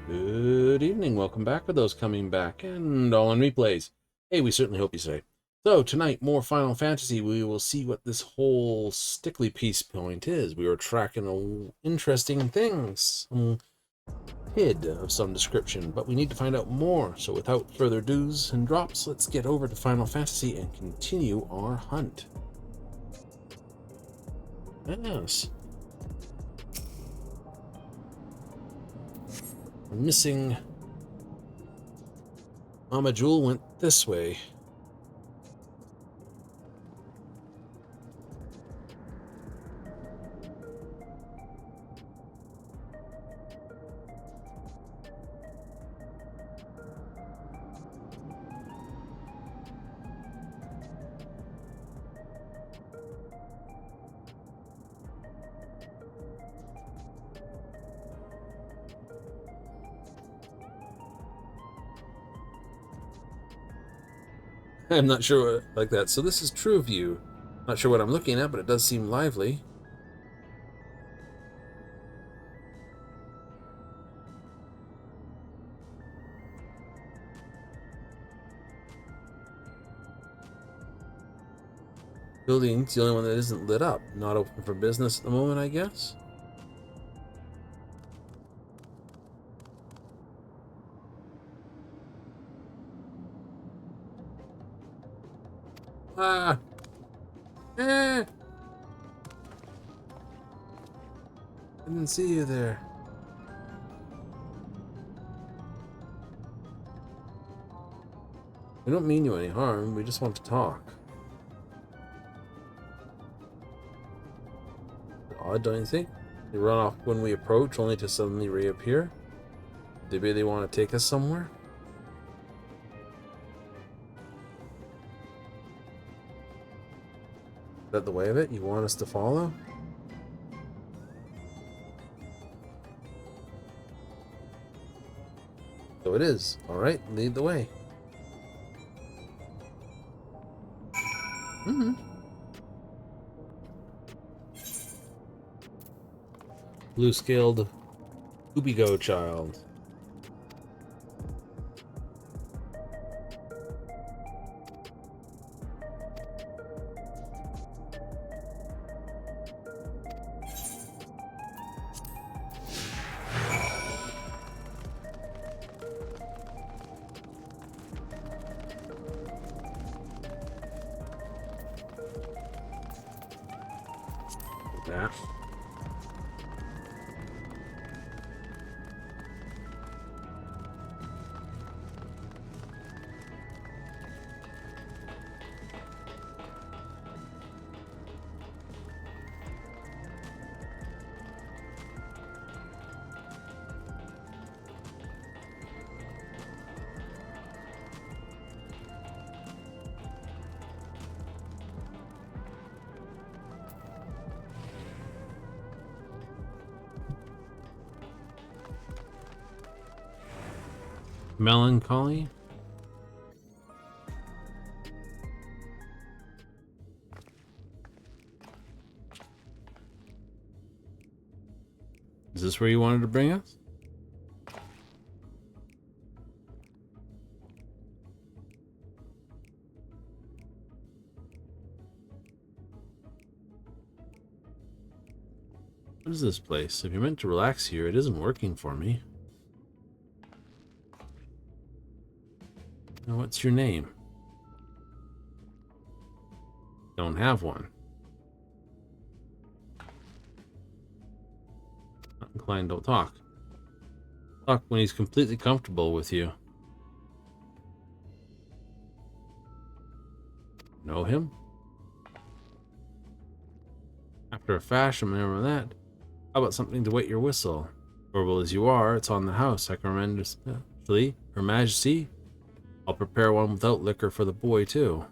Good evening. Welcome back for those coming back and all on replays. Hey, we certainly hope you say. So tonight, more Final Fantasy. We will see what this whole stickly piece point is. We were tracking interesting things, some hid of some description, but we need to find out more. So without further do's and drops, let's get over to Final Fantasy and continue our hunt. Yes. We're missing... Mama Jewel went this way. I'm not sure like that. So this is True View. Not sure what I'm looking at, but it does seem lively. Building's the only one that isn't lit up. Not open for business at the moment, I guess. Ah! Eh! I didn't see you there. We don't mean you any harm, we just want to talk. Odd, don't you think? They run off when we approach, only to suddenly reappear. Do they really want to take us somewhere? Is that the way of it? You want us to follow? So it is. Alright, lead the way. Blue-scaled Ubigo child. That. Melancholy? Is this where you wanted to bring us? What is this place? If you're meant to relax here, it isn't working for me. Now, what's your name? Don't have one. Not inclined, don't talk. Talk when he's completely comfortable with you. Know him? After a fashion, remember that. How about something to wet your whistle? Verbal as you are, it's on the house. I can recommend especially Her Majesty. I'll prepare one without liquor for the boy, too.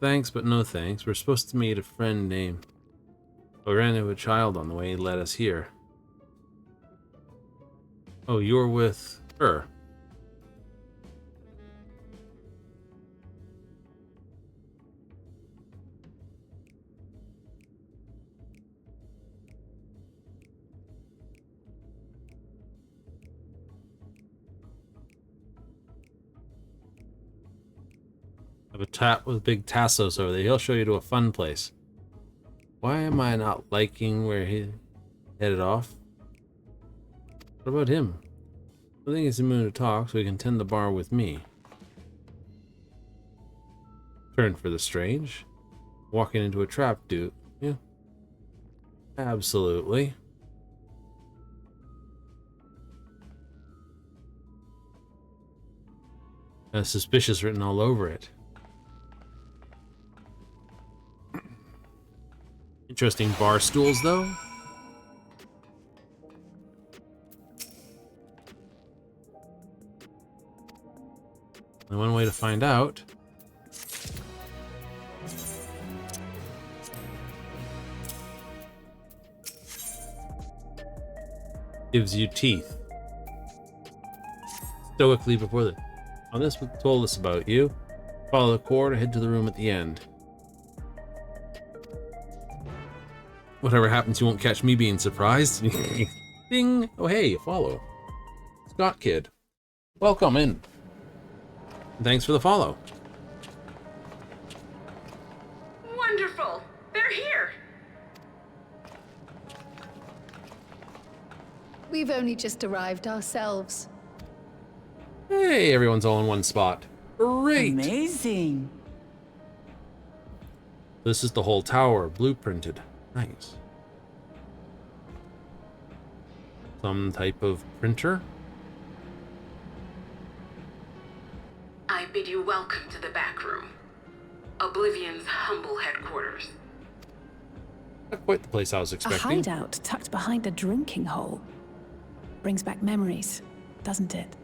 Thanks, but no thanks. We're supposed to meet a friend named... I ran into a child on the way he led us here. Oh, you're with her. Have a tap with big Tassos over there. He'll show you to a fun place. Why am I not liking where he headed off? What about him? I think he's in the mood to talk, so he can tend the bar with me. Turn for the strange. Walking into a trap, dude. Yeah. Absolutely. Suspicious written all over it. Interesting bar stools, though. And one way to find out. Gives you teeth. Stoically before the... Oh, this told us about you. Follow the cord or head to the room at the end. Whatever happens, you won't catch me being surprised. Ding! Oh, hey, follow. Scott Kid. Welcome in. Thanks for the follow. Wonderful! They're here! We've only just arrived ourselves. Hey, everyone's all in one spot. Great! Amazing. This is the whole tower, blueprinted. Nice. Some type of printer? I bid you welcome to the back room. Oblivion's humble headquarters. Not quite the place I was A expecting. hideout tucked behind a drinking hole. Brings back memories, doesn't it?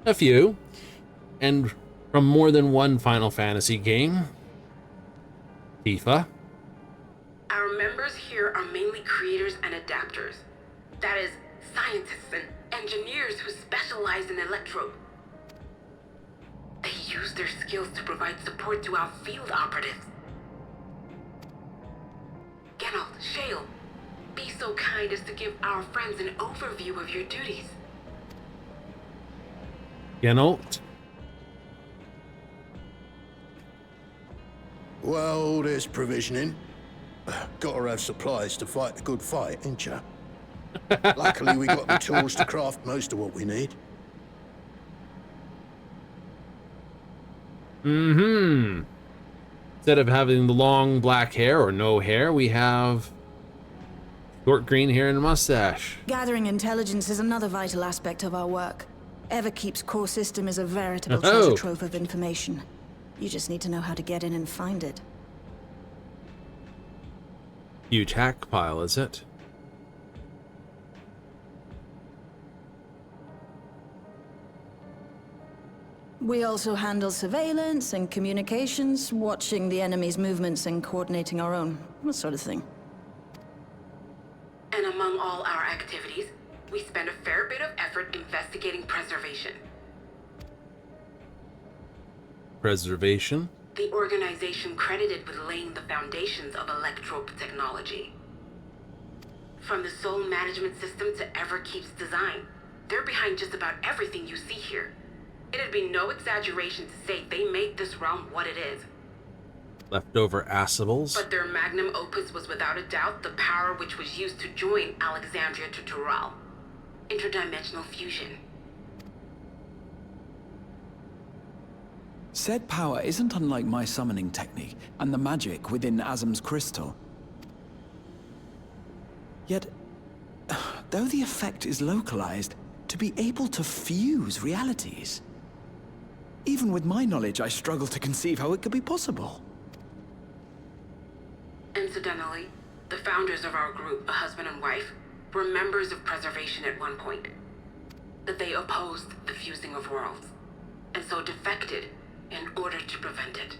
A few. And from more than one Final Fantasy game. Tifa. Our members here are mainly creators and adapters. That is, scientists and engineers who specialize in electro. They use their skills to provide support to our field operatives. Geralt, Shale, be so kind as to give our friends an overview of your duties. Geralt. Well, there's provisioning. Gotta have supplies to fight a good fight, ain't ya? Luckily, we got the tools to craft most of what we need. Mm-hmm. Instead of having the long black hair or no hair, we have short green hair and a mustache. Gathering intelligence is another vital aspect of our work. Everkeep's core system is a veritable Oh. treasure trove of information. You just need to know how to get in and find it. Huge hack pile, is it? We also handle surveillance and communications, watching the enemy's movements and coordinating our own, that sort of thing. And among all our activities, we spend a fair bit of effort investigating preservation. Preservation. The organization credited with laying the foundations of electrope technology. From the soul management system to Everkeep's design, they're behind just about everything you see here. It'd be no exaggeration to say they made this realm what it is. Leftover acibles. But their magnum opus was without a doubt the power which was used to join Alexandria to Tural. Interdimensional fusion. Said power isn't unlike my summoning technique and the magic within Azam's crystal. Yet, though the effect is localized, to be able to fuse realities. Even with my knowledge, I struggle to conceive how it could be possible. Incidentally, the founders of our group, a husband and wife, were members of Preservation at one point. But they opposed the fusing of worlds, and so defected in order to prevent it.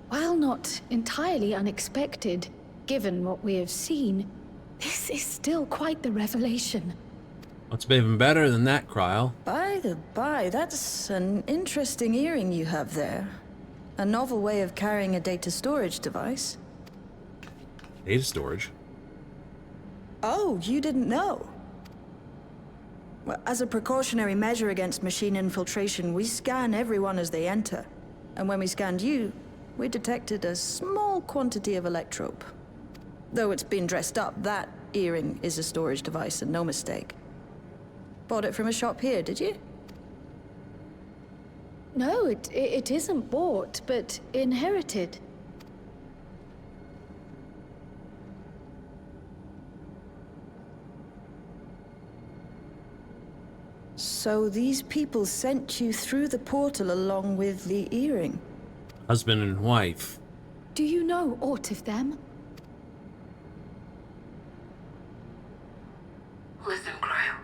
While not entirely unexpected, given what we have seen, this is still quite the revelation. What's even better than that, Kryl? By the by, that's an interesting earring you have there. A novel way of carrying a data storage device. Data storage. Oh, you didn't know? Well, as a precautionary measure against machine infiltration, we scan everyone as they enter. And when we scanned you, we detected a small quantity of electrope. Though it's been dressed up, that earring is a storage device and no mistake. Bought it from a shop here, did you? No, it isn't bought, but inherited. So these people sent you through the portal along with the earring? Husband and wife. Do you know aught of them? Listen, Cryo.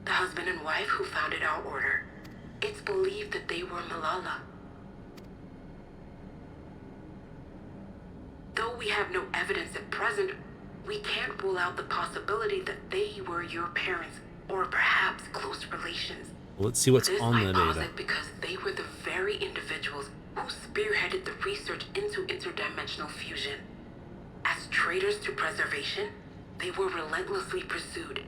The husband and wife who founded our order. It's believed that they were Malala. Though we have no evidence at present, we can't rule out the possibility that they were your parents, or perhaps close relations. Let's see what's on the I data. posit because they were the very individuals who spearheaded the research into interdimensional fusion. As traitors to preservation, they were relentlessly pursued.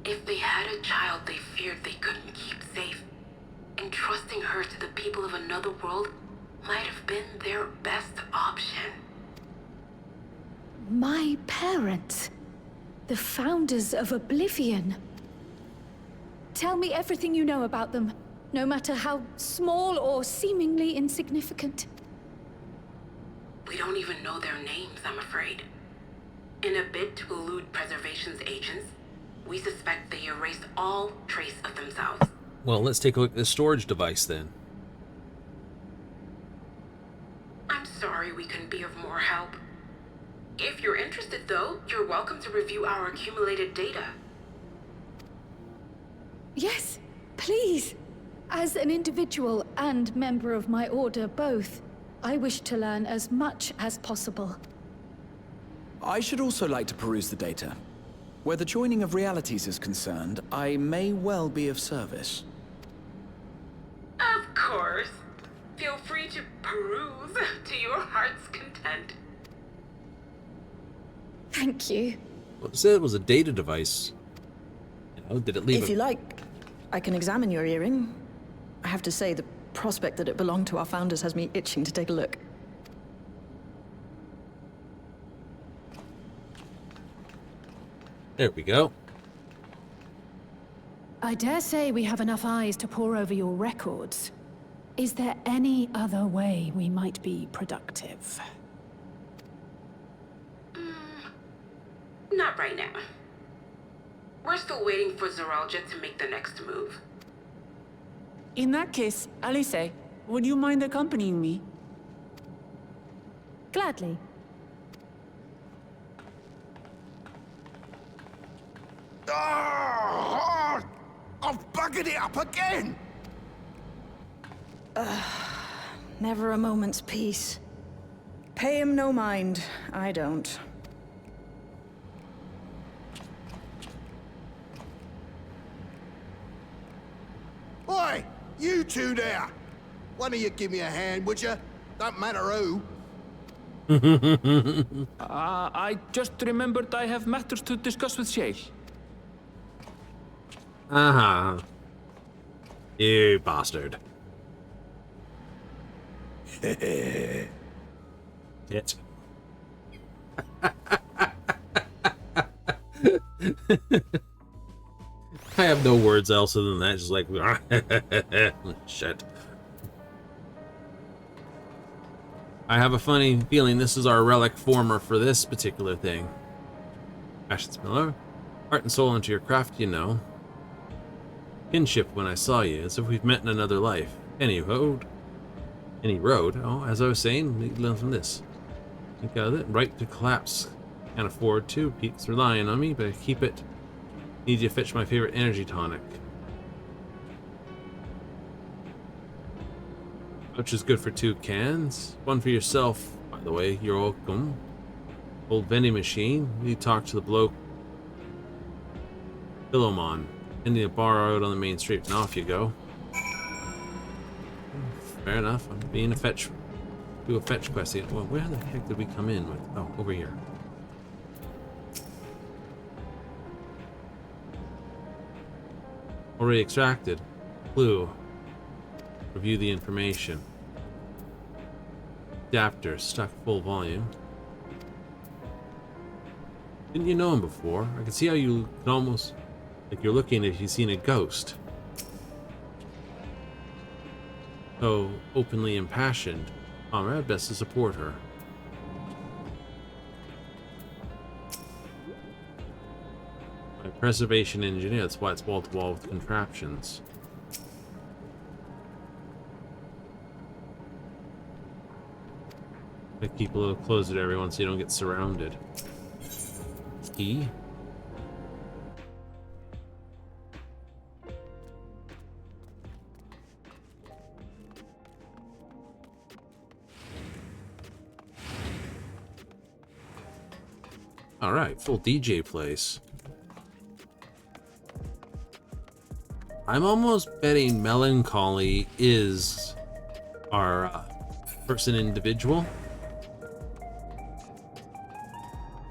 If they had a child they feared they couldn't keep safe, entrusting her to the people of another world might have been their best option. My parents. The founders of Oblivion. Tell me everything you know about them, no matter how small or seemingly insignificant. We don't even know their names, I'm afraid. In a bid to elude preservation's agents, we suspect they erased all trace of themselves. Well, let's take a look at the storage device then. I'm sorry we couldn't be of more help. If you're interested, though, you're welcome to review our accumulated data. Yes, please. As an individual and member of my order both, I wish to learn as much as possible. I should also like to peruse the data. Where the joining of realities is concerned, I may well be of service. Of course. Feel free to peruse to your heart's content. Thank you. Well, it said it was a data device. You know, did it leave If you like, I can examine your earring. I have to say, the prospect that it belonged to our founders has me itching to take a look. There we go. I dare say we have enough eyes to pore over your records. Is there any other way we might be productive? Not right now. We're still waiting for Zoralja to make the next move. In that case, Alice, would you mind accompanying me? Gladly. Oh, I've buggered it up again! Never a moment's peace. Pay him no mind. I don't. Oi! You two there! One of you give me a hand, would you? Don't matter who. I just remembered I have matters to discuss with Shay. Uh-huh. You bastard. It. I have no words else other than that, just like, shit. I have a funny feeling this is our relic former for this particular thing. Ashton Miller, heart and soul into your craft, you know. Kinship when I saw you, as if we've met in another life. Any road? Oh, as I was saying, we learn from this. Think of it, right to collapse. Can't afford to. Pete's relying on me, but I keep it. Need you to fetch my favorite energy tonic. Which is good for 2 cans. One for yourself, by the way. You're welcome. Old vending machine. You talk to the bloke. Philomon. Ending a bar out on the main street, and off you go. Fair enough. I'm being a fetch. Do a fetch quest. Well, where the heck did we come in with? Oh, over here. Already extracted. Clue. Review the information. Adapter stuck full volume. Didn't you know him before? I can see how you can almost, like you're looking if you've seen a ghost. So openly impassioned. Comrade, best to support her. My preservation engineer, that's why it's wall to wall with contraptions. I keep a little closer to everyone so you don't get surrounded. Key. Alright, full DJ place. I'm almost betting Melancholy is our person individual.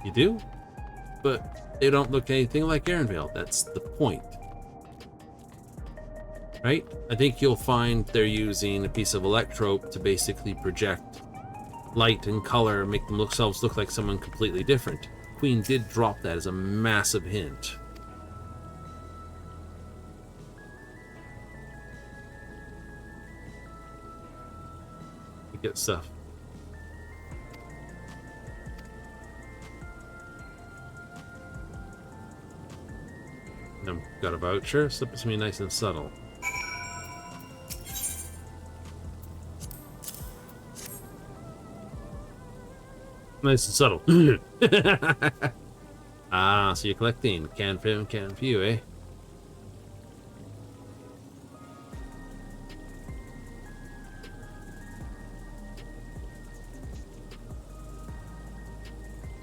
You do? But they don't look anything like Aaronvale. That's the point. Right? I think you'll find they're using a piece of electrope to basically project light and color, make themselves look like someone completely different. Queen did drop that as a massive hint. You get stuff. Got a voucher. Slip it to me nice and subtle. Nice and subtle. Ah, so you're collecting. Can film, can view, eh?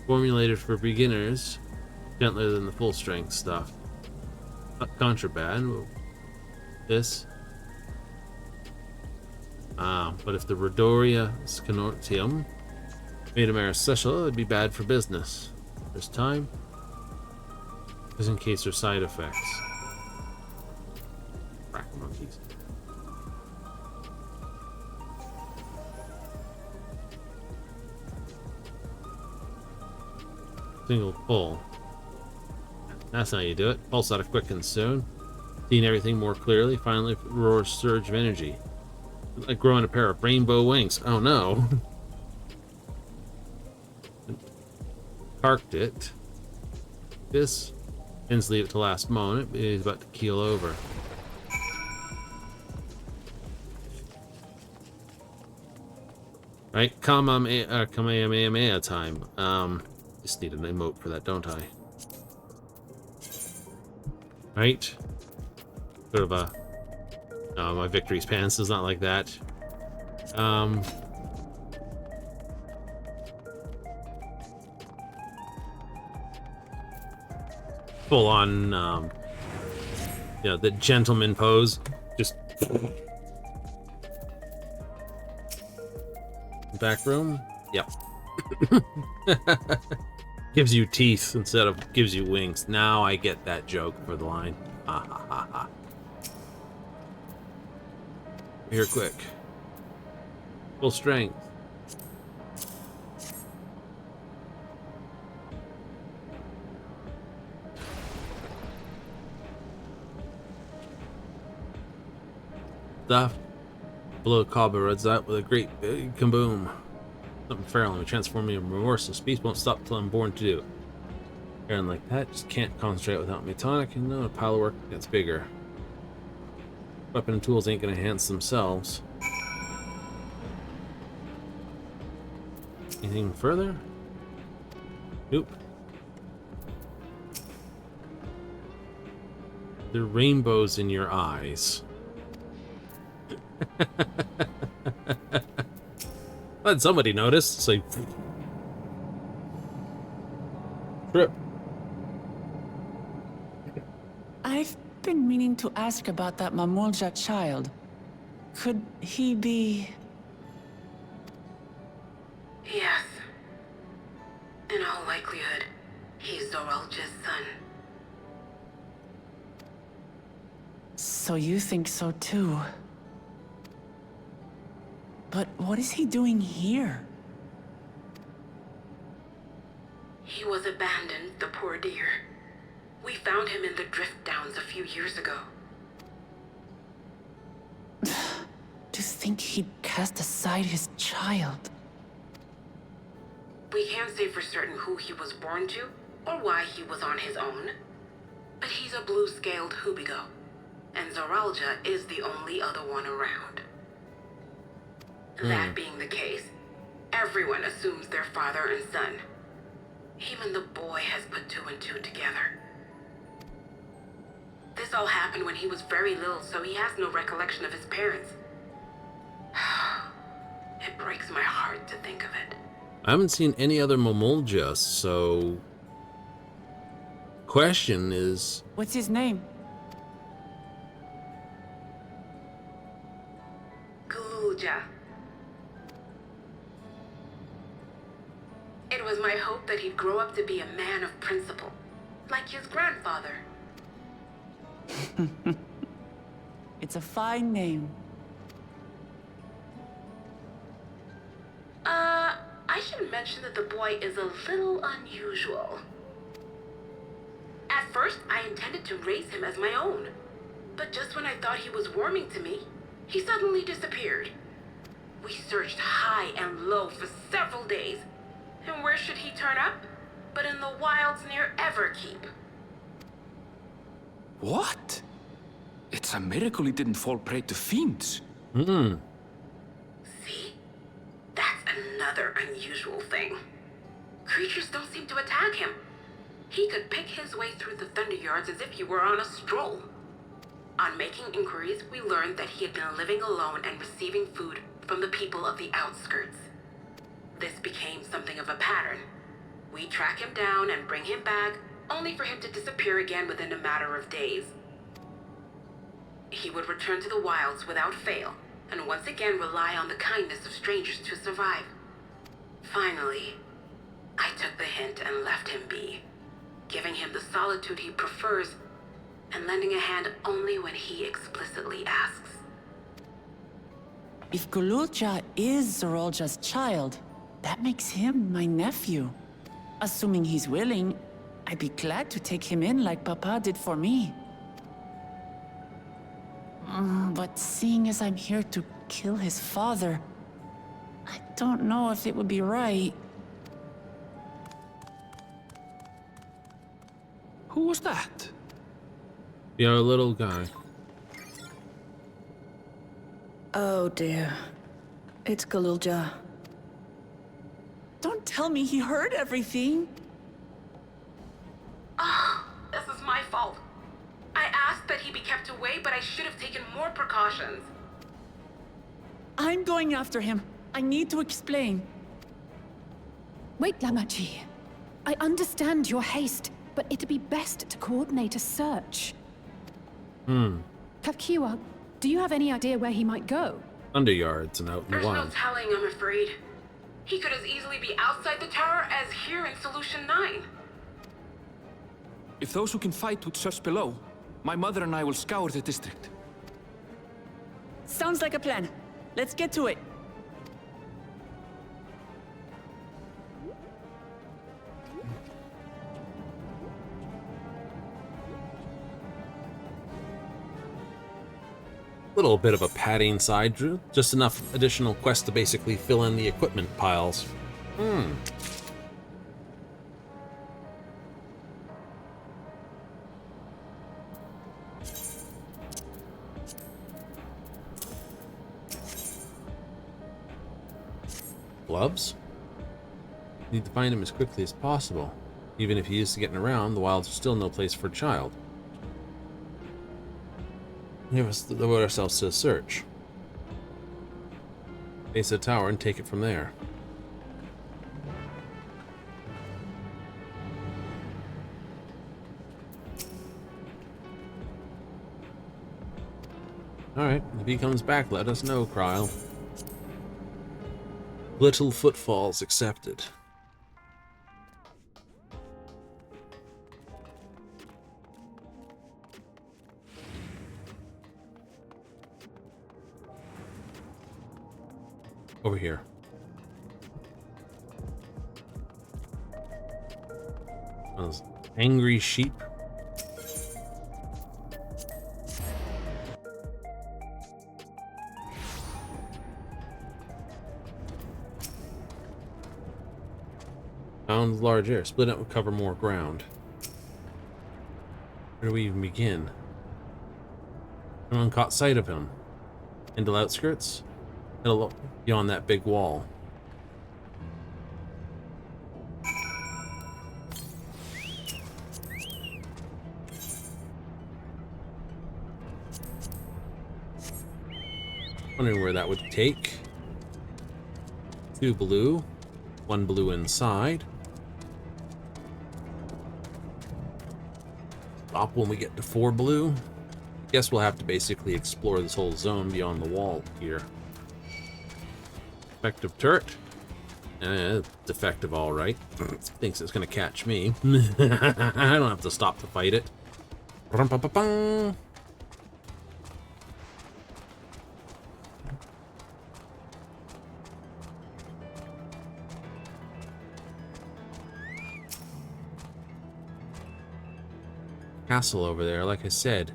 Formulated for beginners. Gentler than the full strength stuff. Not contraband. This. Ah, but if the Rhodoria Scanortium made a maracecial, it'd be bad for business. There's time. Just in case there's side effects. Crack monkeys. Single pull. That's how you do it. Pulse out of quick and soon. Seeing everything more clearly. Finally, roars surge of energy. Like growing a pair of rainbow wings. Oh no. Parked it. This. Ends leave it to last moment. He's about to keel over. Right, Kamehameha time. Just need an emote for that, don't I? Right? Sort of a... No, my victory's pants is not like that. Full on, you know, the gentleman pose. Just... Back room? Yep. Gives you teeth instead of gives you wings. Now I get that joke for the line. Ha ha ha ha. Here quick. Full strength. Stuff. Below Kaba runs out with a great big kaboom. Something feral and transform me in remorseless beast won't stop till I'm born to do. Aaron like that just can't concentrate without me tonic, and no, a pile of work gets bigger. Weapon and tools ain't gonna enhance themselves. Anything further? Nope. There are rainbows in your eyes. Let somebody notice. It's like trip. I've been meaning to ask about that Mamulja child. Could he be... Yes. In all likelihood, he's Zoralja's son. So you think so too. But what is he doing here? He was abandoned, the poor dear. We found him in the drift downs a few years ago. To think he'd cast aside his child. We can't say for certain who he was born to, or why he was on his own. But he's a blue-scaled Hubigo, and Zoralja is the only other one around. That being the case, everyone assumes they're father and son. Even the boy has put 2 and 2 together. This all happened when he was very little, so he has no recollection of his parents. It breaks my heart to think of it. I haven't seen any other Momolja, so... Question is... What's his name? Gulja. It was my hope that he'd grow up to be a man of principle, like his grandfather. It's a fine name. I should mention that the boy is a little unusual. At first, I intended to raise him as my own. But just when I thought he was warming to me, he suddenly disappeared. We searched high and low for several days. And where should he turn up? But in the wilds near Everkeep. What? It's a miracle he didn't fall prey to fiends. See? That's another unusual thing. Creatures don't seem to attack him. He could pick his way through the Thunderyards as if he were on a stroll. On making inquiries, we learned that he had been living alone and receiving food from the people of the outskirts. This became something of a pattern. We track him down and bring him back, only for him to disappear again within a matter of days. He would return to the wilds without fail, and once again rely on the kindness of strangers to survive. Finally, I took the hint and left him be, giving him the solitude he prefers, and lending a hand only when he explicitly asks. If Gulja is Zoralja's child, that makes him my nephew. Assuming he's willing, I'd be glad to take him in like Papa did for me. But seeing as I'm here to kill his father, I don't know if it would be right. Who was that? Yeah, a little guy. Oh dear. It's Galulja. Don't tell me he heard everything. This is my fault. I asked that he be kept away, but I should have taken more precautions. I'm going after him. I need to explain. Wait, Lamaji. I understand your haste, but it'd be best to coordinate a search. Kapkiwa, do you have any idea where he might go? Underyards and out in the There's no wild. telling, I'm afraid. He could as easily be outside the tower as here in Solution 9. If those who can fight would search below, my mother and I will scour the district. Sounds like a plan. Let's get to it. Little bit of a padding side, Drew. Just enough additional quests to basically fill in the equipment piles. Gloves? Need to find him as quickly as possible. Even if he is getting around, the wilds are still no place for a child. We have devote ourselves to a search. Base the tower and take it from there. Alright, if he comes back, let us know, Kryle. Little footfalls accepted. Over here. Those angry sheep. Found large area. Split up and cover more ground. Where do we even begin? Someone caught sight of him. Into the outskirts? It'll look beyond that big wall. Wondering where that would take. 2 blue. 1 blue inside. Stop when we get to 4 blue. Guess we'll have to basically explore this whole zone beyond the wall here. Defective turret. Defective, all right. Thinks it's gonna catch me. I don't have to stop to fight it. Castle over there, like I said.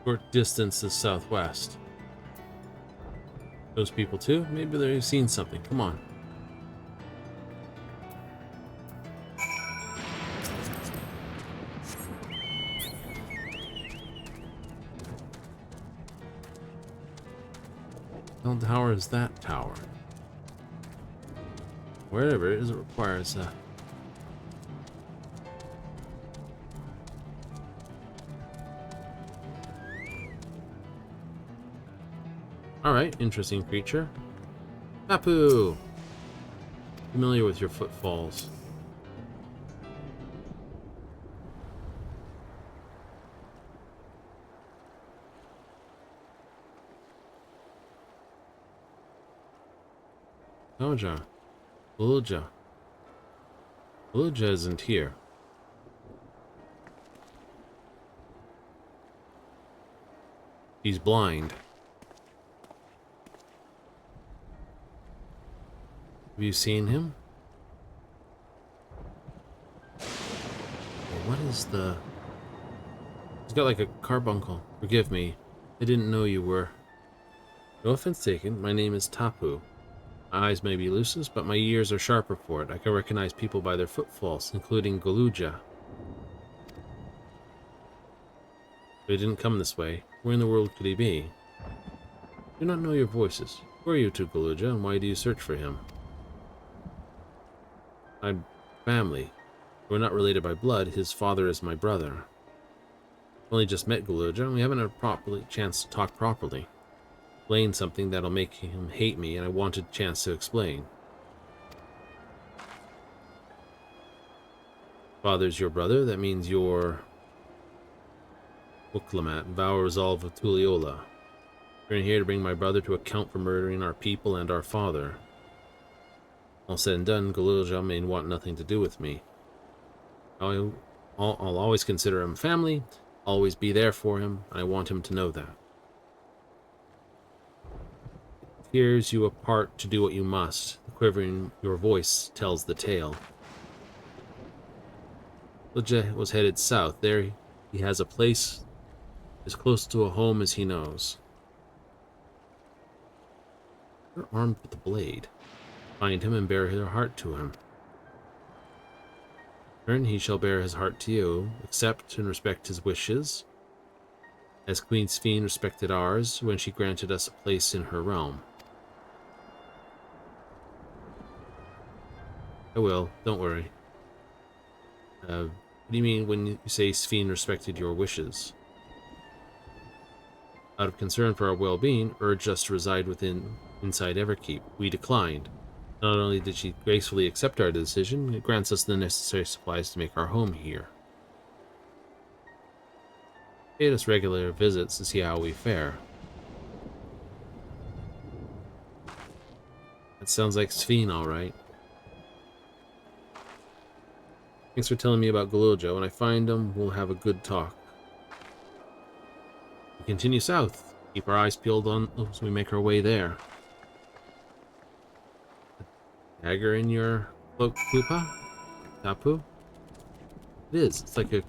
Short distance is southwest. Those people too? Maybe they've seen something. Come on. What tower is that tower? Wherever it is, it requires a... Alright, interesting creature. Tapu! Familiar with your footfalls. Oja. Uluja. Uluja isn't here. He's blind. Have you seen him? What is the... He's got like a carbuncle. Forgive me. I didn't know you were. No offense taken. My name is Tapu. My eyes may be lusus, but my ears are sharper for it. I can recognize people by their footfalls, including Goluja. But he didn't come this way. Where in the world could he be? I do not know your voices. Who are you two, Goluja, and why do you search for him? I'm family. We're not related by blood. His father is my brother. I've only just met Goluja, and we haven't had a chance to talk properly. Explain something that'll make him hate me, and I wanted a chance to explain. Father's your brother. That means you're... Uklamat, vow resolve of Tuliola. You're in here to bring my brother to account for murdering our people and our father. All said and done, Goluja may want nothing to do with me. I'll always consider him family, always be there for him, and I want him to know that. It tears you apart to do what you must. The quivering your voice tells the tale. Goluja was headed south. There he has a place as close to a home as he knows. You're armed with a blade. Find him and bear your heart to him. In turn, he shall bear his heart to you, accept and respect his wishes, as Queen Sphene respected ours when she granted us a place in her realm. I will, don't worry. What do you mean when you say Sphene respected your wishes? Out of concern for our well-being, urged us to reside inside Everkeep. We declined. Not only did she gracefully accept our decision, it grants us the necessary supplies to make our home here. Paid us regular visits to see how we fare. That sounds like Sphene, all right. Thanks for telling me about Goluja. When I find him, we'll have a good talk. We continue south. Keep our eyes peeled on as we make our way there. Dagger in your cloak, Koopa? Tapu? It is. It's like a...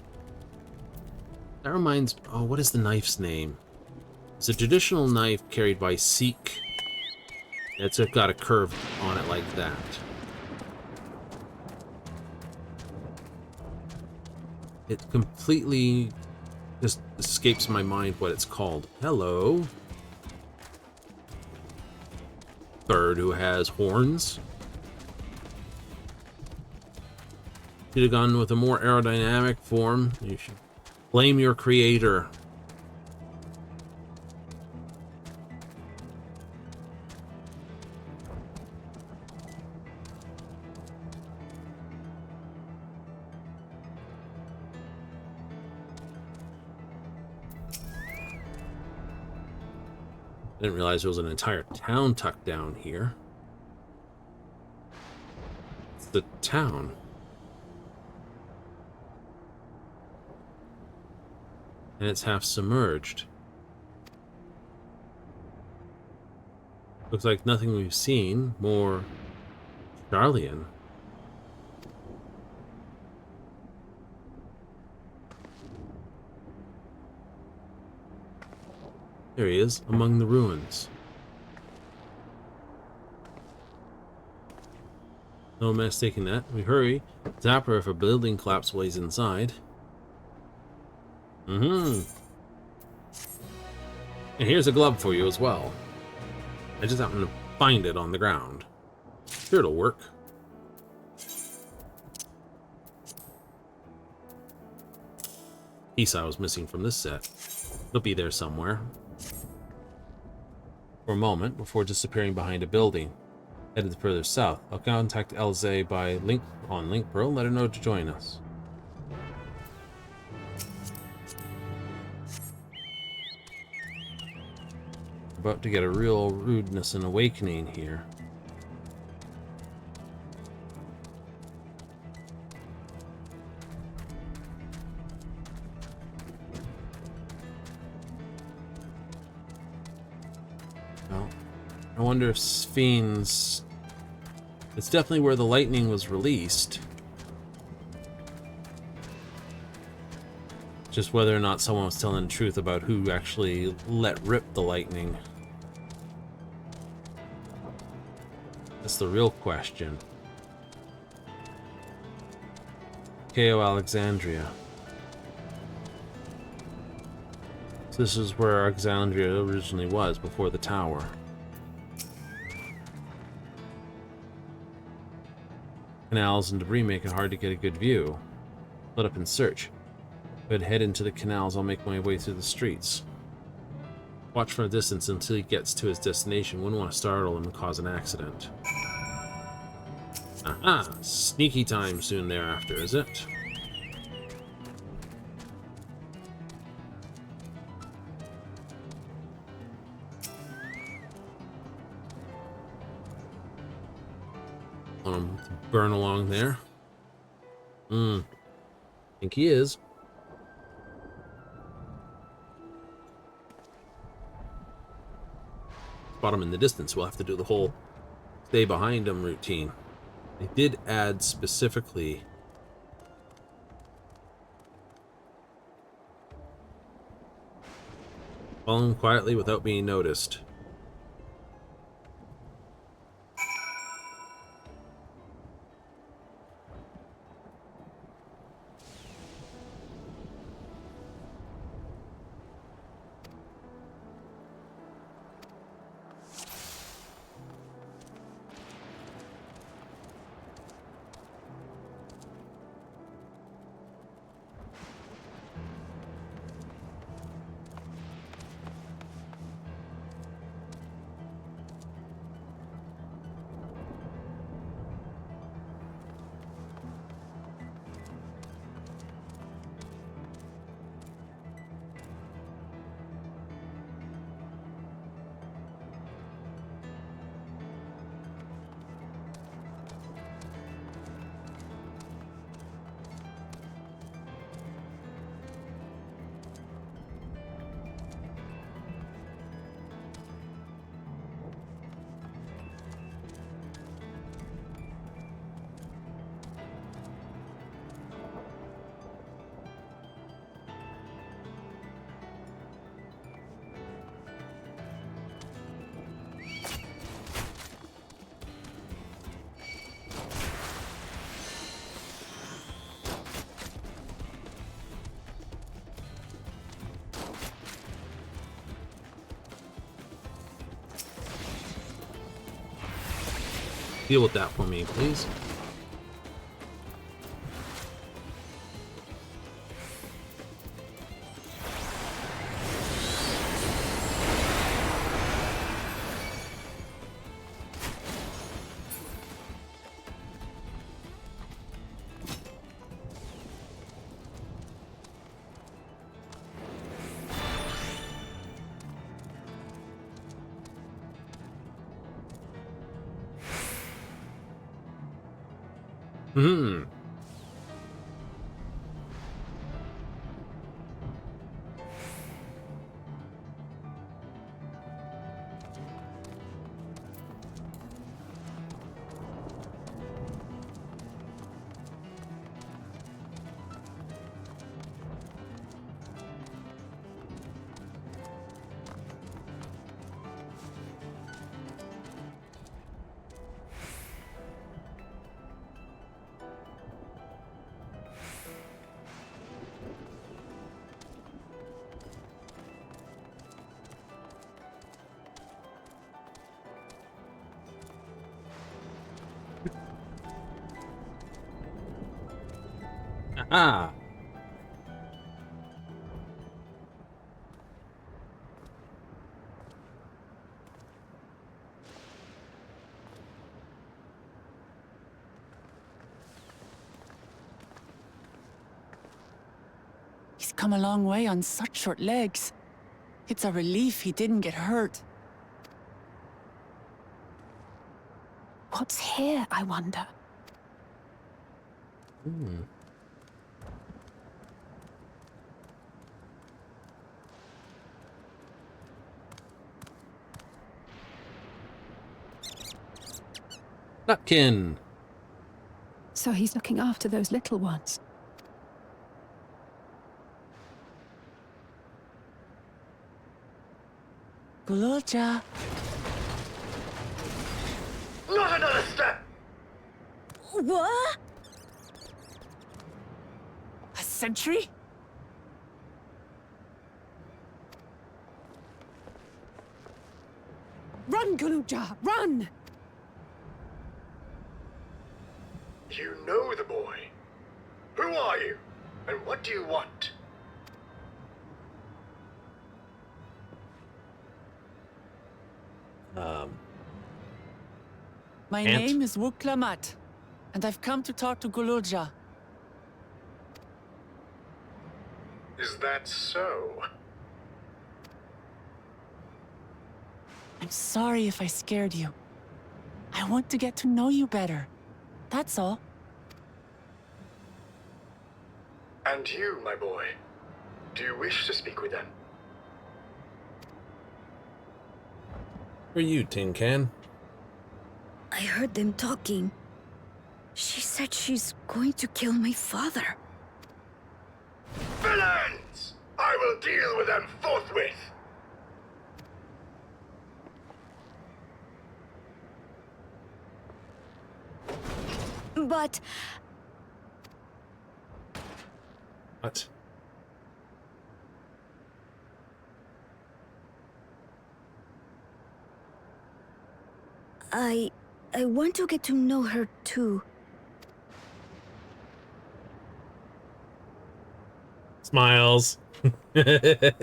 That reminds... Oh, what is the knife's name? It's a traditional knife carried by Sikh. It's got a curve on it like that. It completely just escapes my mind what it's called. Hello. Bird who has horns. Should have gone with a more aerodynamic form. You should blame your creator. I didn't realize there was an entire town tucked down here. It's the town. And it's half submerged. Looks like nothing we've seen. More Charlian. There he is, among the ruins. No mistaking that. We hurry. Zapper if a building collapse while he's inside. And here's a glove for you as well. I just happened to find it on the ground. Sure, it'll work. Piece I was missing from this set. It'll be there somewhere. For a moment, before disappearing behind a building. Headed further south. I'll contact Elze by link on Link Pearl, let her know to join us. About to get a real rudeness and awakening here. Well, I wonder if Sphinx... It's definitely where the lightning was released. Just whether or not someone was telling the truth about who actually let rip the lightning. That's the real question. KO Alexandria. So this is where Alexandria originally was, before the tower. Canals and debris make it hard to get a good view. Let up and search. But head into the canals, I'll make my way through the streets. Watch from a distance until he gets to his destination. Wouldn't want to startle him and cause an accident. Aha! Sneaky time soon thereafter, is it? Want him to burn along there? Think he is. Spot him in the distance. We'll have to do the whole stay behind him routine. They did add specifically follow him quietly without being noticed. Deal with that for me, please. Hmm. Aha. He's come a long way on such short legs. It's a relief he didn't get hurt. What's here, I wonder? Hmm. Nutkin. So he's looking after those little ones. Gululja. Not another step! What? A sentry? Run, Gululja, run! You know the boy. Who are you? And what do you want? My Ant. name is Wuklamat, and I've come to talk to Gululja. Is that so? I'm sorry if I scared you. I want to get to know you better. That's all. And you, my boy, do you wish to speak with them? For you, Tin Can. I heard them talking. She said she's going to kill my father. Villains! I will deal with them forthwith! But What? I want to get to know her too. Smiles. I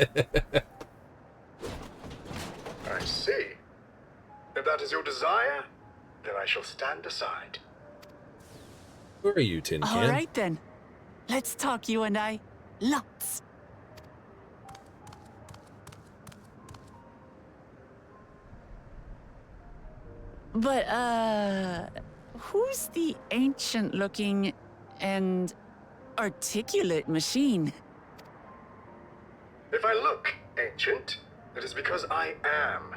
see. If that is your desire, then I shall stand aside. Who are you, Tin Can? All right then. Let's talk, you and I. Lots. But, who's the ancient-looking and articulate machine? If I look ancient, it is because I am.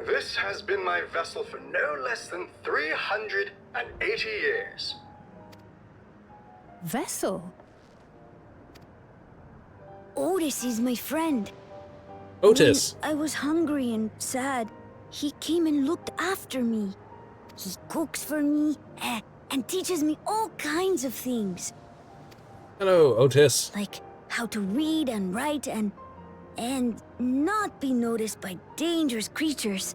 This has been my vessel for no less than 380 years. Vessel? Otis is my friend. Otis. When I was hungry and sad, he came and looked after me. He cooks for me and teaches me all kinds of things. Hello, Otis. Like how to read and write and not be noticed by dangerous creatures.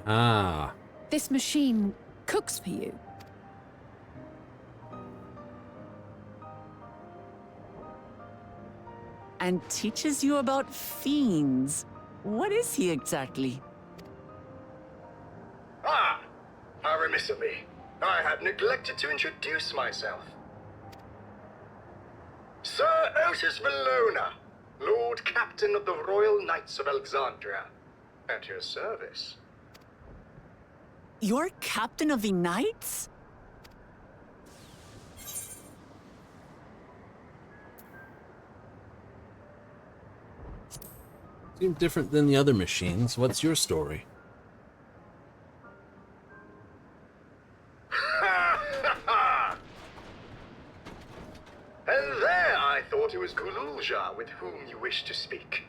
Ah. This machine, cooks for you. And teaches you about fiends. What is he exactly? Ah! How remiss of me. I had neglected to introduce myself. Sir Otis Valona, Lord Captain of the Royal Knights of Alexandria. At your service. You're captain of the knights? Seem different than the other machines. What's your story? And there I thought it was Gululja with whom you wish to speak.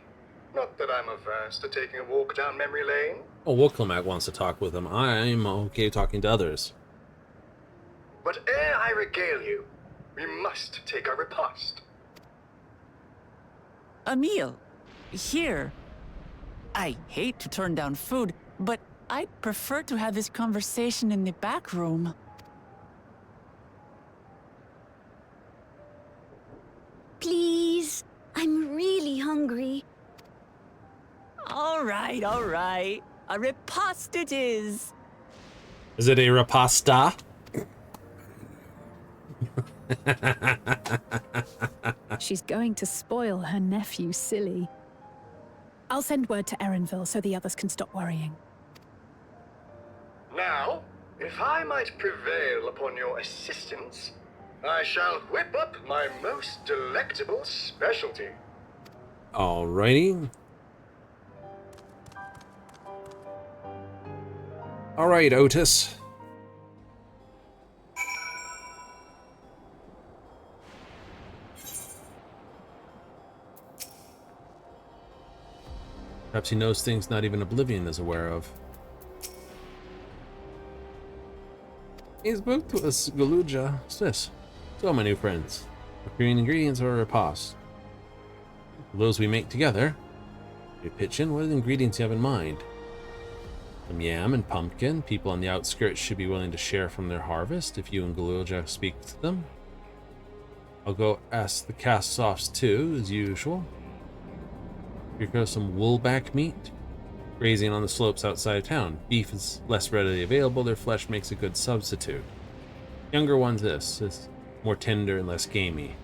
Not that I'm averse to taking a walk down memory lane. Oh, Woklamak wants to talk with him. I'm okay talking to others. But ere I regale you, we must take our repast. A meal. Here. I hate to turn down food, but I'd prefer to have this conversation in the back room. Please, I'm really hungry. All right. A repast it is. Is it a rapasta? She's going to spoil her nephew silly. I'll send word to Erenville so the others can stop worrying. Now, if I might prevail upon your assistance, I shall whip up my most delectable specialty. Alrighty. Alright, Otis. Perhaps he knows things not even Oblivion is aware of. He spoke to us, Gululja. What's this? So, my new friends, what green ingredients are our repast? Those we make together. You pitch in. What are the ingredients you have in mind? Some yam and pumpkin. People on the outskirts should be willing to share from their harvest if you and Gululja speak to them. I'll go ask the cast-offs too, as usual. Here goes some woolback meat. Grazing on the slopes outside of town. Beef is less readily available. Their flesh makes a good substitute. Younger ones, this is more tender and less gamey.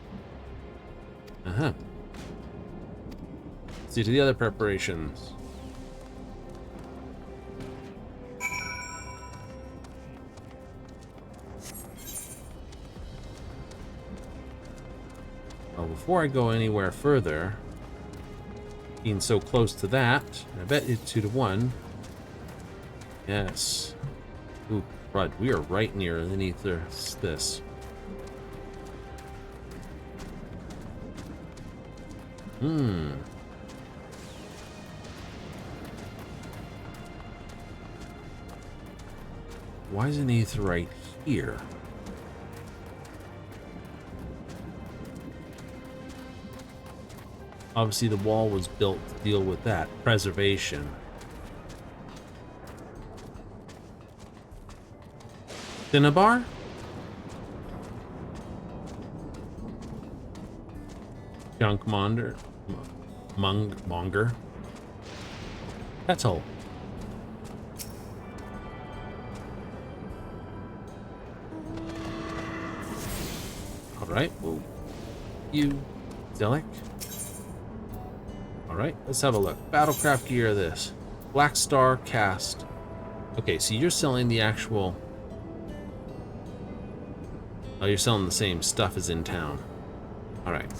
See to the other preparations. Well, before I go anywhere further, being so close to that, I bet it's 2 to 1. Yes. Ooh, crud, we are right near underneath this. Why isn't Ether right here? Obviously, the wall was built to deal with that. Preservation. Cinnabar? Junkmonger. Monger. Petal. Alright, well, you, Zelic. Alright, let's have a look. Battlecraft gear, this. Black Star cast. Okay, so you're selling the actual... Oh, you're selling the same stuff as in town. Alright.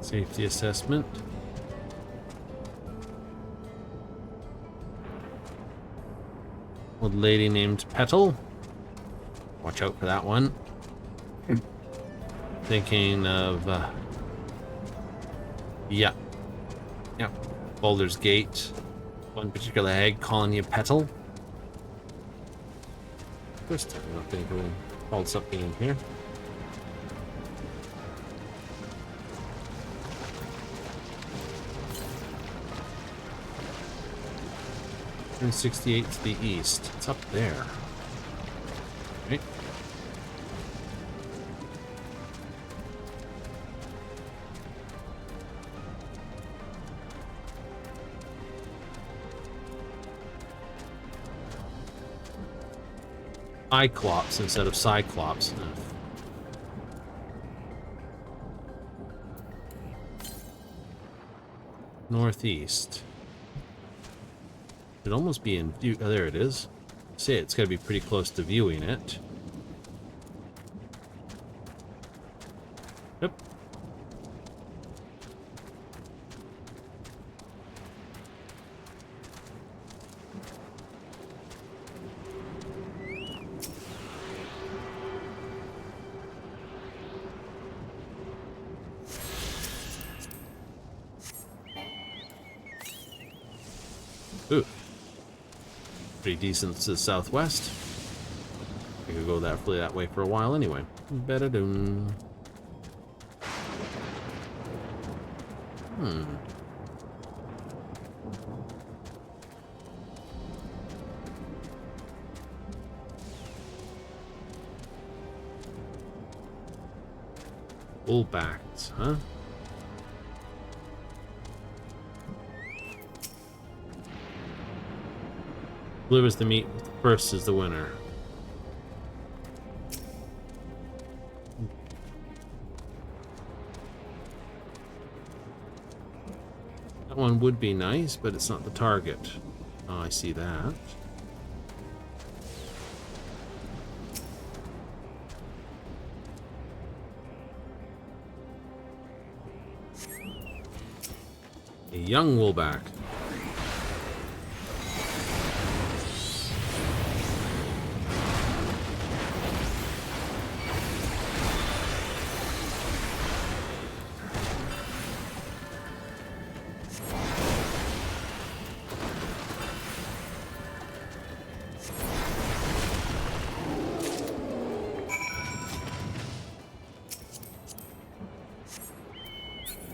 Safety assessment. Old lady named Petal. Watch out for that one. Thinking of, yeah. Baldur's Gate. One particular egg calling you Petal. First time I'm not going to go and call something in here. 168 to the east. It's up there. Right? Cyclops instead of Cyclops. Northeast. It'd almost be in view. Oh, there it is. Say it's got to be pretty close to viewing it. Yep. Ooh. Pretty decent to the southwest. We could go that way for a while anyway. Better-doom. Bullbacks, huh? Blue is the meat, first is the winner. That one would be nice, but it's not the target. Oh, I see that. A young woolback.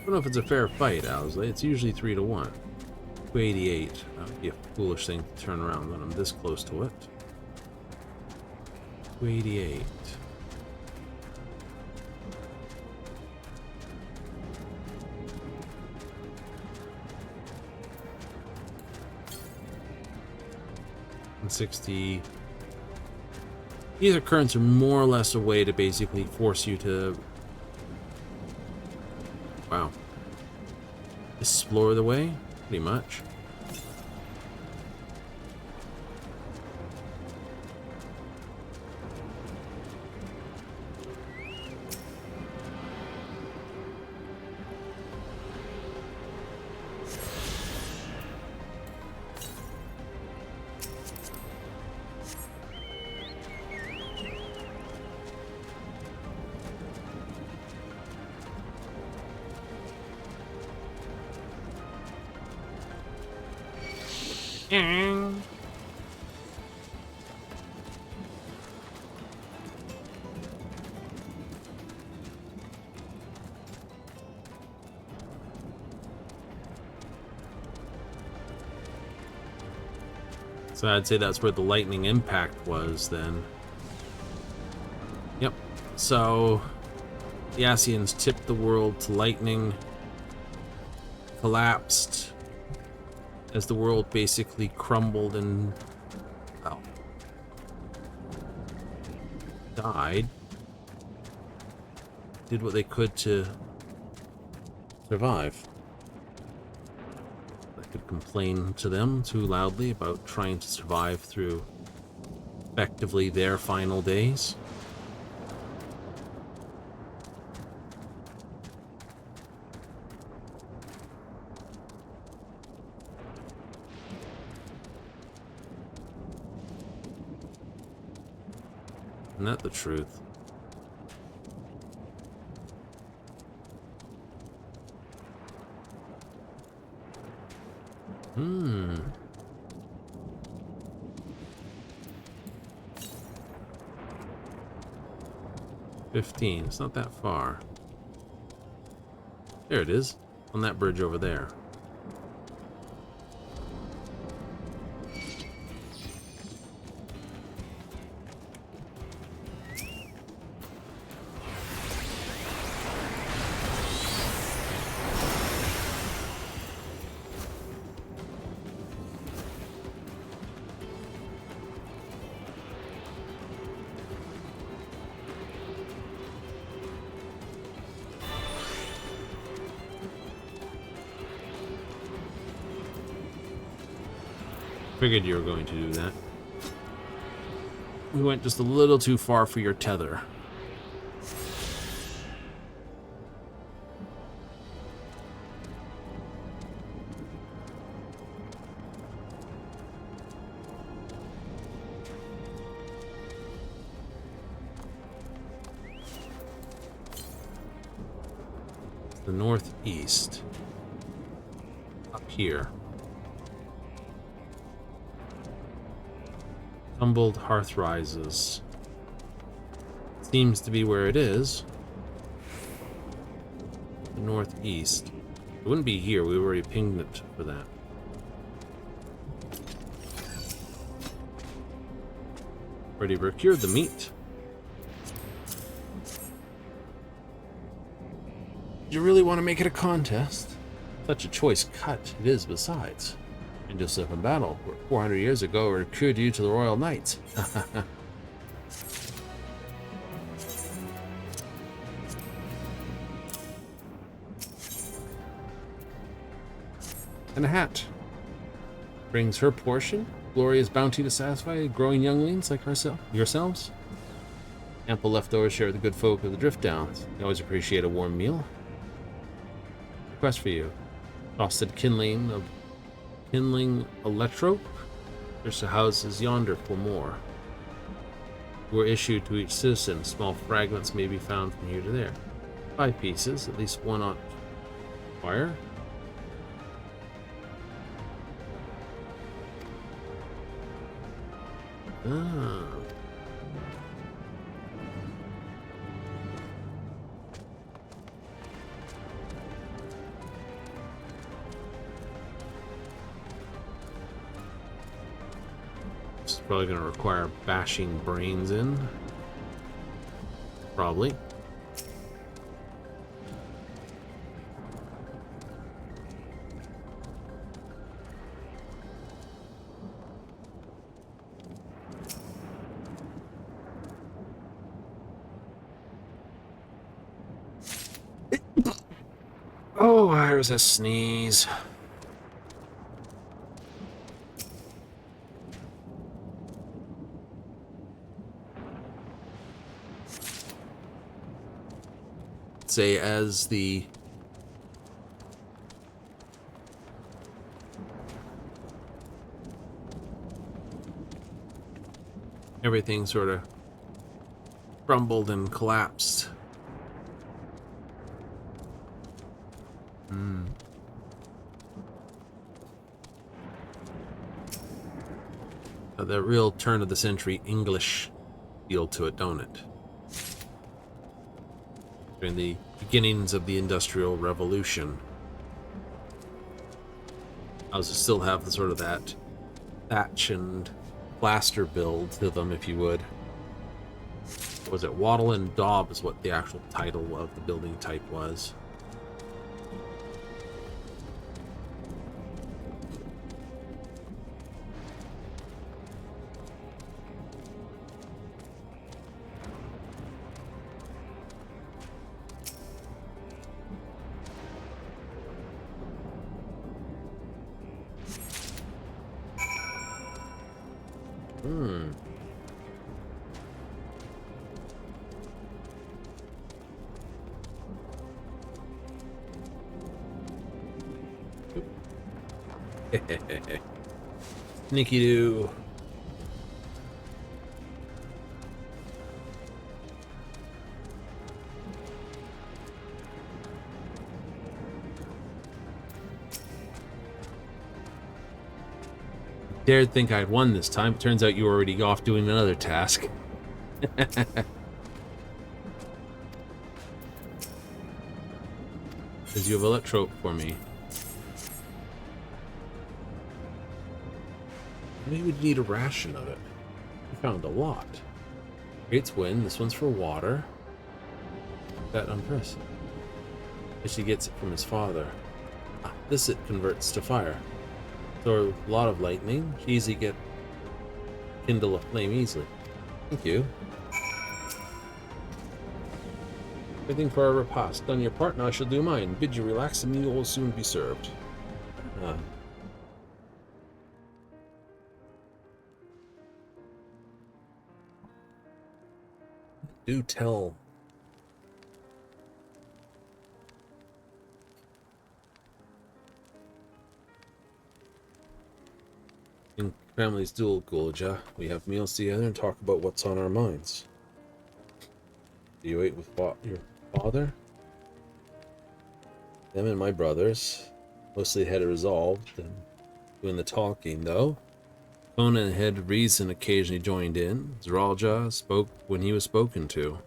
I don't know if it's a fair fight, Owsley. It's usually 3 to 1. 288. That would be a foolish thing to turn around when I'm this close to it. 288. And 60. Ether currents are more or less a way to basically force you to explore the way, pretty much. So I'd say that's where the lightning impact was then. Yep. So the Asians tipped the world to lightning, collapsed as the world basically crumbled and, well, died. Did what they could to survive. Could complain to them too loudly about trying to survive through effectively their final days. Isn't that the truth? Hmm. 15. It's not that far. There it is. On that bridge over there. Figured you were going to do that. We went just a little too far for your tether. The northeast. Up here. Tumbled hearth rises. Seems to be where it is. The northeast. It wouldn't be here. We've already pinged it for that. Already procured the meat. Do you really want to make it a contest? Such a choice cut it is besides. And Joseph in battle, where 400 years ago recruited you to the Royal Knights. And a hat. Brings her portion. Glorious bounty to satisfy growing younglings like yourselves. Ample leftovers share with the good folk of the Drift Downs. You always appreciate a warm meal. Request for you. Frosted kindling electrope. There's the houses yonder for more. Were issued to each citizen. Small fragments may be found from here to there. 5 pieces, at least one on fire. Ah. It's probably going to require bashing brains in. Probably. Oh, there's a sneeze. Say as the everything sort of crumbled and collapsed. The real turn of the century English feel to it, don't it? During the beginnings of the Industrial Revolution. Houses still have the sort of that thatch and plaster build to them, if you would. Was it Wattle and Daub is what the actual title of the building type was. Sneaky doo. Dared think I'd won this time. It turns out you were already off doing another task. Because you have electrope for me. Maybe we'd need a ration of it. We found a lot. Creates wind. This one's for water. That unpressed. Guess he gets it from his father. Ah, this it converts to fire. So a lot of lightning. Easy get kindle a flame easily. Thank you. Everything for our repast. Done your part, now I shall do mine. Bid you relax, and you will soon be served. Do tell. In family's dual Gulja, we have meals together and talk about what's on our minds. Do you ate with your father? Them and my brothers mostly had it resolved and doing the talking, though. Conan had reason occasionally joined in. Zeralja spoke when he was spoken to.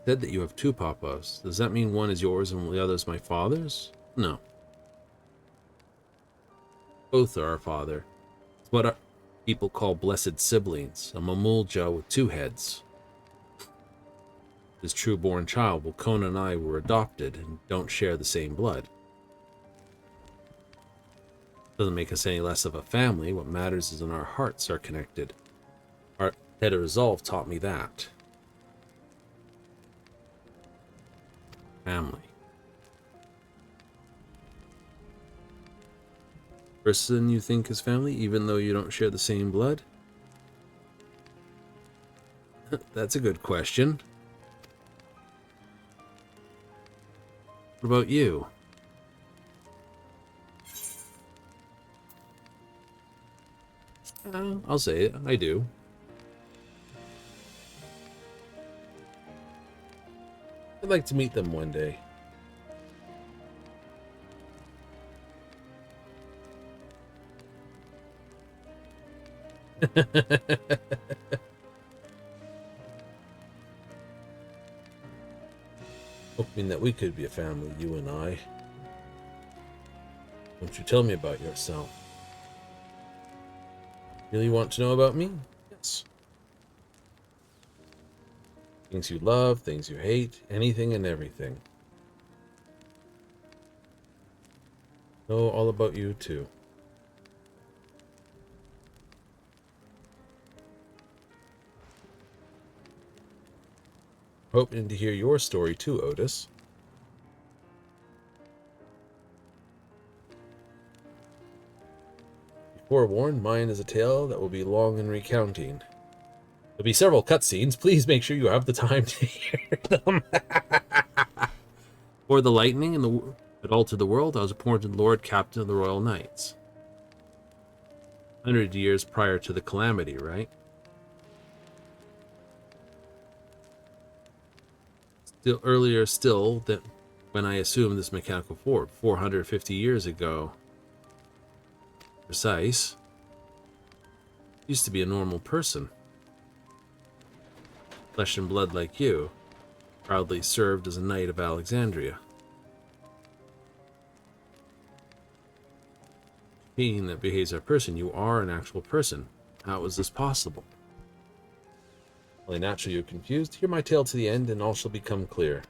Said that you have two papas. Does that mean one is yours and the other is my father's? No. Both are our father. It's what our people call blessed siblings, a mamulja with two heads. His true-born child, well, Conan and I were adopted and don't share the same blood. Doesn't make us any less of a family. What matters is in our hearts are connected. Our head of resolve taught me that. Family. Person you think is family, even though you don't share the same blood? That's a good question. What about you? I'll say it. I do. I'd like to meet them one day. Hoping that we could be a family, you and I. Won't you tell me about yourself? Really want to know about me? Yes. Things you love, things you hate, anything and everything. Know all about you too. Hoping to hear your story too, Otis. Be forewarned, mine is a tale that will be long in recounting. There'll be several cutscenes. Please make sure you have the time to hear them. For the lightning that altered the world, I was appointed Lord Captain of the Royal Knights. 100 years prior to the calamity, right? Still earlier still than when I assumed this mechanical form, 450 years ago. Precise. Used to be a normal person. Flesh and blood like you. Proudly served as a knight of Alexandria. Being that behaves as a person, you are an actual person. How is this possible? Well, naturally you're confused. Hear my tale to the end and all shall become clear.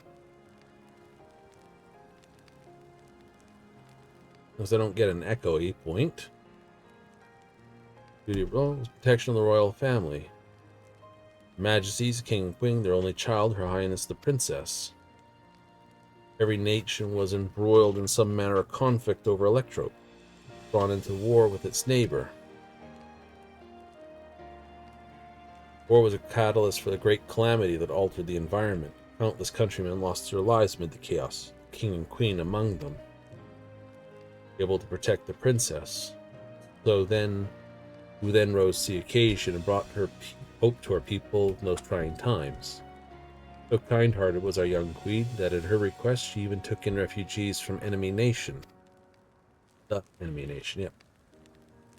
Because I don't get an echoey point. Duty of role is protection of the royal family. Her Majesty's King and Queen, their only child, Her Highness the Princess. Every nation was embroiled in some manner of conflict over Electro, drawn into war with its neighbor. War was a catalyst for the great calamity that altered the environment. Countless countrymen lost their lives amid the chaos, the king and queen among them. Able to protect the princess, who then rose to the occasion and brought her hope to our people in those trying times. So kind-hearted was our young queen that at her request she even took in refugees from enemy nation. The enemy nation, yep.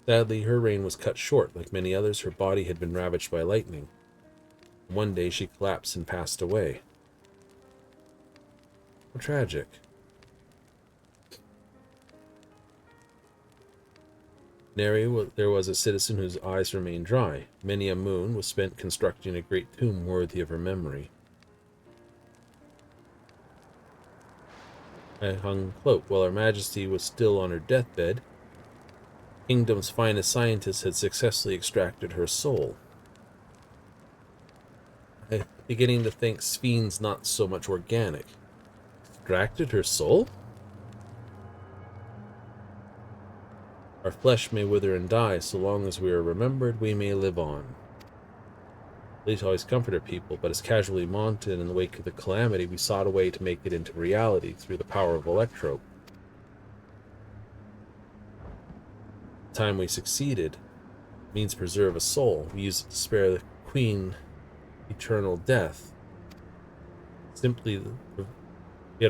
Sadly, her reign was cut short. Like many others, her body had been ravaged by lightning. One day she collapsed and passed away. How tragic. There was a citizen whose eyes remained dry. Many a moon was spent constructing a great tomb worthy of her memory. I hung cloak while Her Majesty was still on her deathbed. The kingdom's finest scientists had successfully extracted her soul. I'm beginning to think Sphne's not so much organic. Extracted her soul? Our flesh may wither and die, so long as we are remembered, we may live on. Police always comforted people, but as casually mounted in the wake of the calamity, we sought a way to make it into reality through the power of electrope. The time we succeeded means preserve a soul. We used it to spare the Queen eternal death. Yet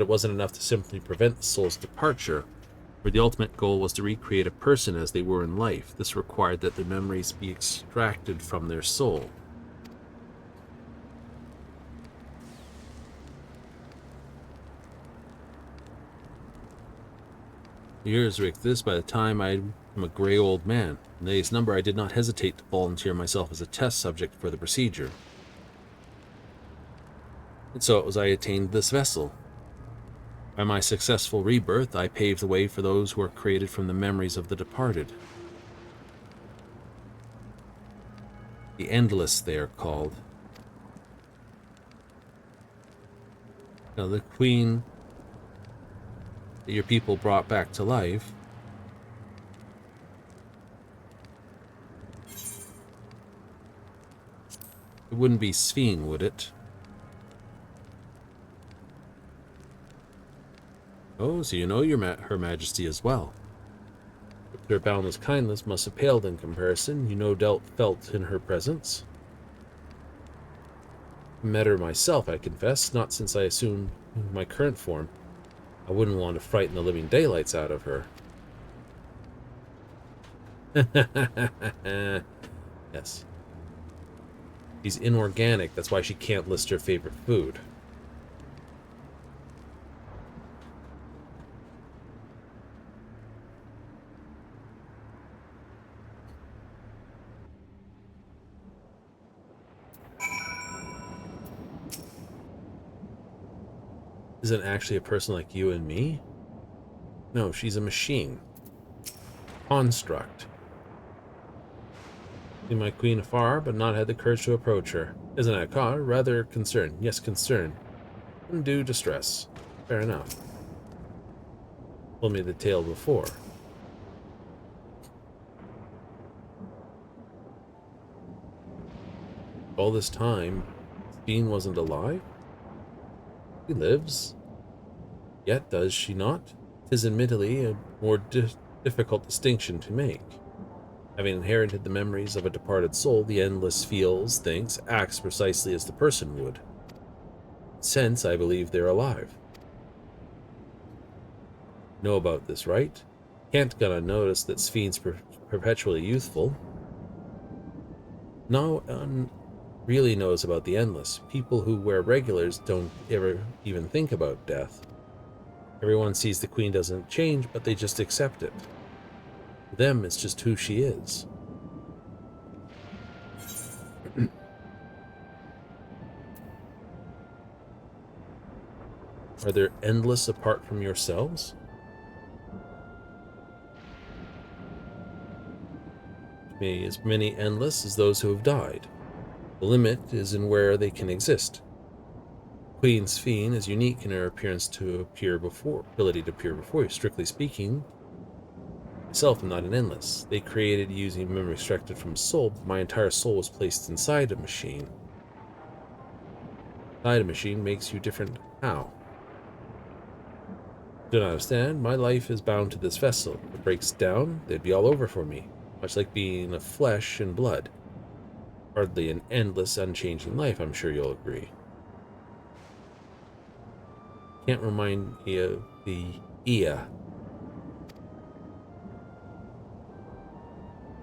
it wasn't enough to simply prevent the soul's departure, for the ultimate goal was to recreate a person as they were in life. This required that their memories be extracted from their soul. Years, Rick, this by the time I am a gray old man. In today's number, I did not hesitate to volunteer myself as a test subject for the procedure. And so it was I attained this vessel. By my successful rebirth, I paved the way for those who are created from the memories of the departed. The Endless, they are called. Now, the Queen that your people brought back to life it wouldn't be Sphene, would it? Oh, so you know Her Majesty as well. But their boundless kindness must have paled in comparison. You no doubt felt in her presence. I met her myself, I confess, not since I assumed my current form. I wouldn't want to frighten the living daylights out of her. Yes. She's inorganic, that's why she can't list her favorite food. Isn't actually a person like you and me? No, she's a machine. Construct. Seen my queen afar, but not had the courage to approach her. Isn't that cause? Rather concern. Yes, concern. Undue distress. Fair enough. Told me the tale before. All this time, Sphene wasn't alive? She lives. Yet does she not? 'Tis admittedly a more difficult distinction to make. Having inherited the memories of a departed soul, the Endless feels, thinks, acts precisely as the person would. Since I believe they're alive. Know about this, right? Can't gonna notice that Sphene's perpetually youthful. No one really knows about the Endless. People who wear regulars don't ever even think about death. Everyone sees the Queen doesn't change, but they just accept it. To them, it's just who she is. Are there Endless apart from yourselves? As many Endless as those who have died. The limit is in where they can exist. Queen Sphene is unique in her ability to appear before you. Strictly speaking, myself am not an Endless. They created using memory extracted from soul, but my entire soul was placed inside a machine. Inside a machine makes you different. How? Do not understand. My life is bound to this vessel. If it breaks down, they'd be all over for me. Much like being of flesh and blood. Hardly an endless, unchanging life, I'm sure you'll agree. Can't remind me of the Ea.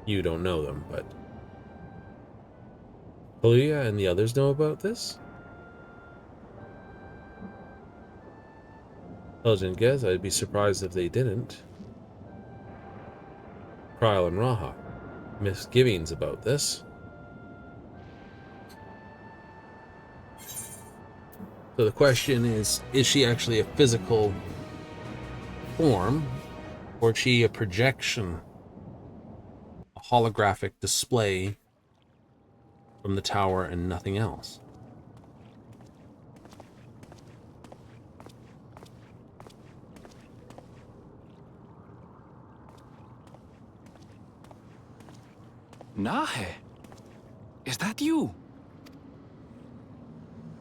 You don't know them, but... Kaluuya and the others know about this? Intelligent guess, I'd be surprised if they didn't. Kryl and Raha. Misgivings about this. So the question is she actually a physical form, or is she a projection, a holographic display from the tower and nothing else? Nahe, is that you?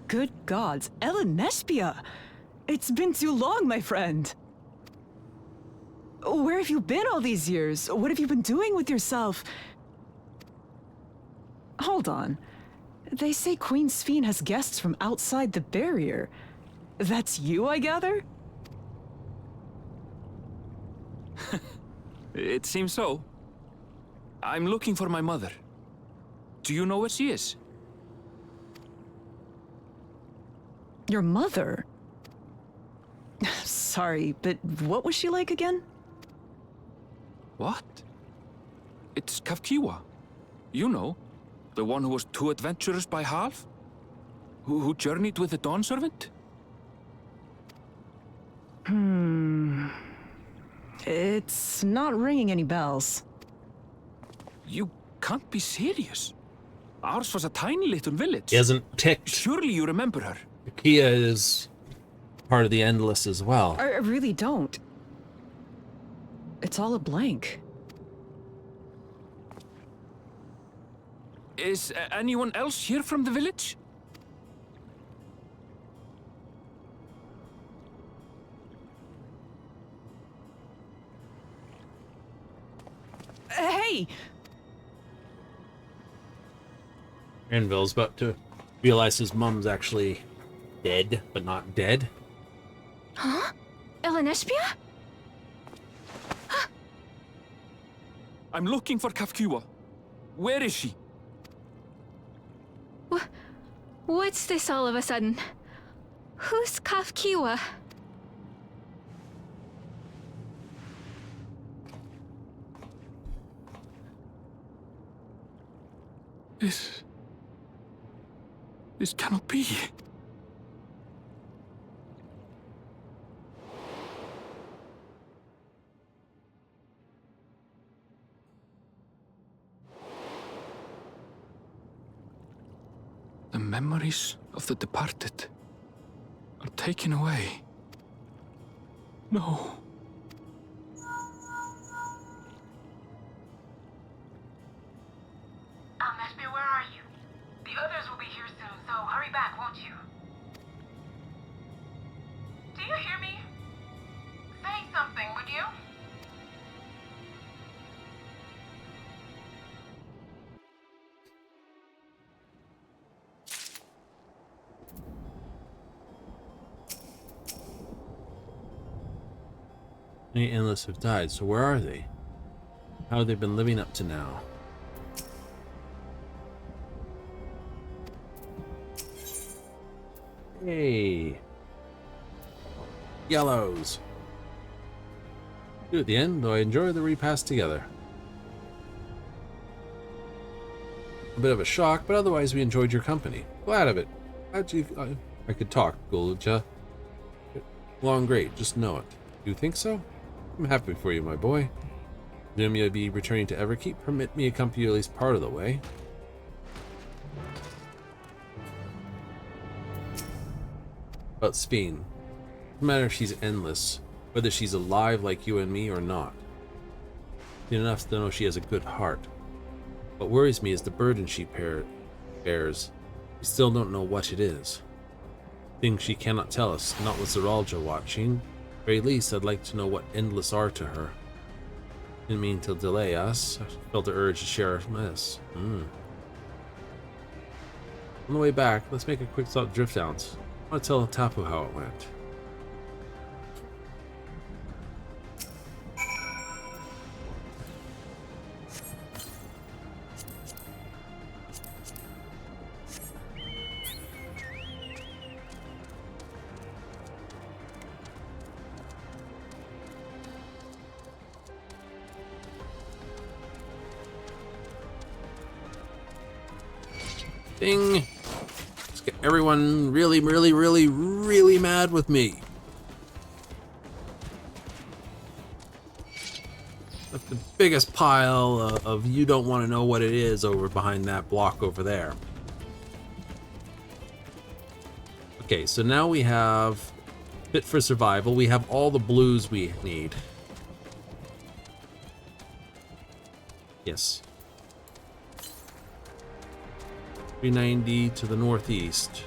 Good gods, Ellen Nespia! It's been too long, my friend. Where have you been all these years? What have you been doing with yourself? Hold on. They say Queen Sphene has guests from outside the barrier. That's you, I gather? It seems so. I'm looking for my mother. Do you know where she is? Your mother? Sorry, but what was she like again? What? It's Kafkiwa. You know, the one who was too adventurous by half? Who journeyed with the Dawn Servant? It's not ringing any bells. You can't be serious. Ours was a tiny little village. He hasn't ticked. Surely you remember her. Kia is part of the Endless as well. I really don't. It's all a blank. Is anyone else here from the village? Hey! Granville's about to realize his mom's actually dead, but not dead. Huh? Ellen Nespia? I'm looking for Kafkiwa. Where is she? What's this all of a sudden? Who's Kafkiwa? This cannot be. The memories of the departed are taken away. No. Nespia, where are you? The others will be here soon, so hurry back, won't you? Do you hear me? Say something, would you? Many Endless have died, so where are they? How have they been living up to now? Hey. Yellows. Good at the end, though I enjoy the repast together. A bit of a shock, but otherwise we enjoyed your company. Glad of it. Glad you... I could talk, Gulja. Long great, just know it. You think so? I'm happy for you, my boy. Presume you'll be returning to Everkeep. Permit me to accompany you at least part of the way. About Sphene. No matter if she's endless, whether she's alive like you and me or not. Enough to know she has a good heart. What worries me is the burden she bears. We still don't know what it is. Things she cannot tell us, not with Zeralja watching. At very least, I'd like to know what endless are to her. Didn't mean to delay us. I felt the urge to share our mess. On the way back, let's make a quick stop drift downs. I want to tell Tapu how it went. Ding! Let's get everyone really mad with me. That's the biggest pile of you don't want to know what it is over behind that block over there. Okay, so now we have Fit for Survival. We have all the blues we need. 390 to the northeast.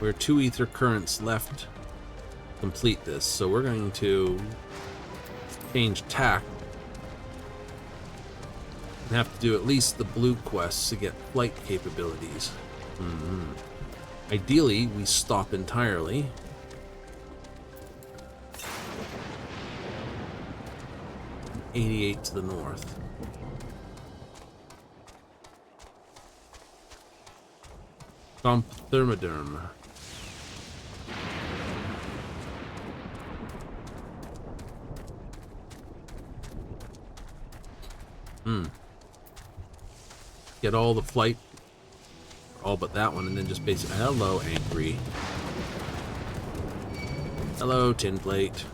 We're 2 ether currents left to complete this, so we're going to change tack and have to do at least the blue quests to get flight capabilities. Ideally, we stop entirely. .88 to the north. Thermoderm. Get all the flight, all but that one, and then just basically, hello, angry. Hello, tin plate.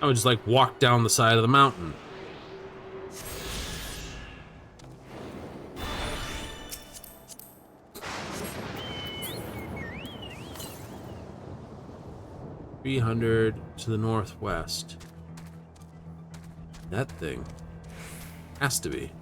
I would just like walk down the side of the mountain. .300 to the northwest. That thing has to be.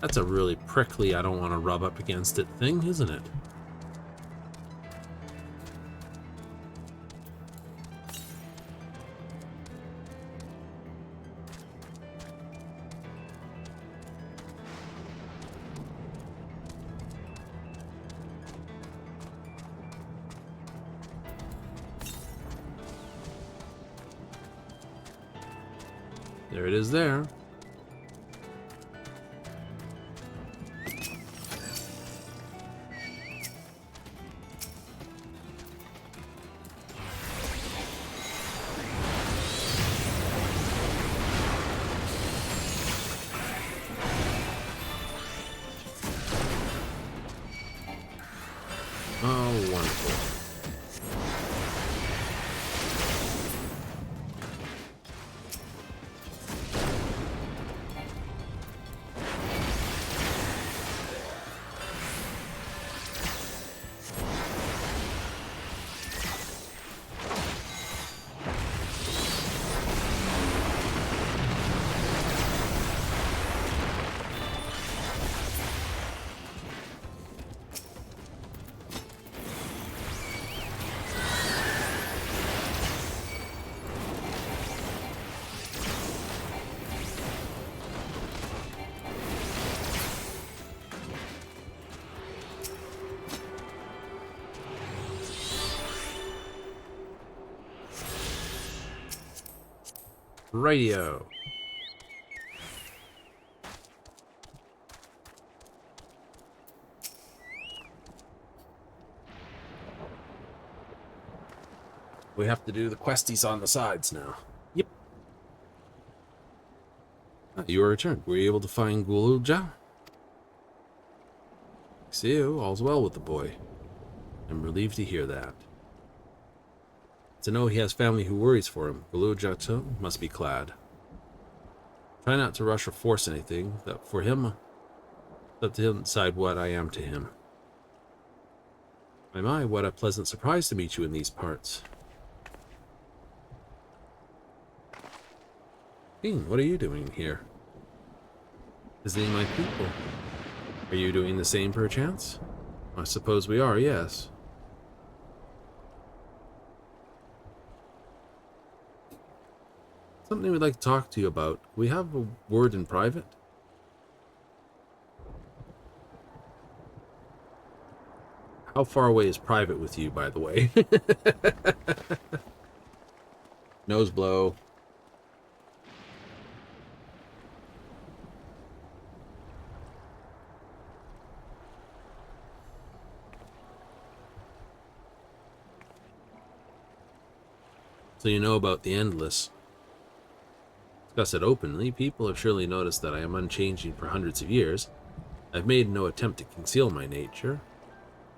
That's a really prickly, I don't want to rub up against it thing, isn't it? There it is there. Oh, wonderful. Radio. We have to do the questies on the sides now. Yep. You are returned. Were you able to find Guluja? See you. All's well with the boy. I'm relieved to hear that. To know he has family who worries for him, Guluja too must be glad. Try not to rush or force anything, that for him, let him decide what I am to him. My, what a pleasant surprise to meet you in these parts. Dean, what are you doing here? Visiting my people. Are you doing the same perchance? I suppose we are, yes. Something we'd like to talk to you about. We have a word in private. How far away is private with you, by the way? Nose blow. So you know about the Endless. Discuss it openly. People have surely noticed that I am unchanging for hundreds of years. I've made no attempt to conceal my nature.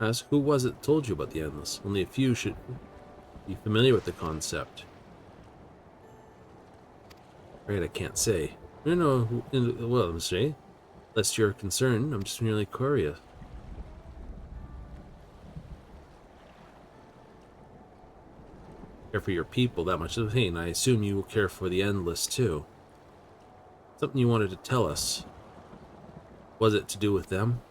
Ask, who was it that told you about the Endless? Only a few should be familiar with the concept. Right, I can't say. I don't know who, well, Monsieur, lest you're concerned, I'm just merely curious. Care for your people, that much of the pain. I assume you will care for the Endless too. Something you wanted to tell us. Was it to do with them?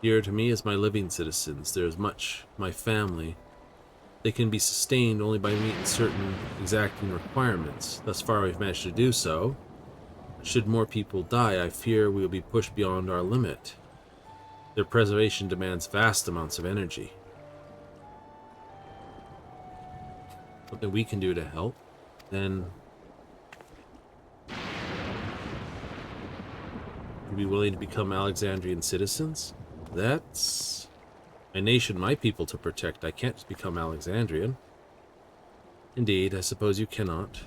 Dear to me as my living citizens, there is much my family. They can be sustained only by meeting certain exacting requirements. Thus far we've managed to do so. Should more people die, I fear we will be pushed beyond our limit. Their preservation demands vast amounts of energy. Something we can do to help, then would be willing to become Alexandrian citizens? That's my nation, my people to protect. I can't just become Alexandrian. Indeed, I suppose you cannot.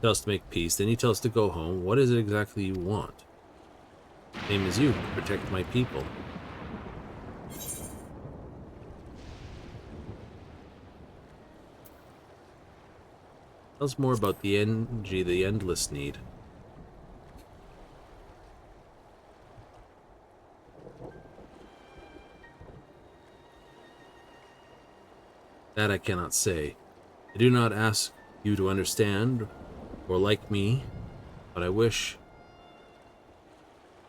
Tell us to make peace, then you tell us to go home. What is it exactly you want? Same as you, to protect my people. Tell us more about the energy the Endless need. That I cannot say. I do not ask you to understand or like me, but I wish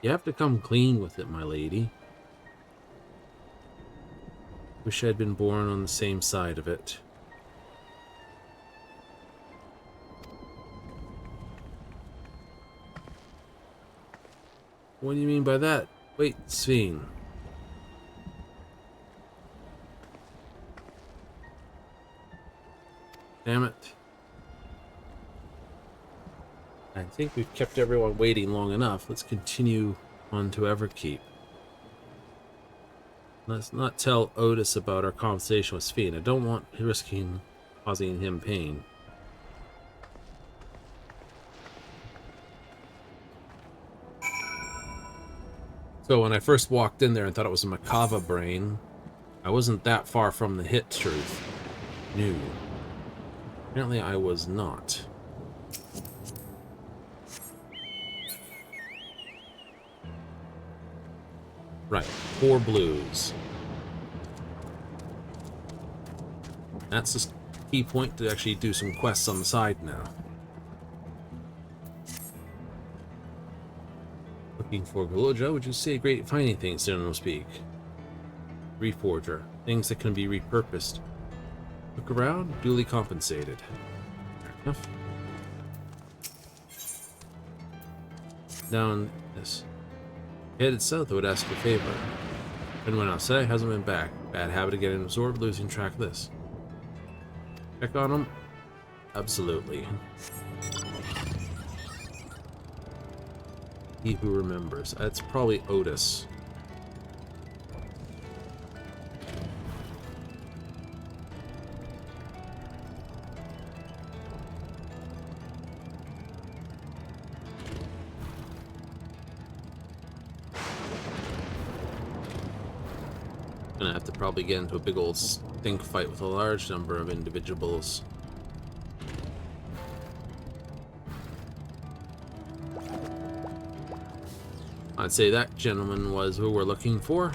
you have to come clean with it, my lady. Wish I'd been born on the same side of it. What do you mean by that? Wait, Sven. Damn it. I think we've kept everyone waiting long enough. Let's continue on to Everkeep. Let's not tell Otis about our conversation with Sven. I don't want risking causing him pain. So when I first walked in there and thought it was a Makava brain, I wasn't that far from the hit truth. No. Apparently I was not. Right, 4 blues. That's the key point to actually do some quests on the side now. Looking for Galoja, would you say great finding things, so to speak? Reforger, things that can be repurposed. Look around, duly compensated. Fair enough. Down this. Headed south, I would ask a favor. Friend went outside, hasn't been back. Bad habit of getting absorbed, losing track of this. Check on him? Absolutely. He who remembers. That's probably Otis. Gonna have to probably get into a big old stink fight with a large number of individuals. I'd say that gentleman was who we're looking for.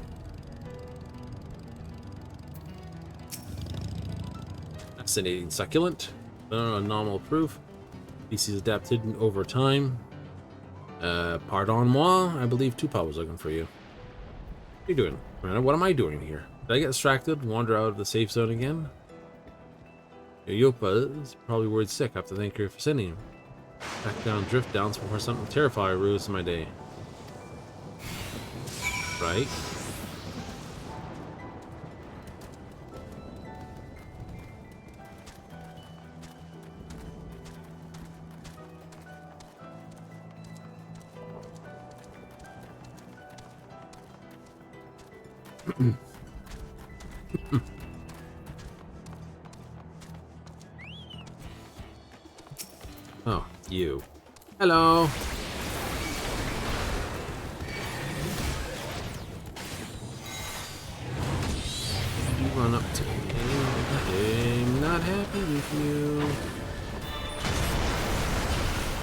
Fascinating succulent. Anomal proof. Species adapted over time. Pardon-moi. I believe Tupa was looking for you. What are you doing, Miranda? What am I doing here? Did I get distracted and wander out of the safe zone again? Yopa is probably worried sick. I have to thank her for sending him. Back down drift downs before something terrifying ruins my day. Right? Oh, you. Hello. You run up to me. I'm not happy with you.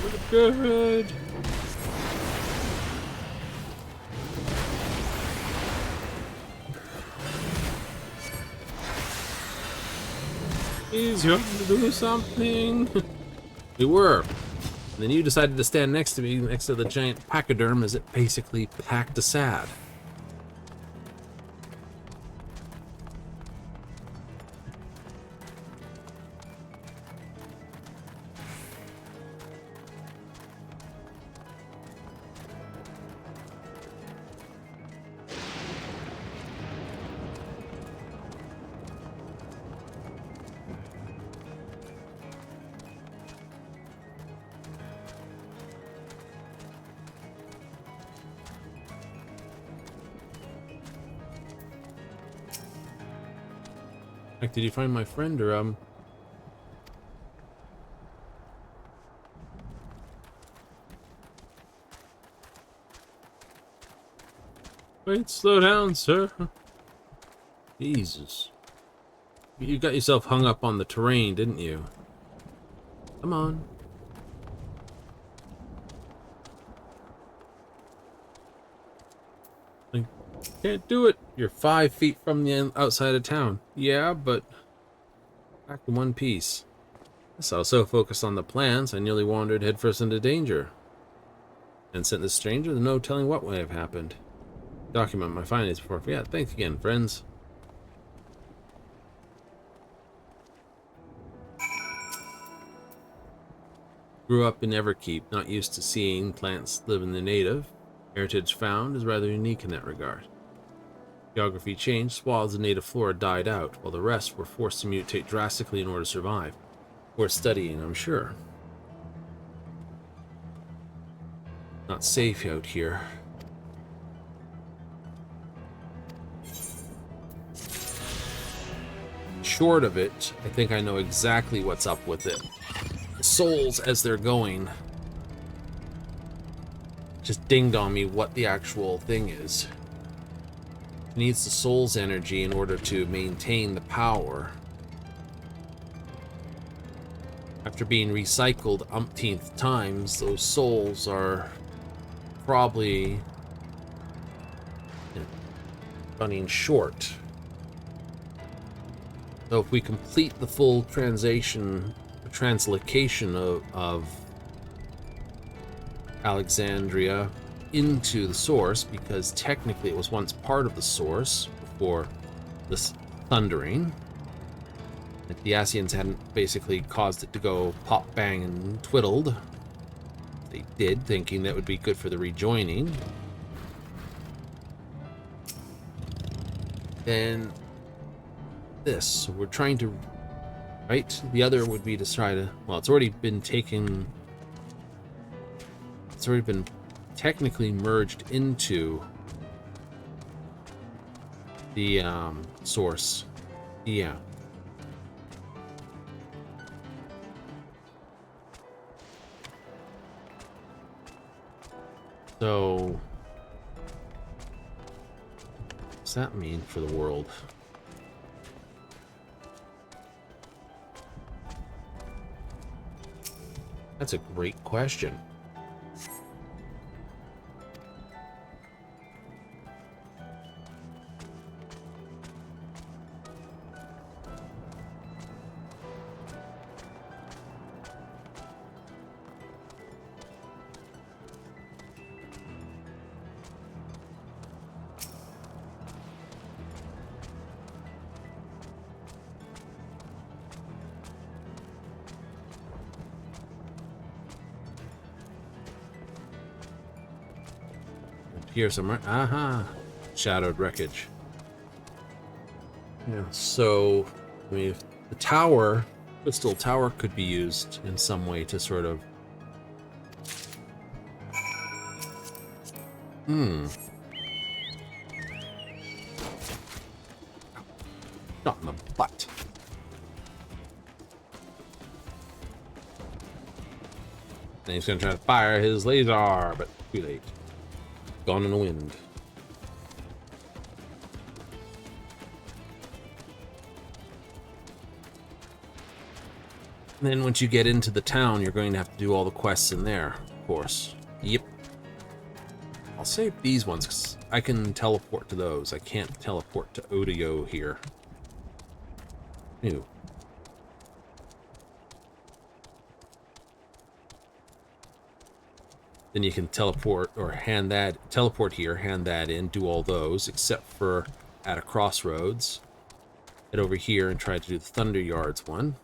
We're good. Please, you have to do something. We were. And then you decided to stand next to me, next to the giant pachyderm, as it basically packed a sad. Like, did you find my friend, or Wait, slow down, sir. Jesus. You got yourself hung up on the terrain, didn't you? Come on. I can't do it. You're 5 feet from the outside of town. Yeah, but back in one piece. I was so focused on the plans, I nearly wandered headfirst into danger. And sent this stranger, there's no telling what may have happened. Document my findings before I forget. Thanks again, friends. Grew up in Everkeep, not used to seeing plants live in the native. Heritage found is rather unique in that regard. Geography changed, swaths of native flora died out, while the rest were forced to mutate drastically in order to survive. Worth studying, I'm sure. Not safe out here. Short of it, I think I know exactly what's up with it. The souls, as they're going, just dinged on me what the actual thing is. It needs the soul's energy in order to maintain the power. After being recycled umpteenth times, those souls are probably running short. So if we complete the full translocation of Alexandria into the source, because technically it was once part of the source before this thundering, if the Asians hadn't basically caused it to go pop, bang, and twiddled. They did, thinking that would be good for the rejoining. Then this, so we're trying to, right? The other would be to try to, well, it's already been taken, it's already been technically merged into the source. Yeah. So, what does that mean for the world? That's a great question. Here somewhere. Aha! Shadowed wreckage. Yeah, so, I mean, if the tower, Crystal Tower, could be used in some way to sort of... Shot in the butt. And he's gonna try to fire his laser, but too late. Gone in the wind. And then once you get into the town, you're going to have to do all the quests in there, of course. Yep. I'll save these ones because I can teleport to those. I can't teleport to Odio here. Ew. Then you can teleport or teleport here, hand that in, do all those, except for at a crossroads. Head over here and try to do the Thunder Yards one.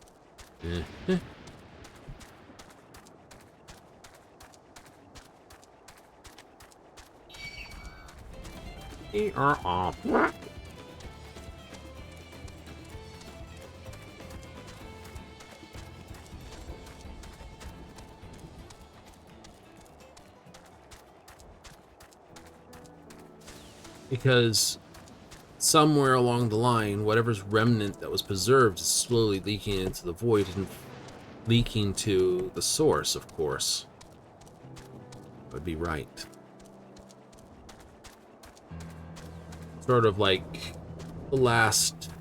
Because somewhere along the line, whatever's remnant that was preserved is slowly leaking into the void and leaking to the source, of course. That would be right. Sort of like the last,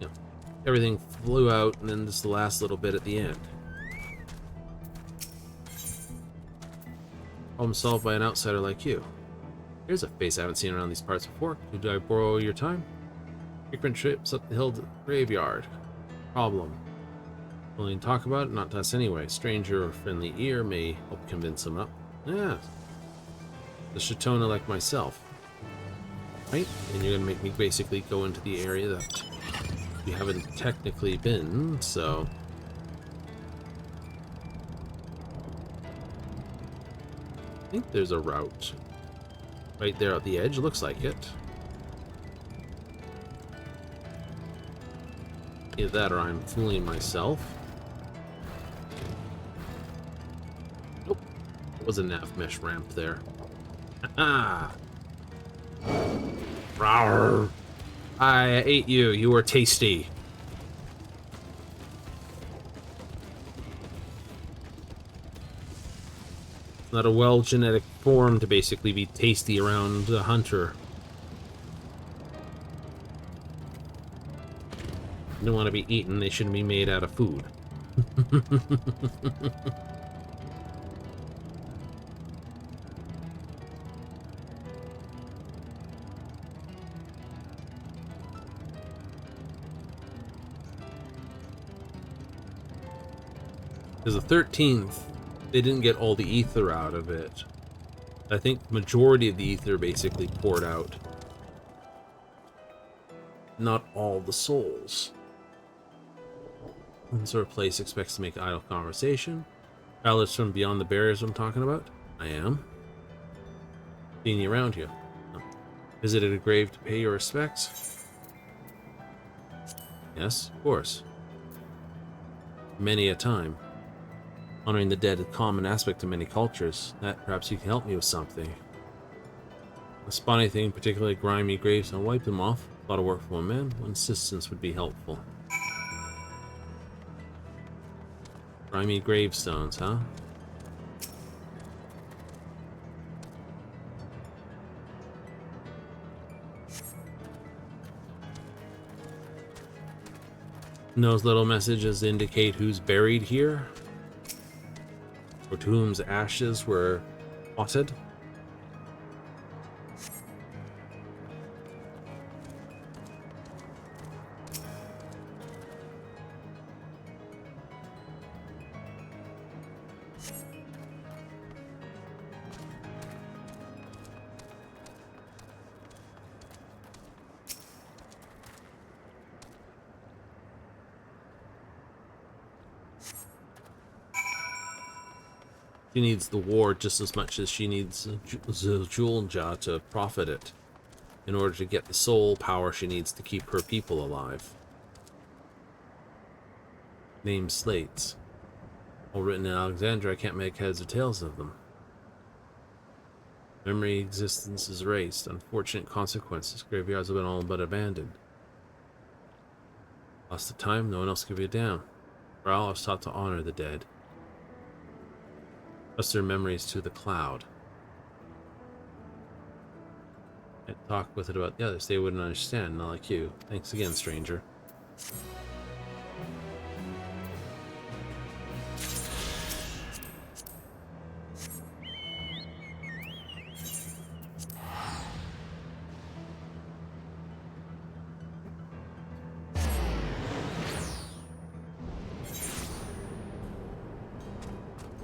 you know, everything flew out and then just the last little bit at the end. Problem solved by an outsider like you. Here's a face I haven't seen around these parts before. Could I borrow your time? Frequent trips up the hill to the graveyard. Problem. Willing to talk about it? Not to us anyway. Stranger or friendly ear may help convince him up. Yeah. The Shatona like myself. Right? And you're gonna make me basically go into the area that you haven't technically been, so... I think there's a route. Right there at the edge, looks like it. Either that or I'm fooling myself. Nope. There was a nav mesh ramp there. Ah. Rawr. I ate you. You were tasty. Not a well genetic form to basically be tasty around a hunter. They don't want to be eaten, they shouldn't be made out of food. Because the 13th, they didn't get all the ether out of it. I think the majority of the ether basically poured out. Not all the souls. What sort of place expects to make idle conversation? Travelers from beyond the barriers I'm talking about? I am. Seeing you around here. Oh. Visited a grave to pay your respects? Yes, of course. Many a time. Honoring the dead is a common aspect of many cultures. That perhaps you can help me with something. A spot anything, particularly grimy graves, I'll wipe them off. A lot of work for one man. One assistance would be helpful. Grimy gravestones, huh? And those little messages indicate who's buried here? Or to whom's ashes were plotted? She needs the war just as much as she needs Zulja to profit it. In order to get the soul power she needs to keep her people alive. Name slates. All written in Alexandria, I can't make heads or tails of them. Memory existence is erased. Unfortunate consequences. Graveyards have been all but abandoned. Lost the time, no one else could be down. For all I was taught to honor the dead. Trust their memories to the cloud. Can't talk with it about the others. They wouldn't understand, not like you. Thanks again, stranger.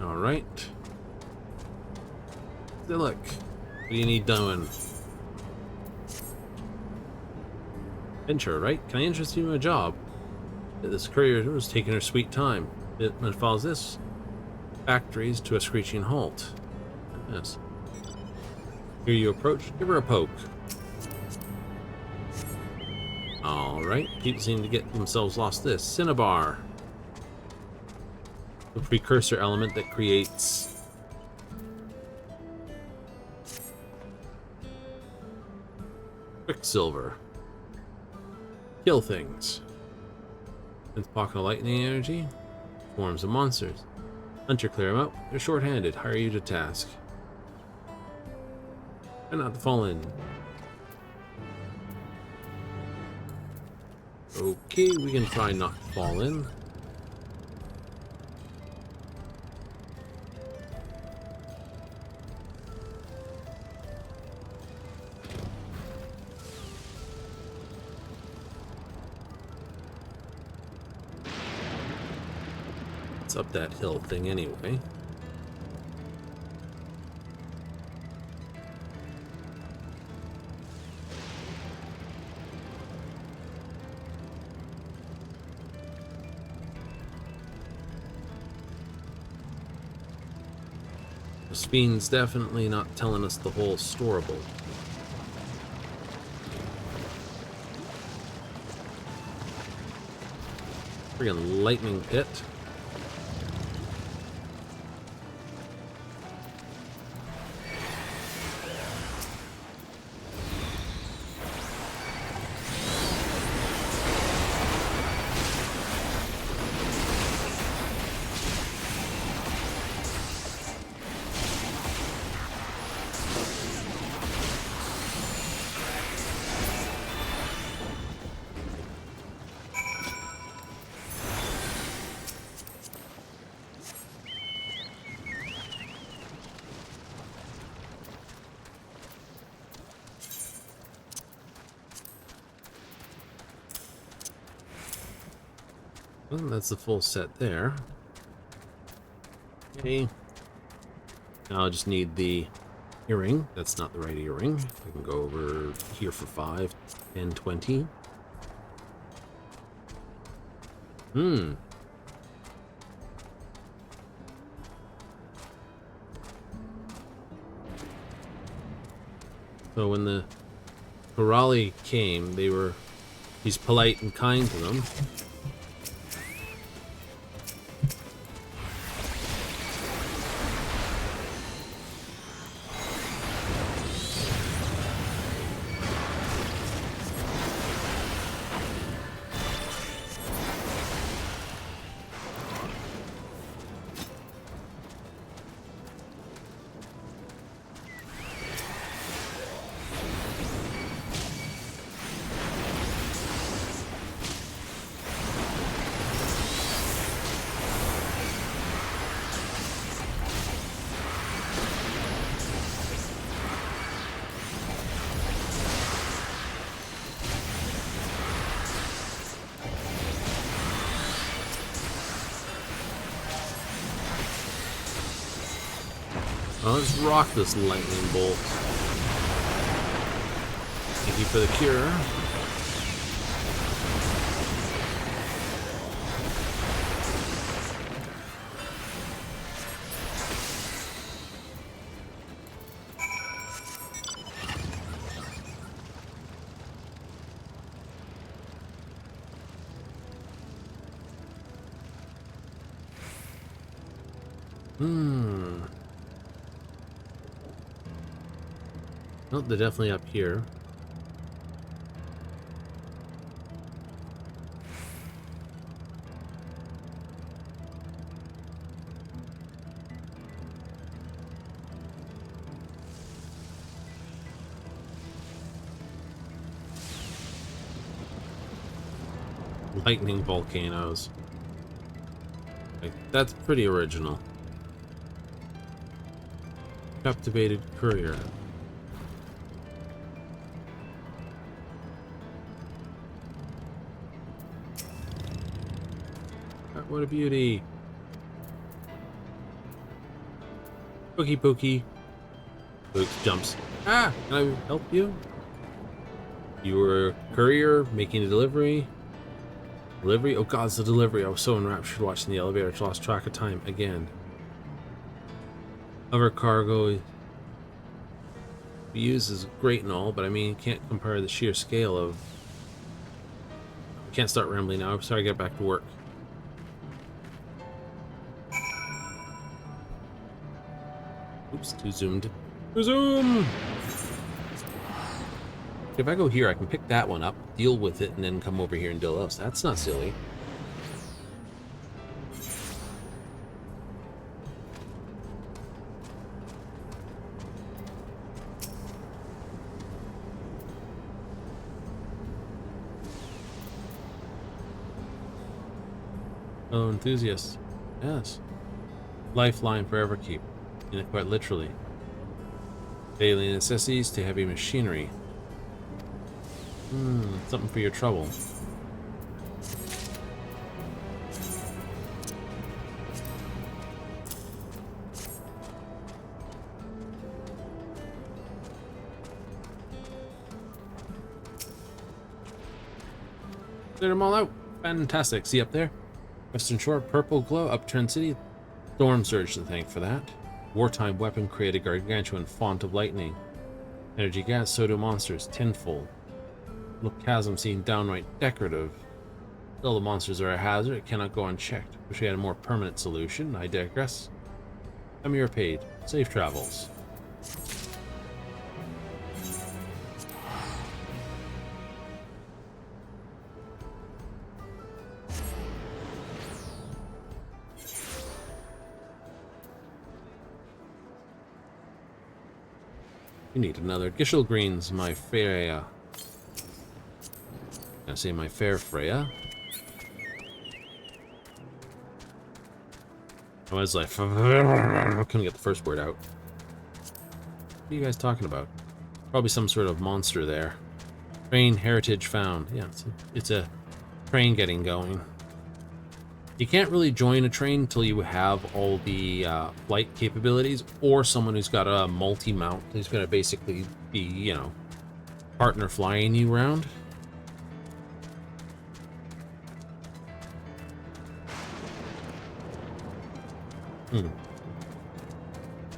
Alright. So look, what do you need doing? Venture, right? Can I interest you in a job? This courier was taking her sweet time. It follows this factories to a screeching halt. Yes. Here you approach, give her a poke. Alright, people seem to get themselves lost this. Cinnabar. The precursor element that creates Quicksilver. Kill things. With pocket of lightning energy. Forms of monsters. Hunter, clear them out. They're short-handed. Hire you to task. Try not to fall in. Okay, we can try not to fall in. It's up that hill thing anyway. This fiend's definitely not telling us the whole storable. Friggin' lightning pit. Well, that's the full set there. Okay. Now I just need the earring. That's not the right earring. I can go over here for 5, 10, 20. So when the Corrali came, he's polite and kind to them. Oh, let's rock this lightning bolt. Thank you for the cure. Oh, they're definitely up here. Lightning volcanoes. Like, that's pretty original. Captivated courier. What a beauty. Pookie pookie. Luke jumps. Ah! Can I help you? You were a courier making a delivery. Delivery? Oh god, it's the delivery. I was so enraptured watching the elevator, I lost track of time again. Hover cargo we use is great and all, but I mean, you can't compare the sheer scale of... I can't start rambling now. I'm sorry, I get back to work. Oops, too zoomed. Too zoom! If I go here, I can pick that one up, deal with it, and then come over here and deal else. That's not silly. Oh, enthusiast. Yes. Lifeline forever keep. Quite literally. Daily necessities to heavy machinery. Something for your trouble. Cleared them all out. Fantastic. See up there? Western Shore, purple glow, upturned city. Storm surge to thank for that. Wartime weapon created gargantuan font of lightning. Energy gas, so do monsters, tenfold. Look, chasm seemed downright decorative. Still, the monsters are a hazard, it cannot go unchecked. Wish we had a more permanent solution. I digress. I'm your paid. Safe travels. We need another Gishel Greens, my Freya. I say my fair Freya. I was like, I couldn't get the first word out. What are you guys talking about? Probably some sort of monster there. Train heritage found. Yeah, it's a train getting going. You can't really join a train until you have all the flight capabilities, or someone who's got a multi-mount who's going to basically be, you know, partner flying you around.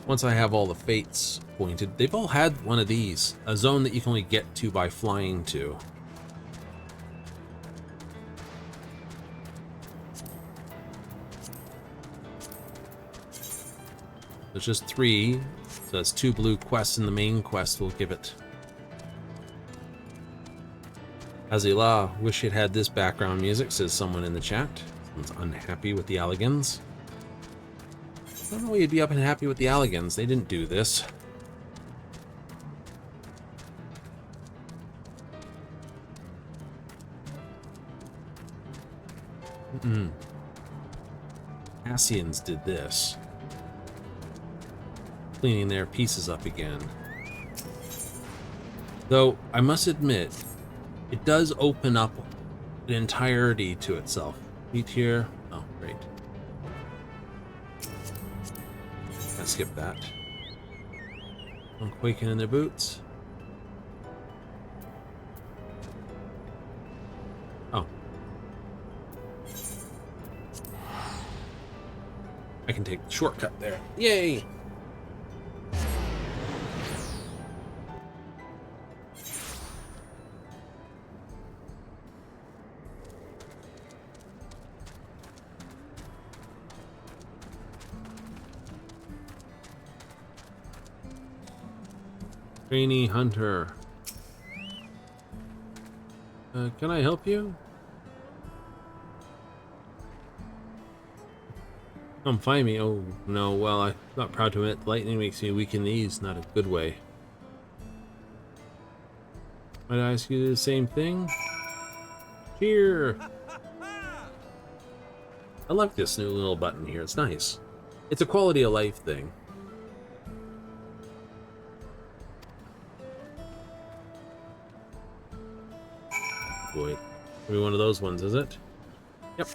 Once I have all the fates pointed, they've all had one of these, a zone that you can only get to by flying to. There's just 3, so that's 2 blue quests, and the main quest will give it. Azila, wish it had this background music, says someone in the chat. Someone's unhappy with the Alligans. I don't know why you'd be up and happy with the Alligans. They didn't do this. Ascians did this. Cleaning their pieces up again. Though, I must admit, it does open up an entirety to itself. Meet here. Oh, great. Can't skip that. I'm quaking in their boots. Oh. I can take the shortcut there. Yay! Trainee hunter. Can I help you? Come find me. Oh, no. Well, I'm not proud to admit lightning makes me weak in the knees. Not a good way. Might I ask you the same thing? Here. I like this new little button here. It's nice. It's a quality of life thing. Boy, maybe one of those ones, is it? Yep.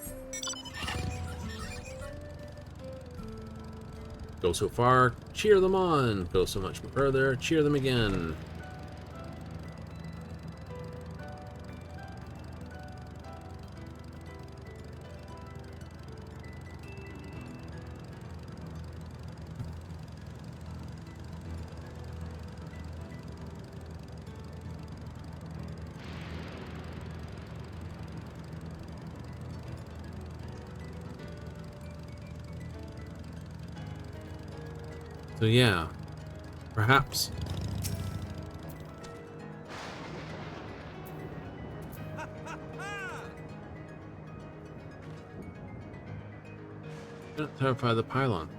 Go so far, cheer them on. Go so much further, cheer them again. So yeah, perhaps. Don't terrify the pylon.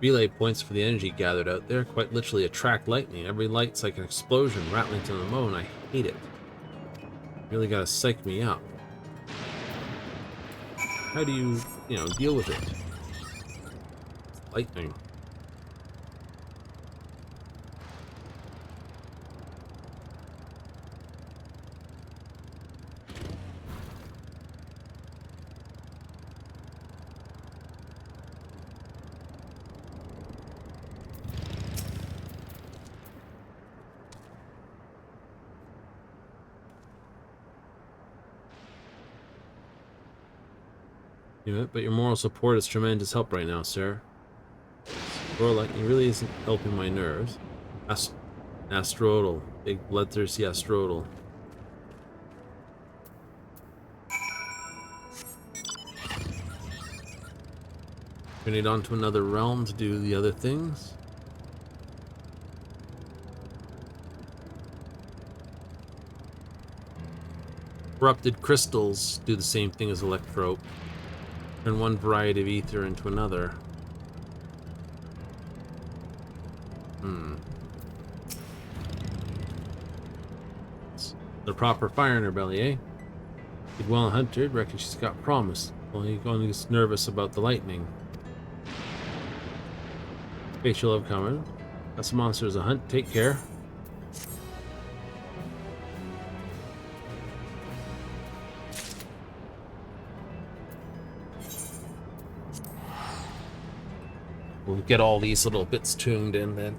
Relay points for the energy gathered out there quite literally attract lightning. Every light's like an explosion rattling to the moon. I hate it. Really gotta psych me up. How do you deal with it? Lightning. But your moral support is tremendous help right now, sir. Royal lightning really isn't helping my nerves. Astrodal. Big bloodthirsty Astrodal. Turning it on to another realm to do the other things. Corrupted crystals do the same thing as electrope. Turn one variety of ether into another. The proper fire in her belly, eh? Did well hunted, reckon she's got promise. Only gets nervous about the lightning. Facial love coming. Got some monsters to hunt, take care. We'll get all these little bits tuned in then.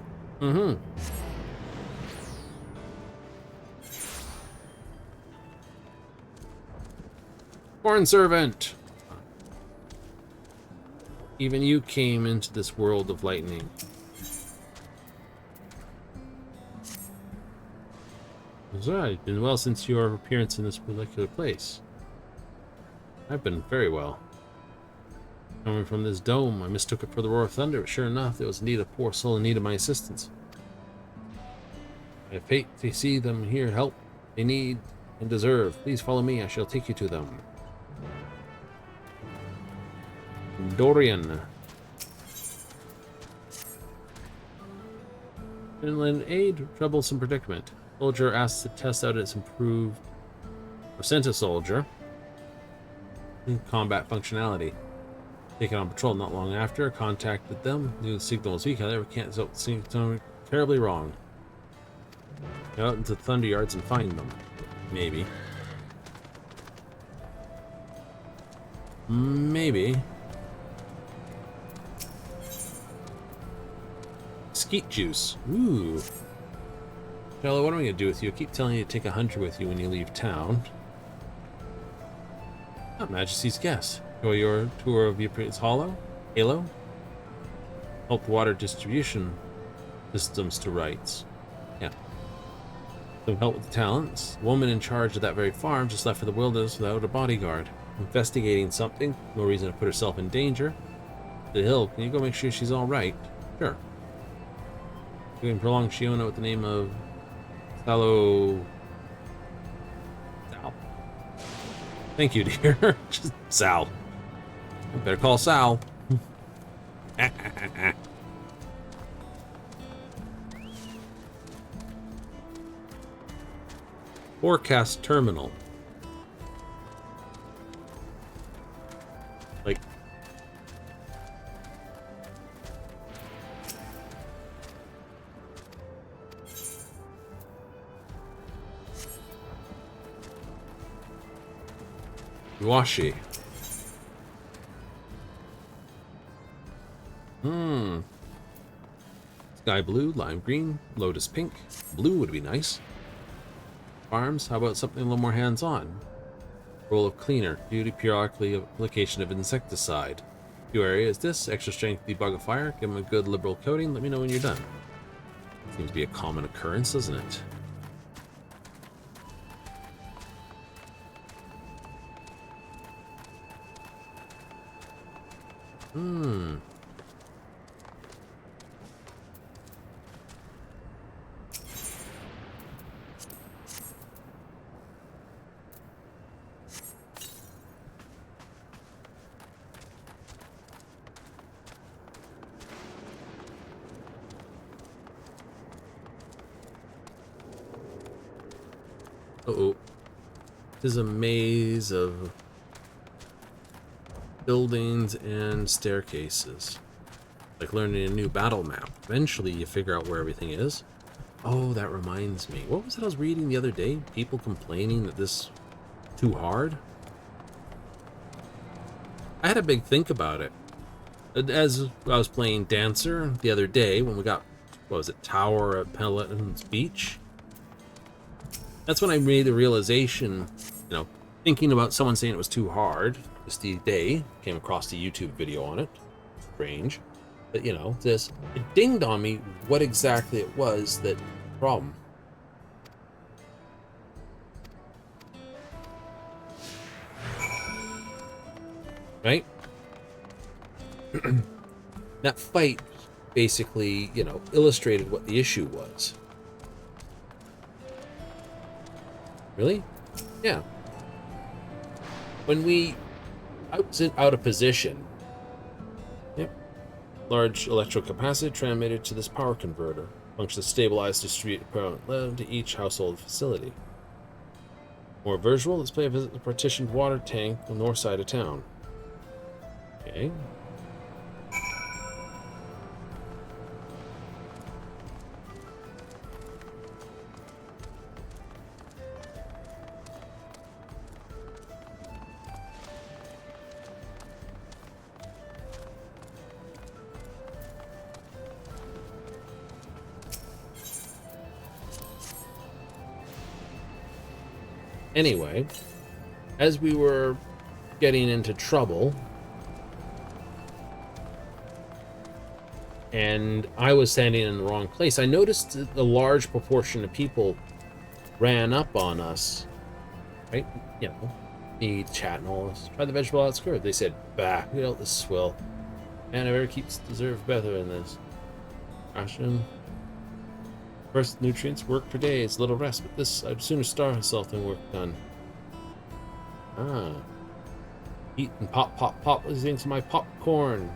Born servant! Even you came into this world of lightning. That's right. It's been well since your appearance in this particular place. I've been very well. Coming from this dome, I mistook it for the roar of thunder, but sure enough, there was indeed a poor soul in need of my assistance. I have faith to see them here help they need and deserve. Please follow me, I shall take you to them. Dorian. Finland aid, troublesome predicament. Soldier asks to test out its improved or sent a soldier. Combat functionality. Taken on patrol not long after, contacted them, knew the signal was weak, however can't seem terribly wrong. Go out into the Thunder Yards and find them. Maybe. Maybe. Skeet juice. Ooh. Shallow, what am I going to do with you? I keep telling you to take a hunter with you when you leave town. Oh, Majesty's guest. Enjoy your tour of Euphrates Hollow. Halo. Help water distribution systems to rights. Yeah. Some help with the talents. The woman in charge of that very farm just left for the wilderness without a bodyguard. Investigating something. No reason to put herself in danger. The hill. Can you go make sure she's all right? Sure. Doing prolonged Shiona with the name of Salo. Sal. Thank you, dear. Just Sal. I better call Sal. Forecast terminal. Like Washi. Sky blue, lime green, lotus pink. Blue would be nice. Farms, how about something a little more hands-on? Roll of cleaner, due to periodically application of insecticide. Few areas this, extra strength debug a fire, give them a good liberal coating, let me know when you're done. Seems to be a common occurrence, doesn't it? Uh-oh. This is a maze of buildings and staircases. Like learning a new battle map. Eventually you figure out where everything is. Oh, that reminds me. What was it I was reading the other day? People complaining that this is too hard? I had a big think about it. As I was playing Dancer the other day when we got, what was it, Tower at Peloton's Beach? That's when I made the realization, you know, thinking about someone saying it was too hard. Just the day, came across the YouTube video on it. Strange. But, you know, it dinged on me what exactly it was that problem. Right? That fight basically, you know, illustrated what the issue was. Really? Yeah. When I was out of position. Yep. Large electrical capacity transmitted to this power converter. Function to stabilize distributed power to each household facility. More visual, let's play a visit to the partitioned water tank on the north side of town. Okay. Anyway, as we were getting into trouble, and I was standing in the wrong place, I noticed that a large proportion of people ran up on us, right? You know, the chat and all this. Try the vegetable outskirt. They said, bah, we dealt this swill. Man, I better deserve better than this. Ration. First nutrients work for days, little rest, but this I'd sooner starve myself than work done. Ah. Eat and pop, pop, pop these things to my popcorn.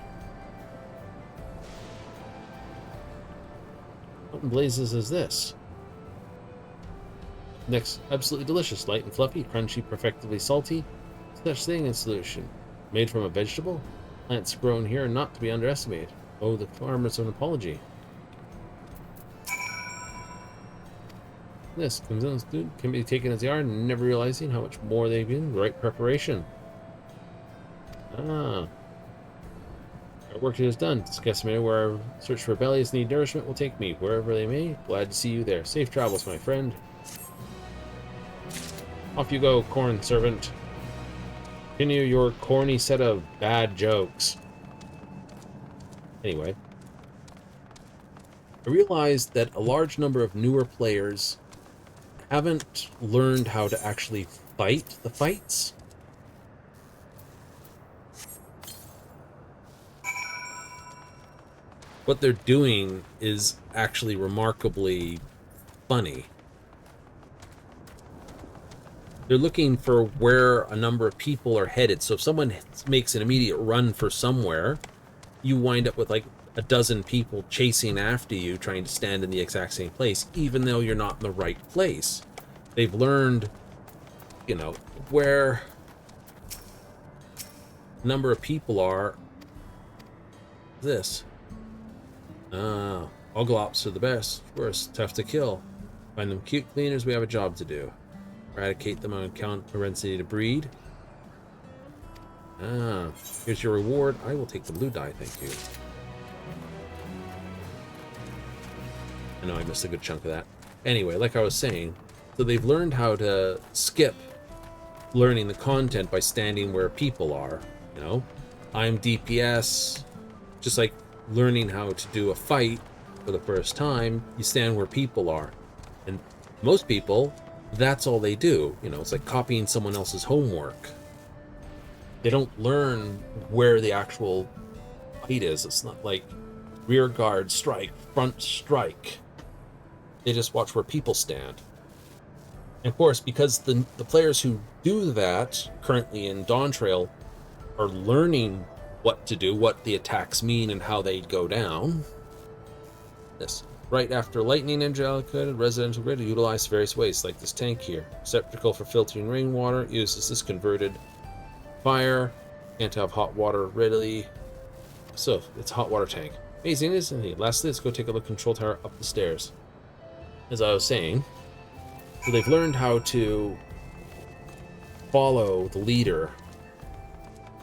What in blazes is this? Next, absolutely delicious, light and fluffy, crunchy, perfectly salty. Such thing in solution. Made from a vegetable? Plants grown here are not to be underestimated. Oh, the farmer's an apology. This comes in food can be taken as they are, never realizing how much more they've been. Right preparation. Ah. Our work is done. Discuss where our search for bellies need nourishment will take me, wherever they may. Glad to see you there. Safe travels, my friend. Off you go, corn servant. Continue your corny set of bad jokes. Anyway. I realized that a large number of newer players haven't learned how to actually fight the fights. What they're doing is actually remarkably funny. They're looking for where a number of people are headed. So if someone makes an immediate run for somewhere, you wind up with like a dozen people chasing after you, trying to stand in the exact same place, even though you're not in the right place. They've learned, you know, where a number of people are. This. Oglops are the best. Worst, tough to kill. Find them cute cleaners, we have a job to do. Eradicate them on account of propensity to breed. Ah, here's your reward. I will take the blue die, thank you. I know I missed a good chunk of that. Anyway, like I was saying, so they've learned how to skip learning the content by standing where people are, you know? I'm DPS, just like learning how to do a fight for the first time, you stand where people are. And most people, that's all they do. You know, it's like copying someone else's homework. They don't learn where the actual fight is. It's not like rear guard strike, front strike. They just watch where people stand. And of course, because the players who do that currently in Dawntrail are learning what to do, what the attacks mean, and how they go down. This. Right after lightning energy allocated, residential grid are utilized various ways, like this tank here. Receptacle for filtering rainwater uses this converted fire. Can't have hot water readily. So, it's a hot water tank. Amazing, isn't it? Lastly, let's go take a look at control tower up the stairs. As I was saying, so they've learned how to follow the leader,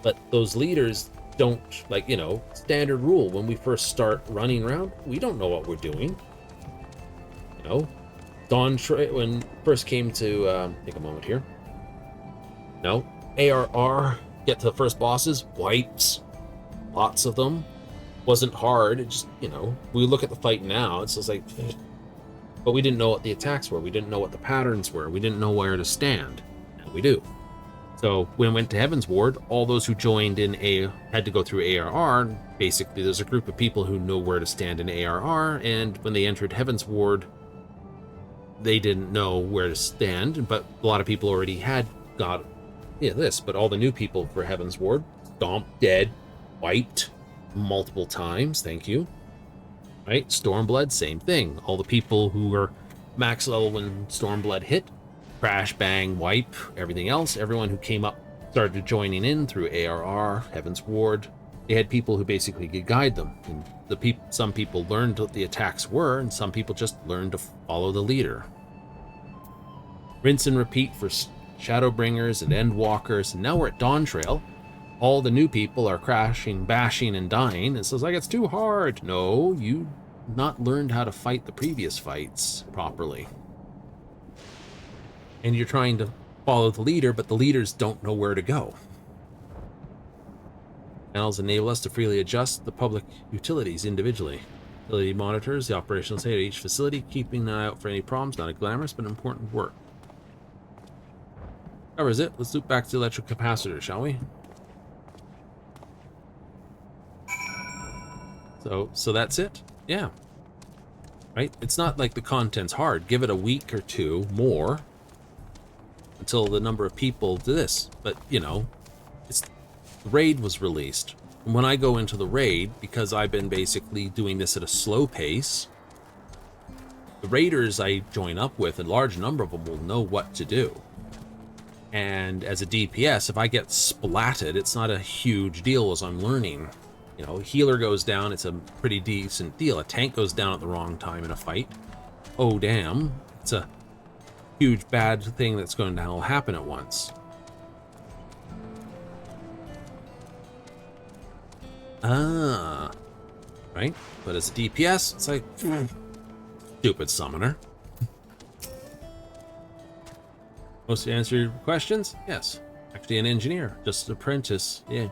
but those leaders don't, like, you know, standard rule. When we first start running around, we don't know what we're doing. You know, Dawntrail, when first came to, take a moment here. No, ARR, get to the first bosses, wipes, lots of them. Wasn't hard, it just, you know, we look at the fight now, it's just like, but we didn't know what the attacks were, we didn't know what the patterns were, we didn't know where to stand, and we do. So when we went to Heaven's Ward, all those who joined in had to go through ARR. Basically, there's a group of people who know where to stand in ARR, and when they entered Heaven's Ward, they didn't know where to stand, but a lot of people already had got this, but all the new people for Heaven's Ward, stomped, dead, wiped multiple times, thank you. Right? Stormblood, same thing. All the people who were max level when Stormblood hit, crash, bang, wipe, everything else. Everyone who came up started joining in through ARR, Heaven's Ward. They had people who basically could guide them. And some people learned what the attacks were, and some people just learned to follow the leader. Rinse and repeat for Shadowbringers and Endwalkers, and now we're at Dawntrail. All the new people are crashing, bashing, and dying. It says, like, it's too hard. No, you not learned how to fight the previous fights properly. And you're trying to follow the leader, but the leaders don't know where to go. Panels enable us to freely adjust the public utilities individually. Utility monitors the operational state of each facility, keeping an eye out for any problems. Not a glamorous, but important work. Covers it. Let's loop back to the electric capacitor, shall we? So that's it. Yeah. Right? It's not like the content's hard. Give it a week or two more until the number of people do this. But, you know, the raid was released. And when I go into the raid, because I've been basically doing this at a slow pace, the raiders I join up with, a large number of them will know what to do. And as a DPS, if I get splatted, it's not a huge deal as I'm learning. You know, healer goes down, it's a pretty decent deal. A tank goes down at the wrong time in a fight. Oh, damn. It's a huge bad thing that's going to happen at once. Ah. Right? But as a DPS, it's like, stupid summoner. Most to answer your questions? Yes. Actually an engineer, just an apprentice. Yeah.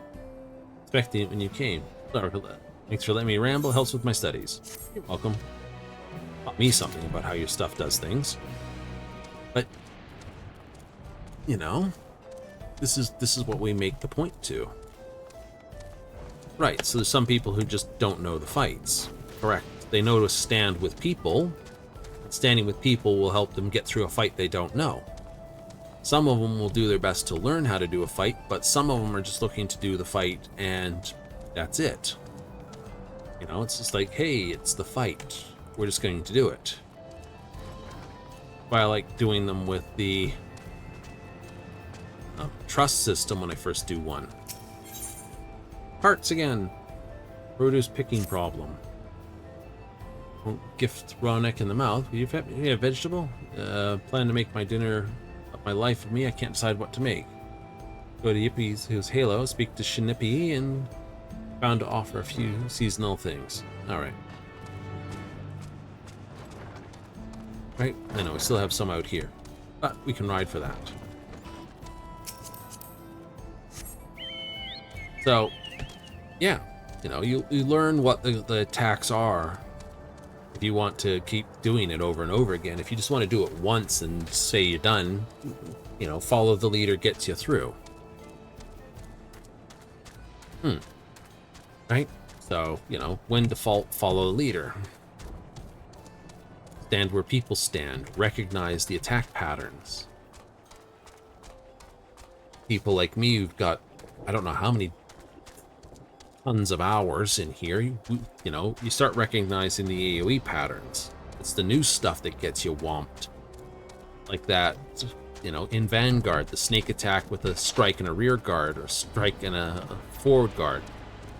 Expecting it when you came. Sorry for that. Thanks for letting me ramble. Helps with my studies. You're welcome. Taught me something about how your stuff does things. But, you know, this is what we make the point to. Right, so there's some people who just don't know the fights. Correct. They know to stand with people. Standing with people will help them get through a fight they don't know. Some of them will do their best to learn how to do a fight, but some of them are just looking to do the fight and that's it. You know, it's just like, hey, it's the fight. We're just going to do it. But I like doing them with the trust system when I first do one. Parts again. Produce picking problem. Won't gift raw neck in the mouth. You have vegetable? Plan to make my dinner of my life for me. I can't decide what to make. Go to Yippie's, who's Halo, speak to Shinippy, and found to offer a few seasonal things. Alright. Right, I know, we still have some out here, but we can ride for that. So, yeah, you know, you learn what the attacks are if you want to keep doing it over and over again. If you just want to do it once and say you're done, you know, follow the leader gets you through. Right? So, you know, when default, follow the leader. Stand where people stand. Recognize the attack patterns. People like me who've got, I don't know how many tons of hours in here, you know, you start recognizing the AoE patterns. It's the new stuff that gets you whomped. Like that, you know, in Vanguard, the snake attack with a strike and a rear guard, or strike and a forward guard.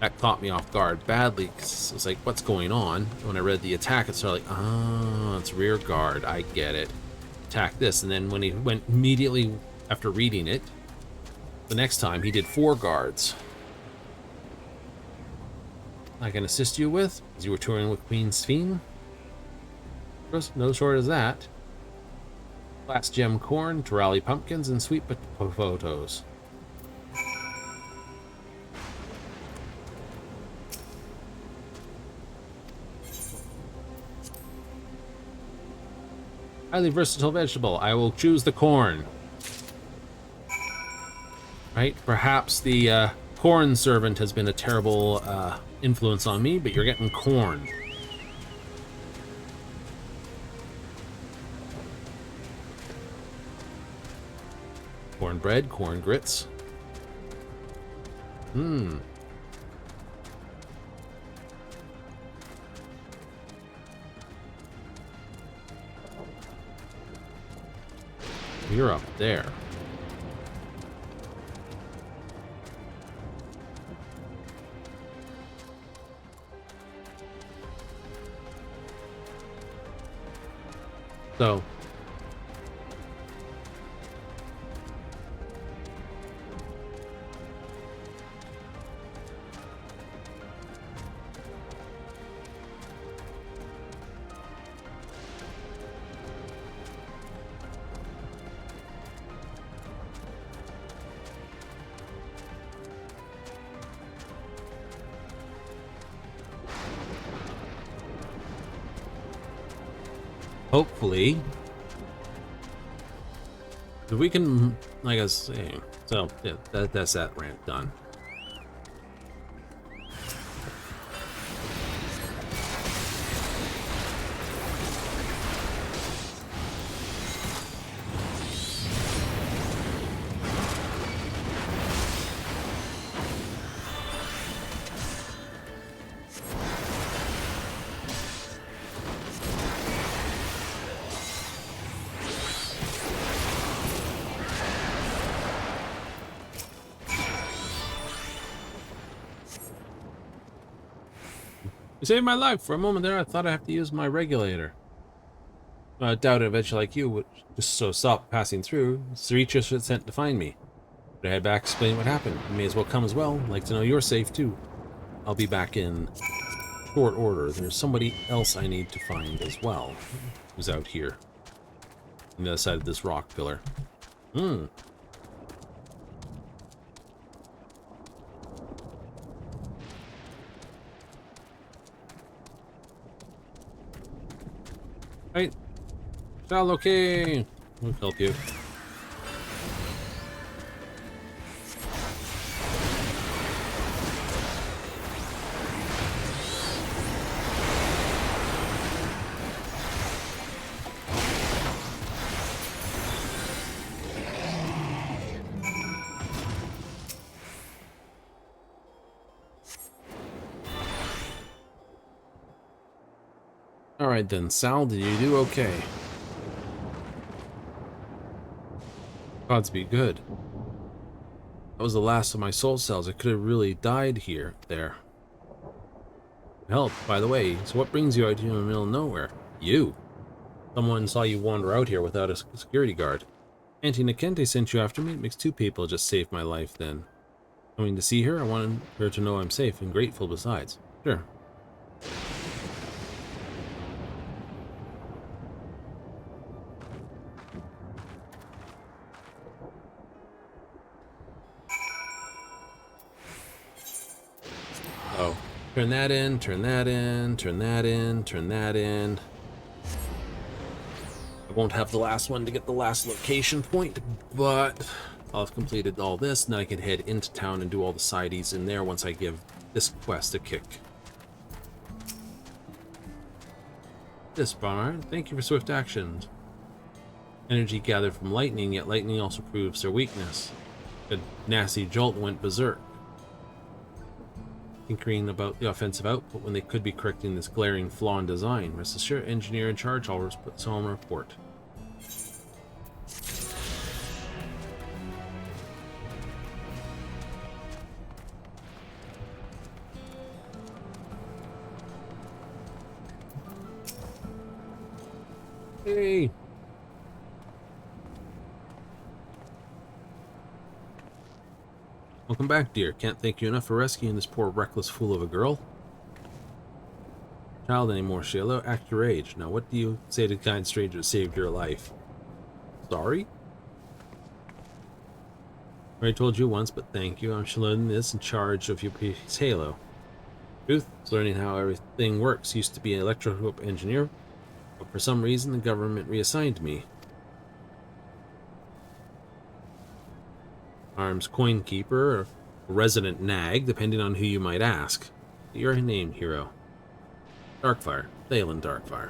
That caught me off guard badly, because I was like, what's going on? When I read the attack, it's sort of like, oh, it's rear guard, I get it. Attack this, and then when he went immediately after reading it, the next time he did 4 guards. I can assist you with, as you were touring with Queen Sphene. No short as that. Glass gem corn, Torali pumpkins, and sweet potatoes. Highly versatile vegetable. I will choose the corn. Right? Perhaps the corn servant has been a terrible influence on me, but you're getting corn. Cornbread, corn grits. You're up there. So, hopefully, if we can, like I was saying, so yeah, that's that rant done. You saved my life. For a moment there, I thought I'd have to use my regulator. I doubted eventually like you would just so stop passing through. Saricha was sent to find me. But I head back, explain what happened. You may as well come as well. I'd like to know you're safe too. I'll be back in short order. There's somebody else I need to find as well. Who's out here on the other side of this rock pillar. Right. Shallow King. We'll help you. Alright then, Sal, did you do okay? Gods be good. That was the last of my soul cells. I could have really died there. Help, by the way, so what brings you out here in the middle of nowhere? You. Someone saw you wander out here without a security guard. Auntie Nikente sent you after me. It makes two people just saved my life then. Coming to see her, I wanted her to know I'm safe and grateful besides. Sure. Oh, turn that in, turn that in, turn that in, turn that in. I won't have the last one to get the last location point, but I'll have completed all this, and then I can head into town and do all the sideys in there once I give this quest a kick. This barn, thank you for swift actions. Energy gathered from lightning, yet lightning also proves their weakness. A nasty jolt went berserk, tinkering about the offensive output when they could be correcting this glaring flaw in design. Rest assured, engineer in charge always puts on a report. Hey! Welcome back, dear. Can't thank you enough for rescuing this poor reckless fool of a girl. Child anymore, Shiloh. Act your age. Now, what do you say to the kind stranger who saved your life? Sorry? I already told you once, but thank you. I'm Shiloh this in charge of your piece Halo. Truth is learning how everything works. Used to be an electro engineer, but for some reason the government reassigned me. Arms coin keeper or resident nag, depending on who you might ask. Your name, hero. Darkfire. Thalen Darkfire.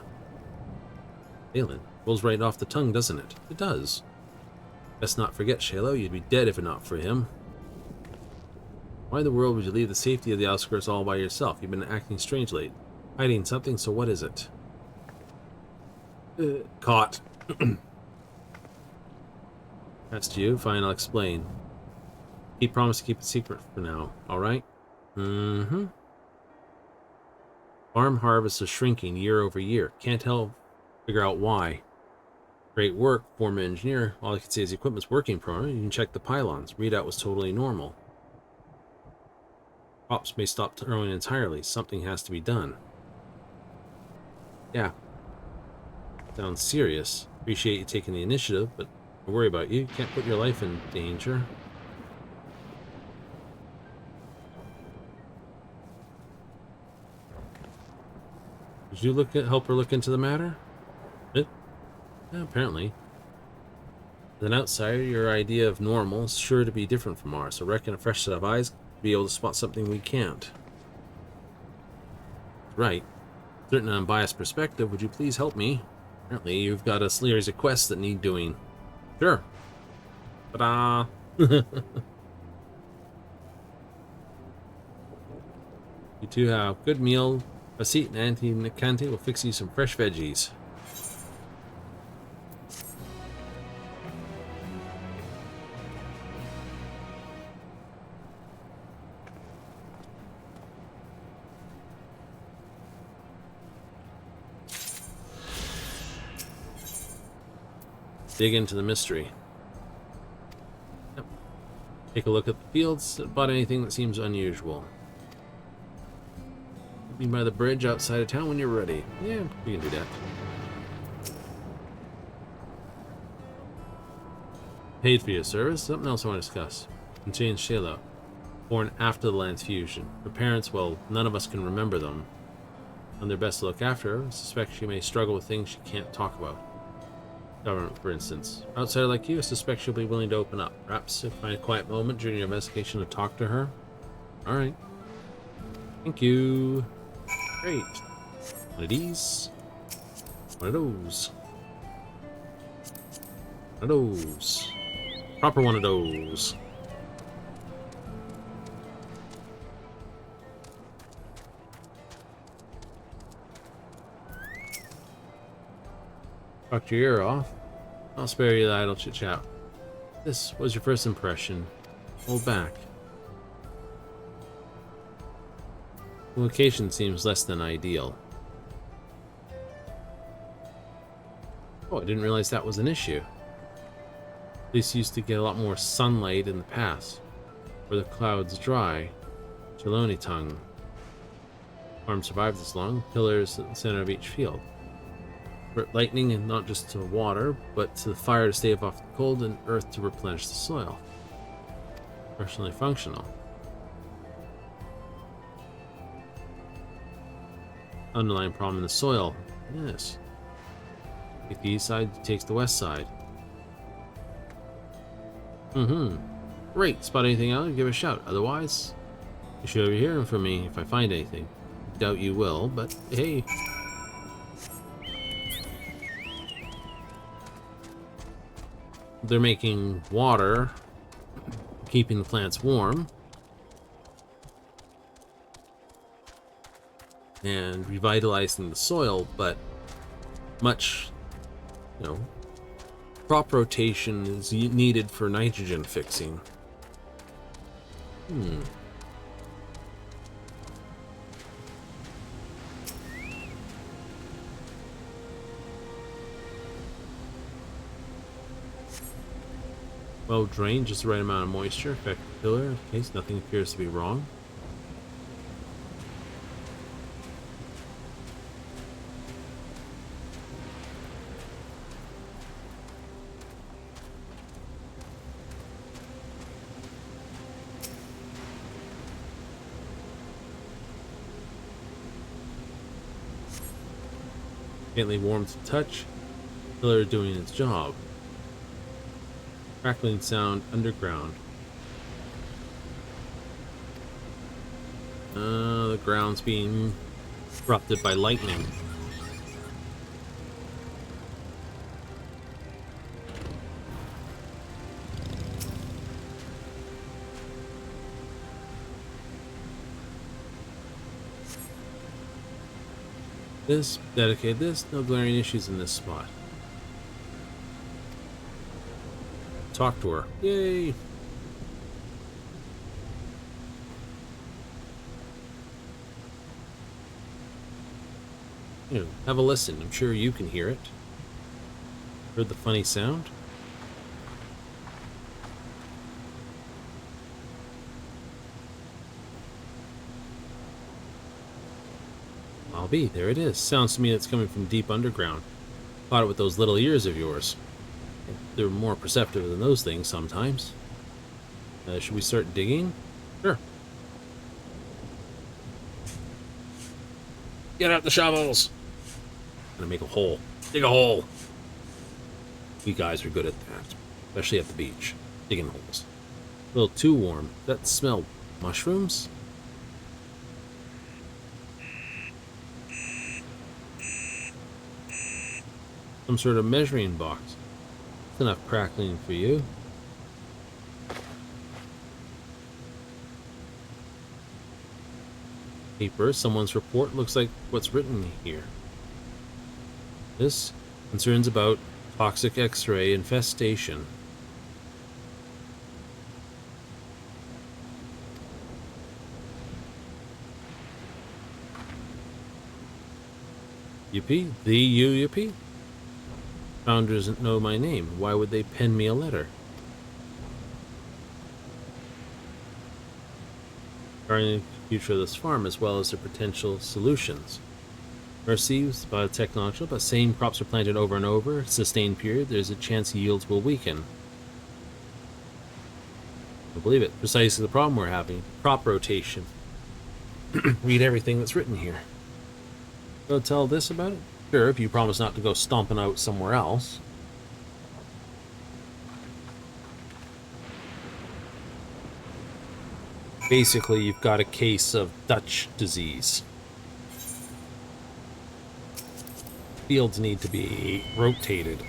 Thalen. Rolls right off the tongue, doesn't it? It does. Best not forget, Shiloh. You'd be dead if it not for him. Why in the world would you leave the safety of the outskirts all by yourself? You've been acting strangely. Hiding something, so what is it? Caught. That's to you. Fine, I'll explain. He promised to keep it secret for now, alright? Mm-hmm. Farm harvests are shrinking year over year. Can't help figure out why. Great work, former engineer. All I can say is the equipment's working properly. You can check the pylons. Readout was totally normal. Crops may stop growing entirely. Something has to be done. Yeah. Sounds serious. Appreciate you taking the initiative, but don't worry about you. You can't put your life in danger. Did you help her look into the matter? Yeah, apparently. As an outsider, your idea of normal is sure to be different from ours, so I reckon a fresh set of eyes will be able to spot something we can't. Right. Certain unbiased perspective, would you please help me? Apparently, you've got a series of quests that need doing. Sure. Ta-da! You two have good meal. A seat and Auntie Nikente will fix you some fresh veggies. Dig into the mystery. Yep. Take a look at the fields. Spot anything that seems unusual. Meet me by the bridge outside of town when you're ready. Yeah, we can do that. Paid for your service. Something else I want to discuss. Contains Shiloh. Born after the land's fusion. Her parents, well, none of us can remember them. On their best to look after her, I suspect she may struggle with things she can't talk about. Government, for instance. Outsider like you, I suspect she'll be willing to open up. Perhaps find a quiet moment during your investigation to talk to her. Alright. Thank you. Great. One of these. One of those. One of those. Proper one of those. Talk your ear off. I'll spare you the idle chit-chat. This was your first impression. Hold back. The location seems less than ideal. Oh, I didn't realize that was an issue. This used to get a lot more sunlight in the past, where the clouds dry. Cheloni tongue. Farm survived this long. Pillars at the center of each field. Lightning, and not just to water, but to the fire to stave off the cold, and earth to replenish the soil. Personally functional. Underlying problem in the soil. Yes. Take the east side, takes the west side. Great. Spot anything out, give a shout. Otherwise, you should be hearing from me if I find anything. Doubt you will, but hey. They're making water, keeping the plants warm, and revitalizing the soil, but much, crop rotation is needed for nitrogen fixing. Well drained, just the right amount of moisture. Affect the pillar in case nothing appears to be wrong. Faintly warm to touch. Pillar doing its job. Crackling sound underground. The ground's being disrupted by lightning. Dedicate this, no glaring issues in this spot. Talk to her. Yay! Have a listen. I'm sure you can hear it. Heard the funny sound? I'll be. There it is. Sounds to me it's coming from deep underground. Caught it with those little ears of yours. They're more perceptive than those things sometimes. Should we start digging? Sure. Get out the shovels! I'm gonna make a hole. Dig a hole! You guys are good at that. Especially at the beach. Digging holes. A little too warm. That smell mushrooms? Some sort of measuring box. That's enough crackling for you. Paper, someone's report looks like what's written here. This concerns about toxic X-ray infestation. Yippee? The yippee? Founder doesn't know my name. Why would they pen me a letter? Regarding the future of this farm as well as the potential solutions. Receives biotechnological, but same crops are planted over and over, sustained period, there's a chance yields will weaken. I believe it. Precisely the problem we're having. Crop rotation. Read everything that's written here. Go tell this about it? Sure, if you promise not to go stomping out somewhere else. Basically, you've got a case of Dutch disease. Fields need to be rotated.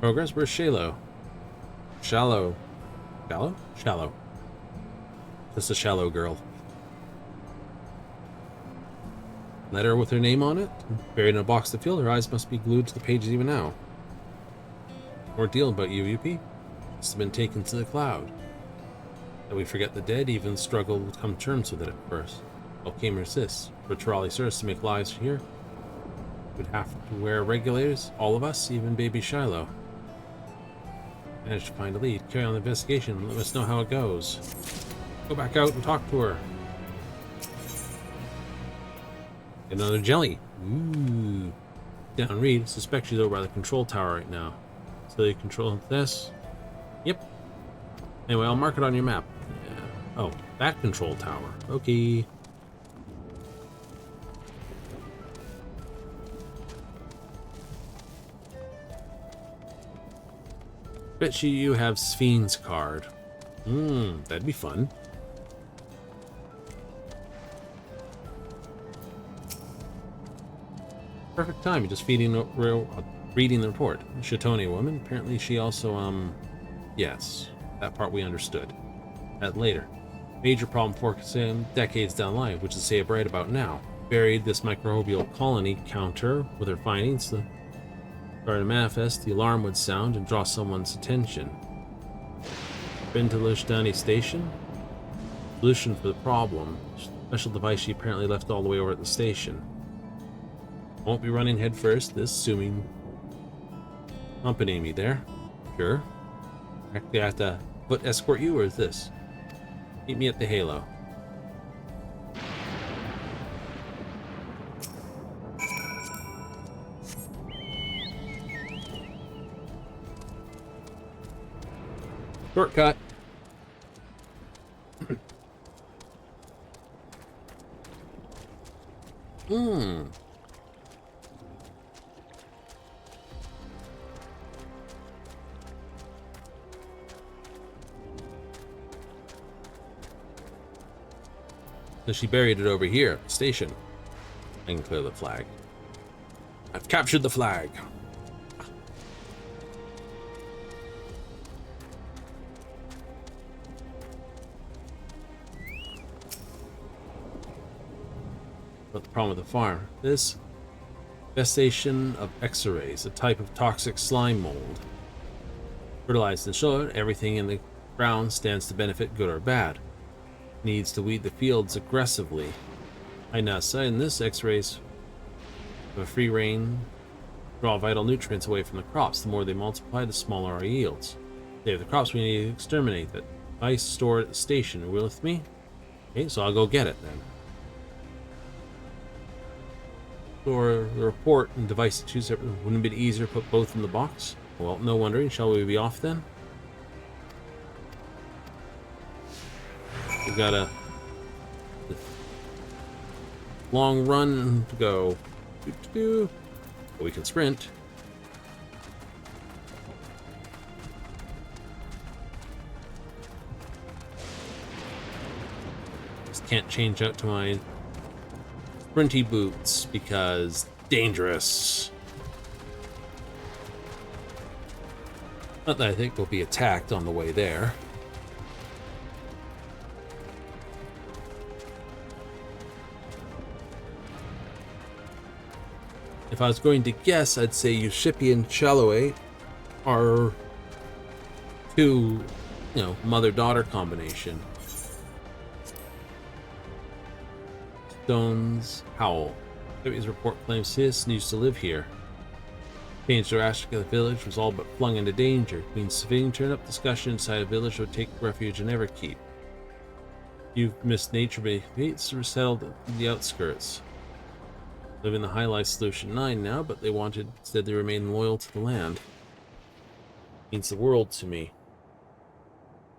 Progress, where's Shallow? Shallow. Shallow? Shallow. Just a shallow girl. Letter with her name on it, buried in a box of field. Her eyes must be glued to the pages even now. Ordeal about you, UP. Must have been taken to the cloud. That we forget the dead, even struggle to come to terms with it at first. All came resist. For Trolley Sirs to make lives here, we'd have to wear regulators, all of us, even baby Shiloh. Managed to find a lead. Carry on the investigation. Let us know how it goes. Go back out and talk to her. Get another jelly. Ooh. Down Reed. Suspect she's over by the control tower right now. So you control this. Yep. Anyway, I'll mark it on your map. Yeah. Oh, that control tower. Okay. Bet you have Spheen's card. That'd be fun. Perfect time. You're just reading the report. Shatoni woman. Apparently she also, yes. That part we understood. That later. Major problem focusing decades down the line, which is say right about now. Buried this microbial colony counter with her findings. Started to manifest, the alarm would sound and draw someone's attention. Been to Lishdani station? Solution for the problem. Special device she apparently left all the way over at the station. Won't be running head first, this assuming accompany me there. Sure. Actually, I have to foot escort you, or is this? Meet me at the Halo. Shortcut. So she buried it over here at the station. I can clear the flag. I've captured the flag. But the problem with the farm, this infestation of X-rays, a type of toxic slime mold. Fertilized and showed, everything in the ground stands to benefit, good or bad. Needs to weed the fields aggressively. I now say in this X-rays of a free reign, draw vital nutrients away from the crops. The more they multiply, the smaller our yields. Save the crops, we need to exterminate that. Ice stored at the station. Are you with me? Okay, so I'll go get it then. Or the report and device to choose separately. Wouldn't it be easier to put both in the box? Well, no wondering. Shall we be off then? We've got a long run to go. But we can sprint. Just can't change out to my sprinty boots because dangerous. Not that I think we'll be attacked on the way there. If I was going to guess, I'd say Ushipi and Challoy are two, mother-daughter combination. Stone's Howl. His report claims Sis used to live here. Changed drastically, the village was all but flung into danger. Queen Sving turned up discussion inside a village would take refuge in Everkeep. You've missed nature beneath, were settled in the outskirts. Live in the High Life Solution 9 now, but instead they remain loyal to the land. Means the world to me.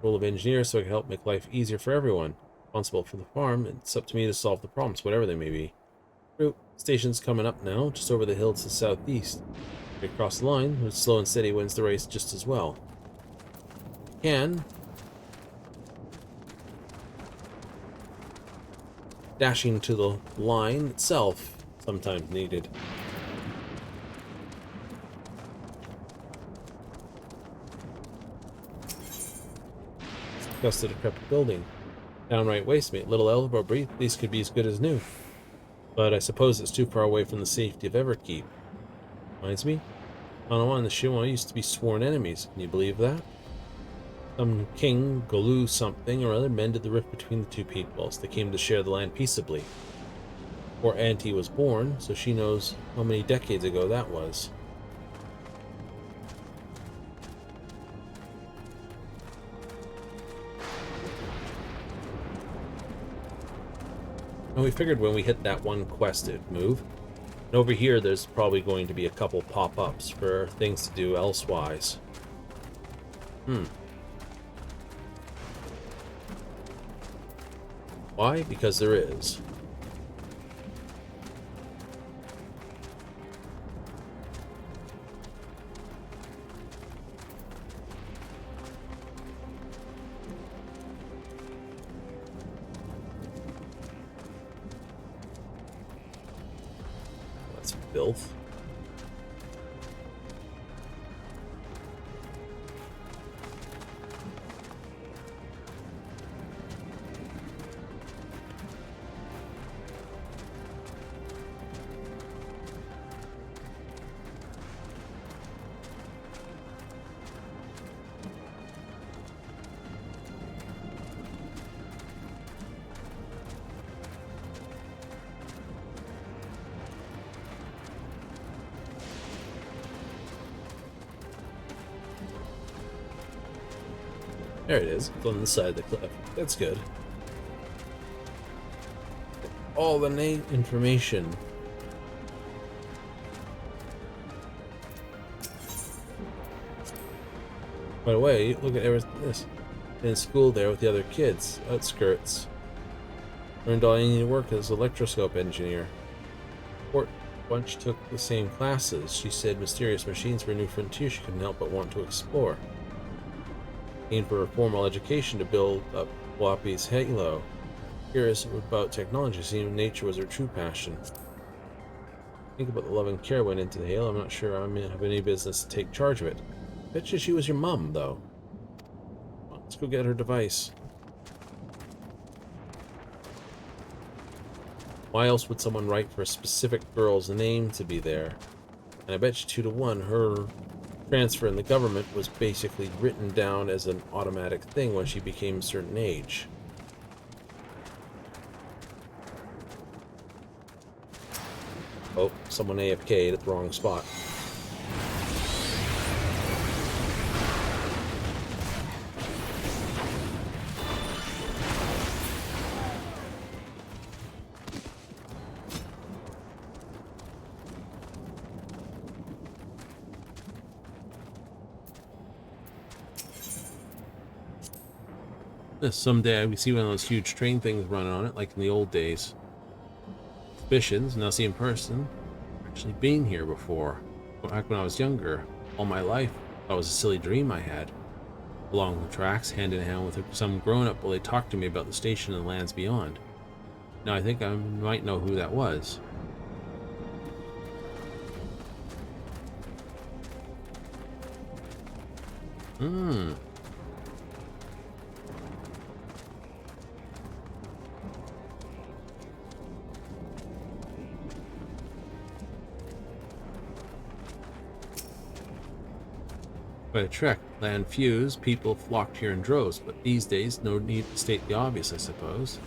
Role of engineer, so I can help make life easier for everyone. Responsible for the farm, it's up to me to solve the problems, whatever they may be. True, station's coming up now, just over the hill to the southeast. Across the line, with slow and steady wins the race just as well. Dashing to the line itself, sometimes needed. Just a decrepit building. Downright waste, mate. Little elbow breathe. These could be as good as new. But I suppose it's too far away from the safety of Everkeep. Reminds me, Manawa and the Shiwa used to be sworn enemies. Can you believe that? Some king, Golu something or other, mended the rift between the two peoples. They came to share the land peaceably. Before Auntie was born, so she knows how many decades ago that was. And we figured when we hit that one quest it'd move. And over here there's probably going to be a couple pop-ups for things to do elsewise. Why? Because there is. That's filth. There it is. It's on the side of the cliff. That's good. All the name information. By the way, look at this. In school there with the other kids, outskirts. Learned all you need to work as an electroscope engineer. Port bunch took the same classes. She said mysterious machines were a new frontier she couldn't help but want to explore. Aimed for a formal education to build up Wappy's halo. Curious about technology, seeing nature was her true passion. Think about the love and care went into the halo. I'm not sure I have any business to take charge of it. Bet you she was your mum, though. Let's go get her device. Why else would someone write for a specific girl's name to be there? And I bet you 2-to-1 her transfer in the government was basically written down as an automatic thing when she became a certain age. Oh, someone AFK'd at the wrong spot. Someday we see one of those huge train things running on it, like in the old days. Suspicions, now see in person, actually been here before. Back when I was younger, all my life, that was a silly dream I had. Along the tracks, hand in hand with some grown-up while they talked to me about the station and the lands beyond. Now I think I might know who that was. Quite a trek. Land fused, people flocked here in droves, but these days, no need to state the obvious, I suppose.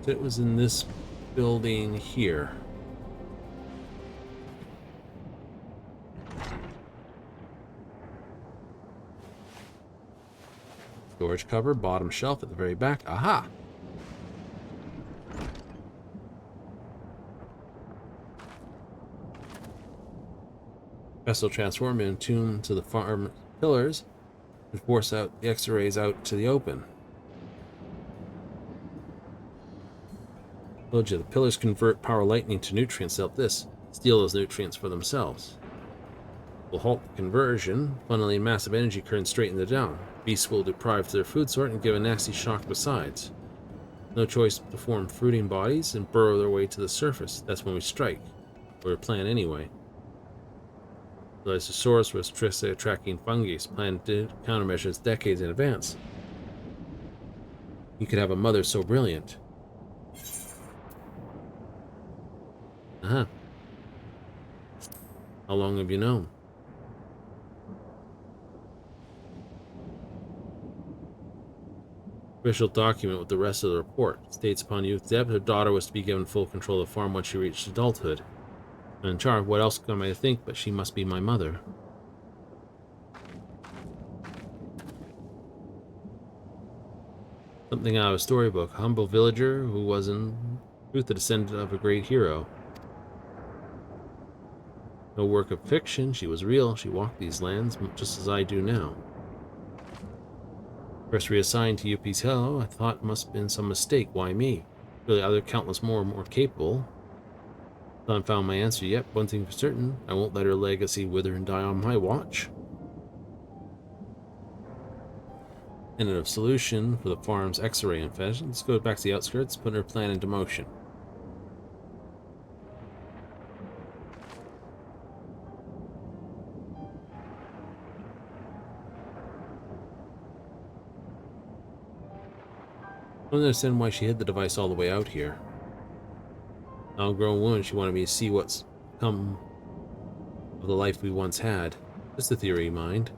So it was in this building here. Storage cupboard, bottom shelf at the very back. Aha! Vessel transform and tune to the farm pillars and force out the X-rays out to the open. Told you, the pillars convert power lightning to nutrients to help this steal those nutrients for themselves. Will halt the conversion, funneling massive energy current straight into the down. Beasts will deprive their food sort and give a nasty shock besides. No choice but to form fruiting bodies and burrow their way to the surface. That's when we strike. Or a plan anyway. The Lysosaurus was tracking fungus, planned countermeasures decades in advance. You could have a mother so brilliant. Uh-huh. How long have you known? Official document with the rest of the report states upon youth's death, her daughter was to be given full control of the farm once she reached adulthood. And Char, what else am I to think, but she must be my mother. Something out of a storybook. A humble villager who was in truth the descendant of a great hero. No work of fiction, she was real. She walked these lands just as I do now. First reassigned to UP's Hill, I thought it must have been some mistake. Why me? Really, other countless more capable. I haven't found my answer yet. One thing for certain, I won't let her legacy wither and die on my watch. Tentative solution for the farm's X-ray infection. Let's go back to the outskirts, put her plan into motion. I don't understand why she hid the device all the way out here. Now, a grown woman, she wanted me to see what's come of the life we once had. Just a theory, mind.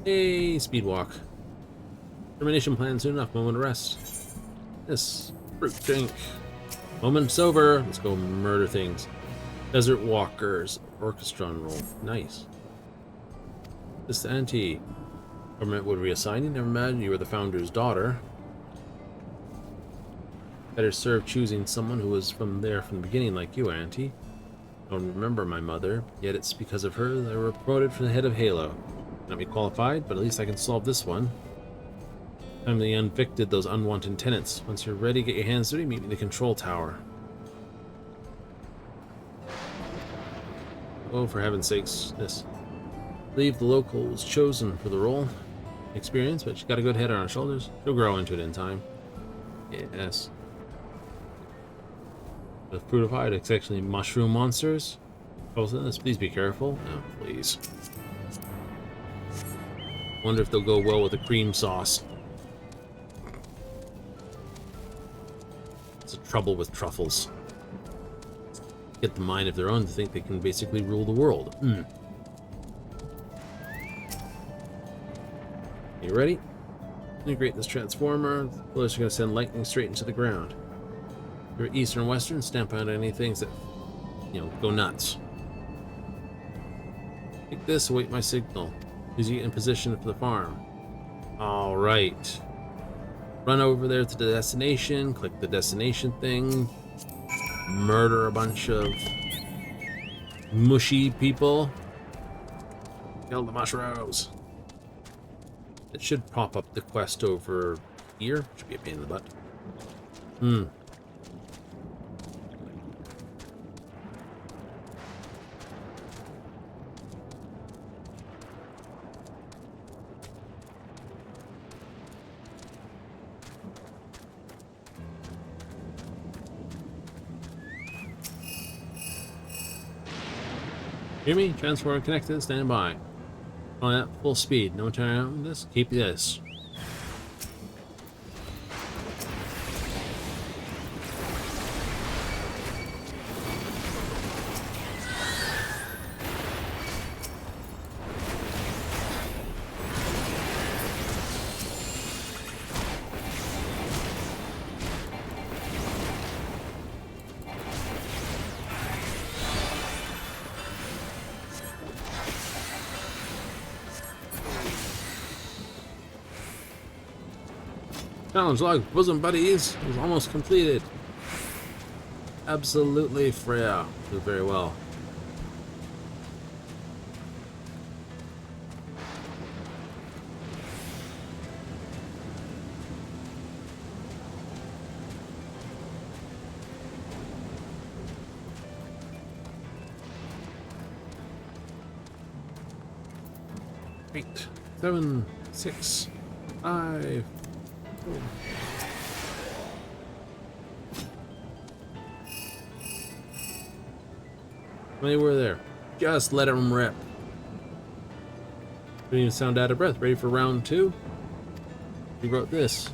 Hey, speed walk. Termination plan soon enough. Moment of rest. Yes, fruit drink. Moment's over. Let's go murder things. Desert Walkers. Orchestra roll. Nice. This the Auntie. Government would reassign you. Never imagined you were the founder's daughter. Better serve choosing someone who was from the beginning like you, Auntie. I don't remember my mother, yet it's because of her that I were promoted for the head of Halo. Not be qualified, but at least I can solve this one. Time they evicted those unwanted tenants. Once you're ready, get your hands dirty, meet me in the control tower. Oh, for heaven's sakes, this. I believe the local was chosen for the role. Experience, but she got a good head on her shoulders. She'll grow into it in time. Yes. The fruit of it's actually mushroom monsters. Both of this, please be careful. No, please. Wonder if they'll go well with the cream sauce. It's a trouble with truffles. Get the mind of their own to think they can basically rule the world. You ready? Integrate this transformer. The bullets are going to send lightning straight into the ground. You're eastern and western, stamp out any things that, go nuts. Take this, await my signal. Is he in position for the farm? All right. Run over there to the destination. Click the destination thing. Murder a bunch of mushy people. Kill the mushrooms. It should pop up the quest over here. Should be a pain in the butt. Hear me? Transformer connected, stand by. Oh, yeah, full speed. No turn on this. Keep this. Challenge log, bosom buddies, is almost completed. Absolutely, Freya. Did very well. 8, 7, 6, 5, 4. They were there. Just let them rip. Didn't even sound out of breath. Ready for round 2? He wrote this.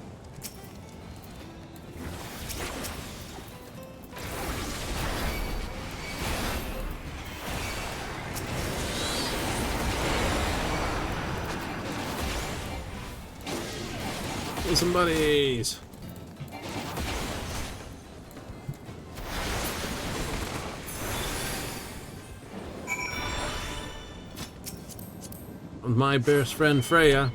Hey, some buddies. My best friend Freya.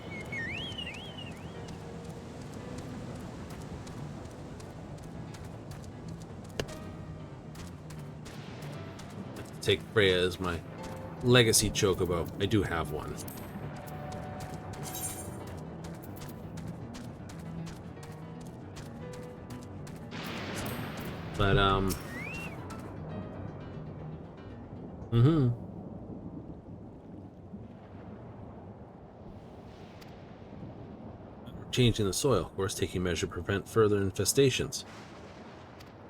Take Freya as my legacy chocobo. I do have one. But changing the soil, of course, taking measures to prevent further infestations.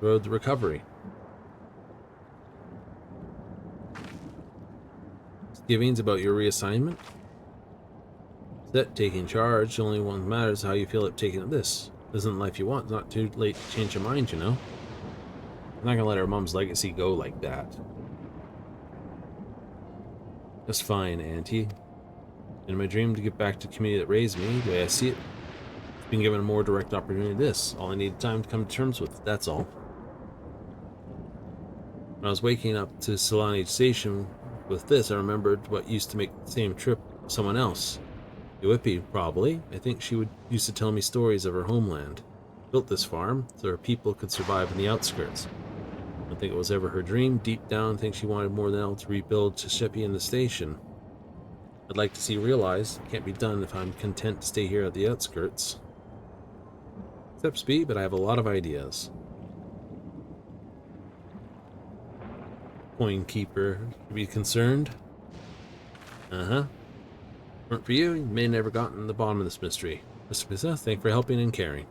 Road to recovery. Misgivings about your reassignment? Set taking charge. The only one that matters how you feel at taking up this. This isn't the life you want. It's not too late to change your mind, you know. I'm not gonna let our mom's legacy go like that. That's fine, Auntie. In my dream to get back to the community that raised me, the way I see it, being given a more direct opportunity than this. All I need time to come to terms with, that's all. When I was waking up to Solani Station with this, I remembered what used to make the same trip with someone else. Whippy, probably. I think she used to tell me stories of her homeland. Built this farm so her people could survive in the outskirts. I don't think it was ever her dream. Deep down, I think she wanted more than else to rebuild Chishipi and the station. I'd like to see realized. It can't be done if I'm content to stay here at the outskirts. Except speed, but I have a lot of ideas. Coin keeper, to be concerned. Weren't for you, you may have never gotten to the bottom of this mystery. Mr. Pizza, thank you for helping and caring.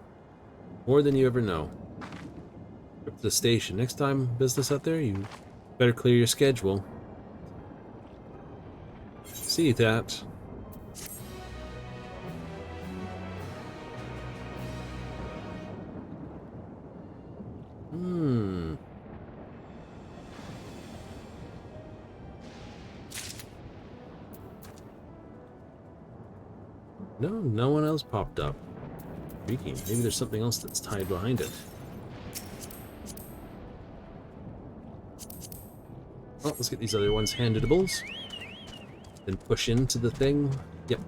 More than you ever know. Up to the station. Next time business out there, you better clear your schedule. See that. No one else popped up. Freaking. Maybe there's something else that's tied behind it. Oh, let's get these other ones handedable. Then push into the thing. Yep.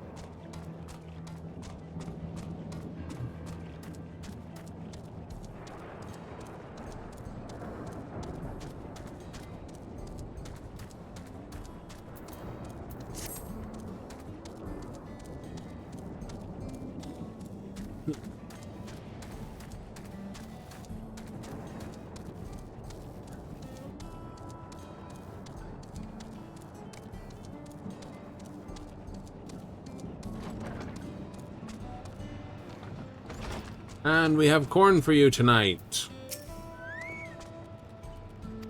And we have corn for you tonight.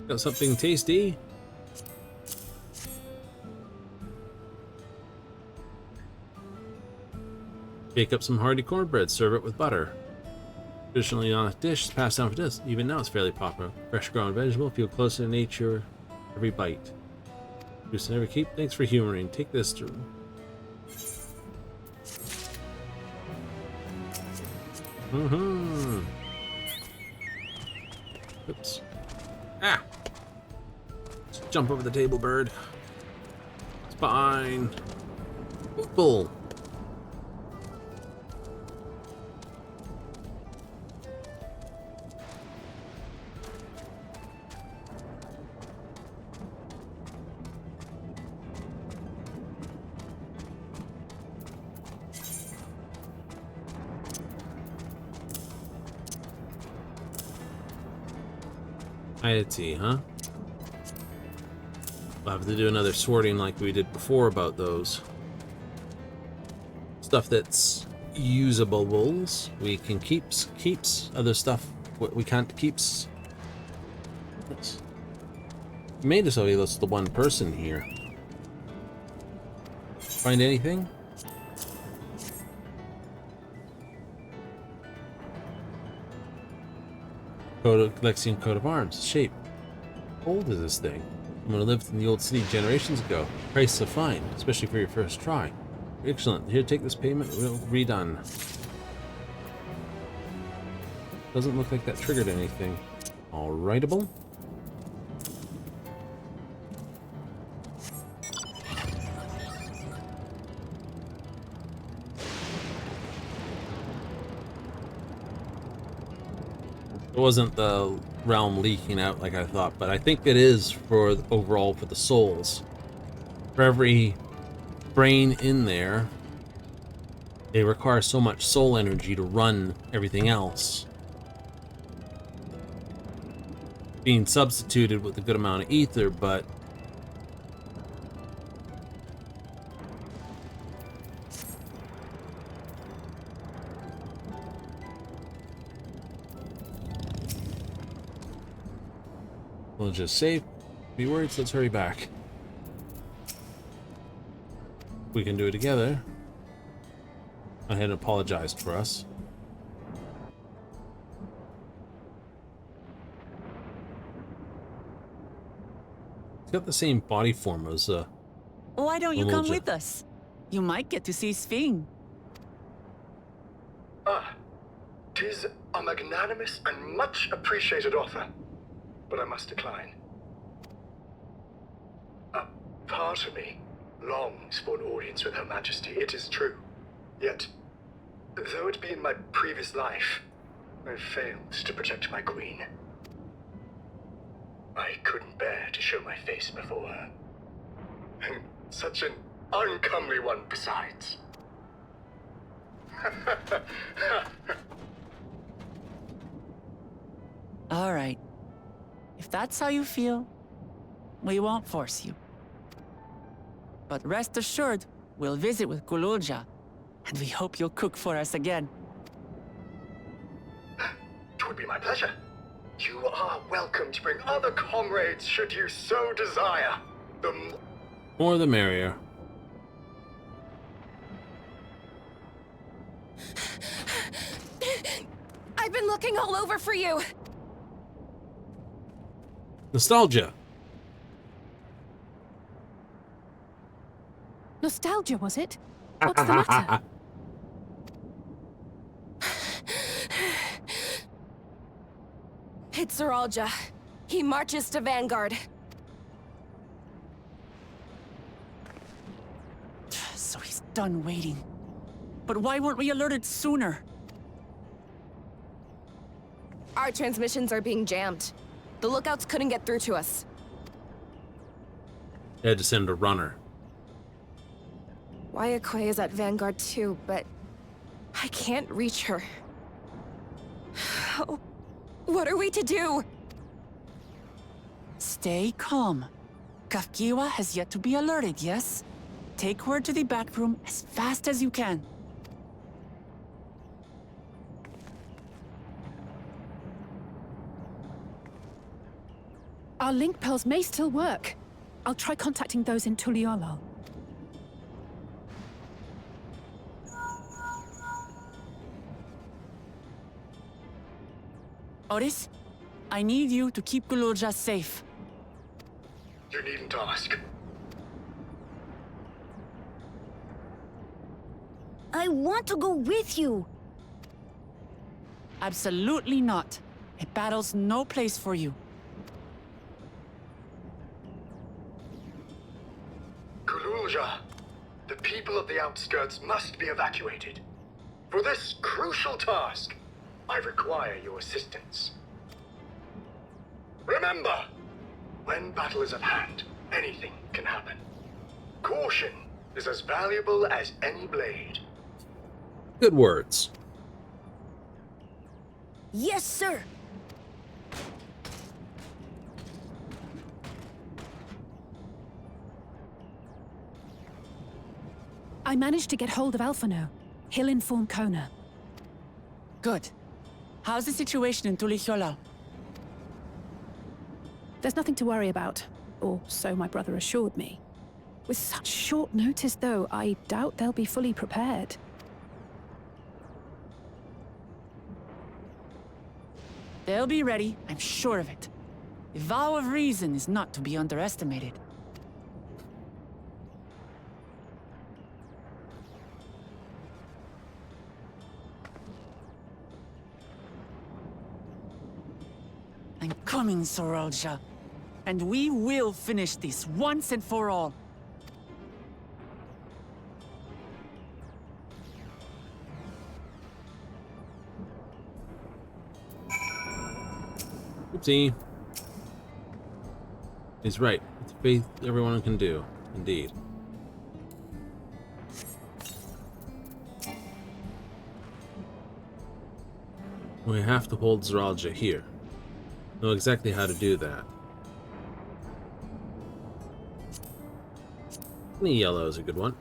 Got something tasty? Bake up some hearty cornbread, serve it with butter. Traditionally on a dish, it's passed down for this. Even now it's fairly popular. Fresh grown vegetable, feel closer to nature every bite. Juice in every keep. Thanks for humoring. Take this to... Oops. Ah! Just jump over the table, bird. It's fine. Bull. Piety, huh? We'll have to do another sorting like we did before about those. stuff that's usables. We can keeps. Other stuff we can't keeps. Yes. Made us only list the one person here. Find anything? Lexian coat of arms. Shape. How old is this thing? Someone who lived in the old city generations ago. Price of fine, especially for your first try. Excellent. Here, take this payment. We'll redone. Doesn't look like that triggered anything. Alrightable. It wasn't the realm leaking out like I thought, but I think it is for overall for the souls. For every brain in there, they require so much soul energy to run everything else. Being substituted with a good amount of ether, but we'll just save. Be worried, so let's hurry back. We can do it together. I had apologized for us. It's got the same body form as Why don't you come with us? You might get to see Sphene. Ah, 'tis a magnanimous and much appreciated offer, but I must decline. A part of me longs for an audience with Her Majesty, it is true. Yet, though it be in my previous life, I failed to protect my queen. I couldn't bear to show my face before her. And such an uncomely one besides. All right. If that's how you feel, we won't force you. But rest assured, we'll visit with Kululja, and we hope you'll cook for us again. It would be my pleasure. You are welcome to bring other comrades should you so desire. The more the merrier. I've been looking all over for you. Nostalgia. Nostalgia, was it? What's the matter? It's Zeralja. He marches to Vanguard. So he's done waiting. But why weren't we alerted sooner? Our transmissions are being jammed. The lookouts couldn't get through to us. They had to send a runner. Wayakwe is at Vanguard too, but I can't reach her. Oh, what are we to do? Stay calm. Kafkiwa has yet to be alerted, yes? Take her to the back room as fast as you can. Our link pearls may still work. I'll try contacting those in Tuliolol. Otis, I need you to keep Kululja safe. You needn't ask. I want to go with you. Absolutely not. A battle's no place for you. Kululja, the people of the outskirts must be evacuated. For this crucial task, I require your assistance. Remember, when battle is at hand, anything can happen. Caution is as valuable as any blade. Good words. Yes, sir. I managed to get hold of Alphano. He'll inform Kona. Good. How's the situation in Tulichola? There's nothing to worry about, or so my brother assured me. With such short notice, though, I doubt they'll be fully prepared. They'll be ready, I'm sure of it. The vow of reason is not to be underestimated. I'm coming, Sorolja. And we will finish this once and for all. Oopsie. He's right. It's faith everyone can do. Indeed. We have to hold Zoralja here. Know exactly how to do that. Any yellow is a good one.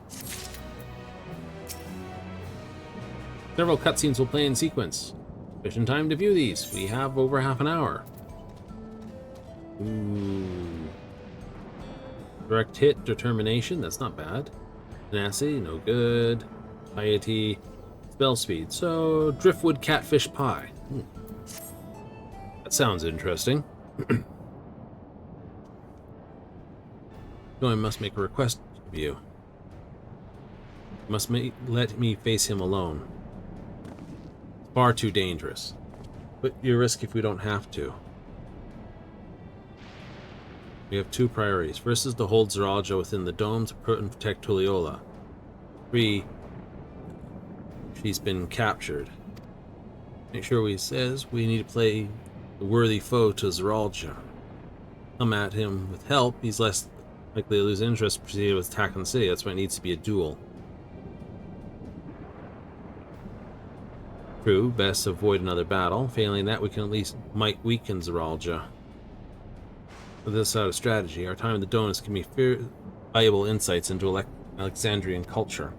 Several cutscenes will play in sequence. Sufficient time to view these. We have over half an hour. Ooh. Direct hit, determination, that's not bad. Tenacity, no good. Piety, spell speed. So, driftwood catfish pie. That sounds interesting. No, I must make a request of you. You must let me face him alone. It's far too dangerous. But you risk if we don't have to. We have two priorities. First is to hold Zoralja within the dome to protect Tulichola. 3. She's been captured. Make sure he says we need to play the worthy foe to Zoralja. Come at him with help, he's less likely to lose interest, proceed with attack on the city. That's why it needs to be a duel. True, best to avoid another battle. Failing that, we can at least might weaken Zoralja. With this sort of strategy, our time in the donuts can be valuable insights into Alexandrian culture.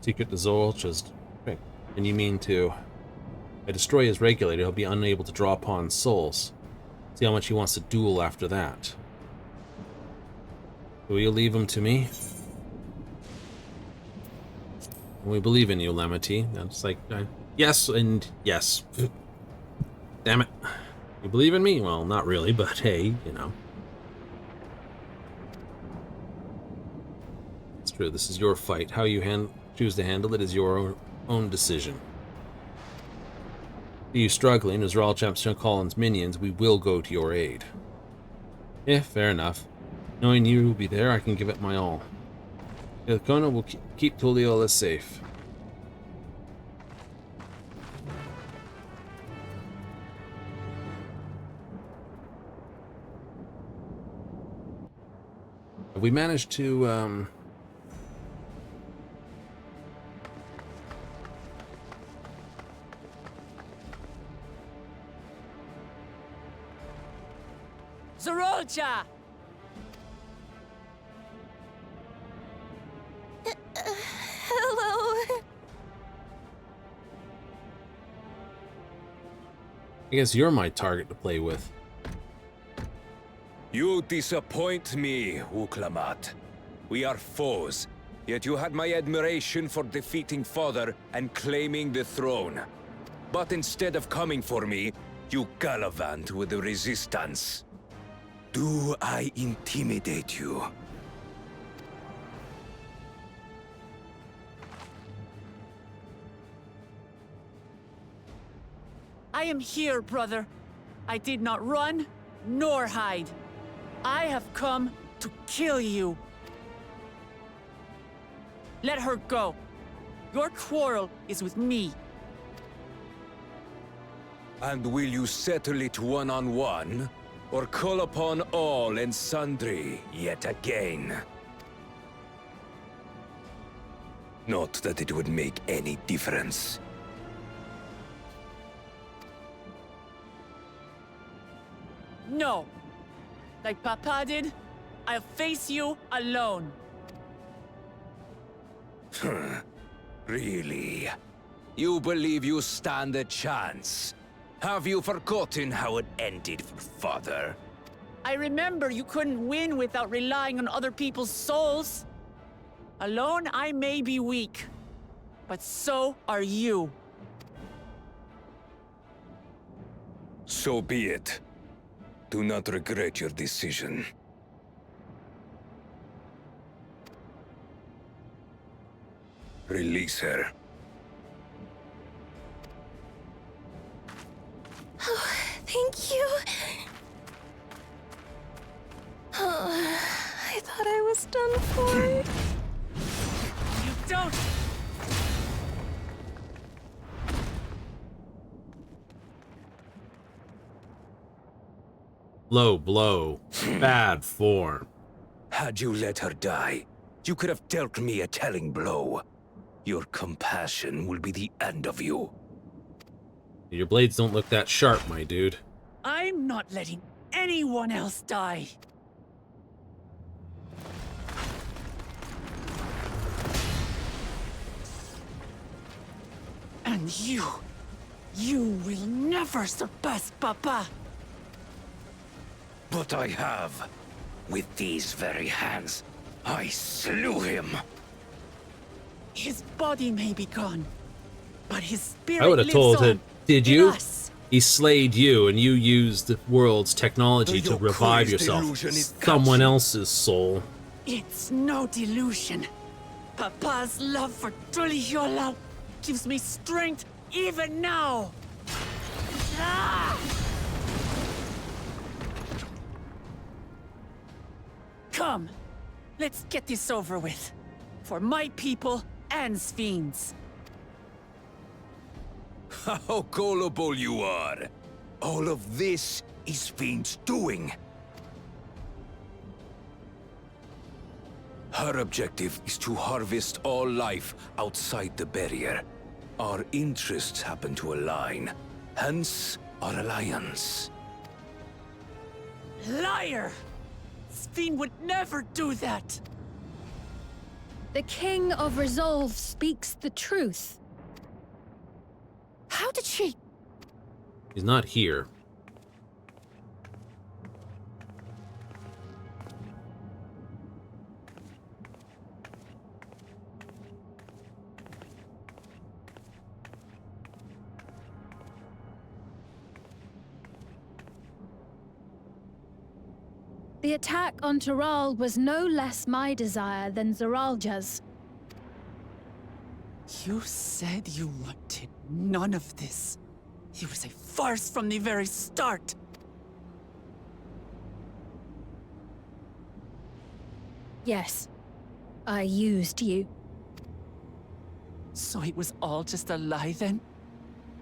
Secret to Zoralja's trick. And you mean to... If I destroy his regulator, he'll be unable to draw upon souls. See how much he wants to duel after that. Will you leave him to me? We believe in you, Levity. That's like, yes and yes. Damn it. You believe in me? Well, not really, but hey, you know. It's true, this is your fight. How you choose to handle it is your own decision. See you struggling as Royal Champ Collins' minions, we will go to your aid. Yeah, fair enough. Knowing you will be there, I can give it my all. Kona will keep Tulichola safe. Have we managed to, Zoralja! Hello. I guess you're my target to play with. You disappoint me, Uklamat. We are foes, yet you had my admiration for defeating Father and claiming the throne. But instead of coming for me, you gallivant with the resistance. Do I intimidate you? I am here, brother. I did not run, nor hide. I have come to kill you. Let her go. Your quarrel is with me. And will you settle it one-on-one, or call upon all and sundry yet again? Not that it would make any difference. No. Like Papa did, I'll face you alone. Really? You believe you stand a chance? Have you forgotten how it ended for Father? I remember you couldn't win without relying on other people's souls. Alone, I may be weak, but so are you. So be it. Do not regret your decision. Release her. Oh, thank you. Oh, I thought I was done for. You don't! Low blow. Bad form. Had you let her die, you could have dealt me a telling blow. Your compassion will be the end of you. Your blades don't look that sharp, my dude. I'm not letting anyone else die. And you will never surpass Papa. But I have. With these very hands, I slew him. His body may be gone, but his spirit I would have lives told on him, did in you? us. He slayed you, and you used the world's technology to revive yourself. Someone else's soul. It's no delusion. Papa's love for Trujillo gives me strength even now. Ah! Come, let's get this over with. For my people and Sphines. How gullible you are! All of this is Fiend's doing. Her objective is to harvest all life outside the barrier. Our interests happen to align, hence our alliance. Liar! Sphine would never do that! The King of Resolve speaks the truth. How did she... He's not here. The attack on Taral was no less my desire than Zeralja's. You said you wanted none of this. It was a farce from the very start. Yes, I used you. So it was all just a lie then?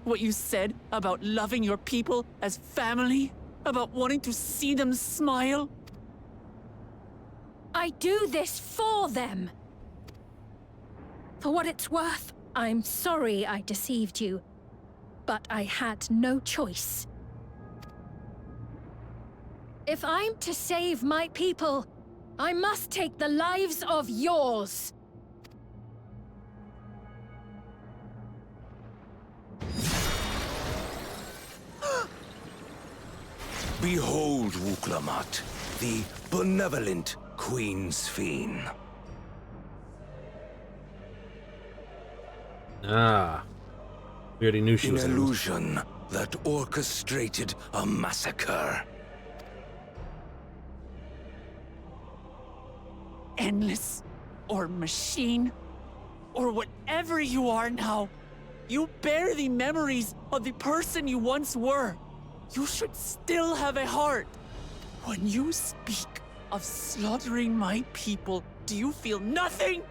What you said about loving your people as family? About wanting to see them smile? I do this for them. For what it's worth, I'm sorry I deceived you, but I had no choice. If I'm to save my people, I must take the lives of yours. Behold, Wuklamat, the benevolent Queen Sphine. Ah. We already knew she An was in. illusion that orchestrated a massacre. Endless, or machine, or whatever you are now, you bear the memories of the person you once were. You should still have a heart. When you speak of slaughtering my people, do you feel nothing?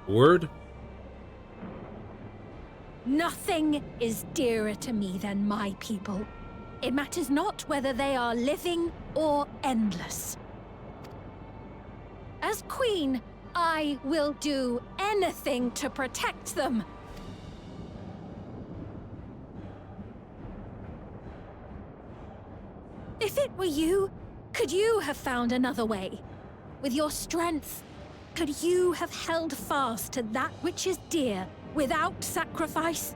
Word? Nothing is dearer to me than my people. It matters not whether they are living or endless. As Queen, I will do anything to protect them. Could you have found another way? With your strength, could you have held fast to that which is dear without sacrifice?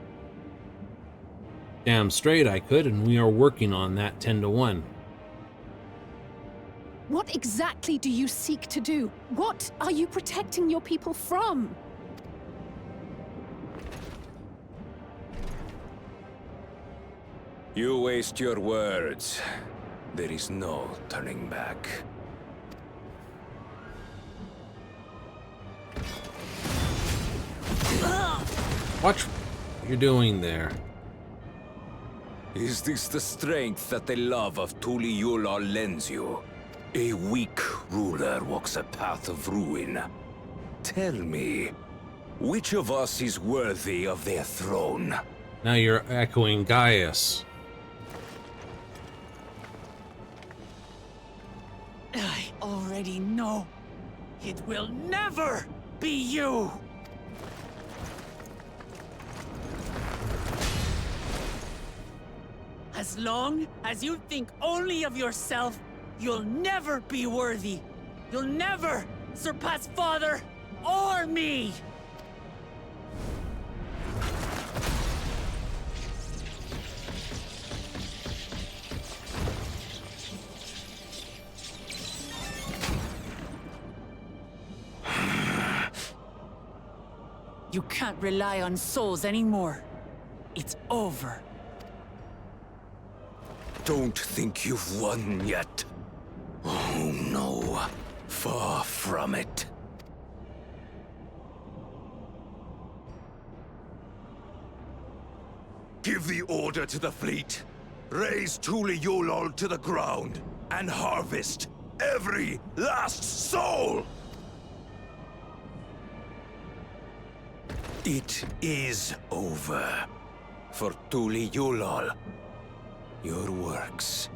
Damn straight I could, and we are working on that 10 to 1. What exactly do you seek to do? What are you protecting your people from? You waste your words. There is no turning back. Watch what you're doing there. Is this the strength that the love of Tuliyola lends you? A weak ruler walks a path of ruin. Tell me, which of us is worthy of their throne? Now you're echoing Gaius. I already know. It will never be you! As long as you think only of yourself, you'll never be worthy. You'll never surpass Father or me! You can't rely on souls anymore. It's over. Don't think you've won yet. Oh no, far from it. Give the order to the fleet. Raise Tuliyola to the ground and harvest every last soul! It is over. For Tuliyola, your works,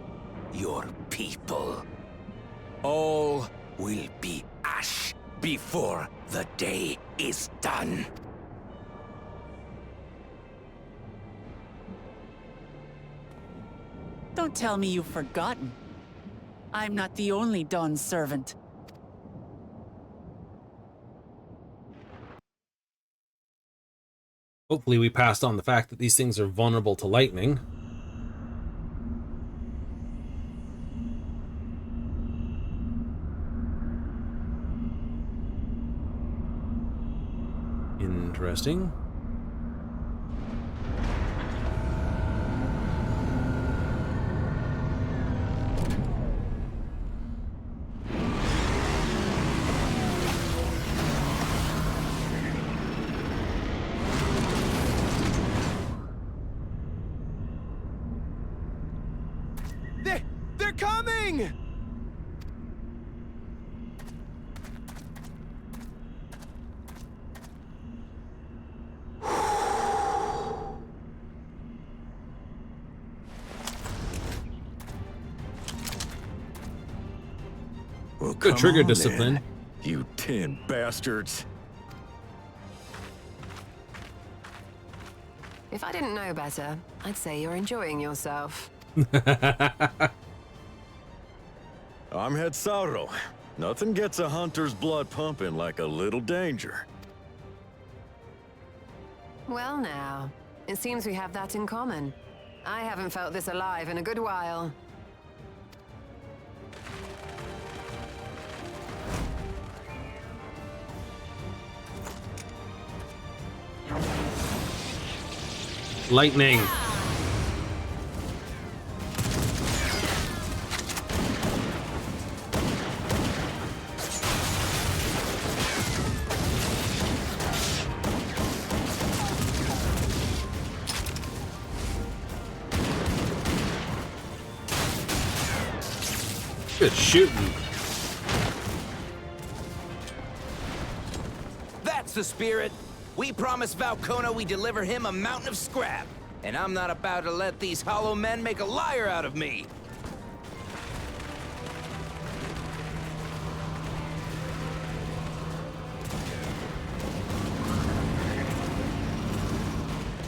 your people, all will be ash before the day is done. Don't tell me you've forgotten. I'm not the only Dawn's servant. Hopefully we passed on the fact that these things are vulnerable to lightning. Interesting. They're coming! Well, good trigger discipline. Then, you 10 bastards. If I didn't know better, I'd say you're enjoying yourself. I'm Head Sauro. Nothing gets a hunter's blood pumping like a little danger. Well now, it seems we have that in common. I haven't felt this alive in a good while. Lightning. Good shooting. That's the spirit. We promised Valcona we deliver him a mountain of scrap. And I'm not about to let these hollow men make a liar out of me.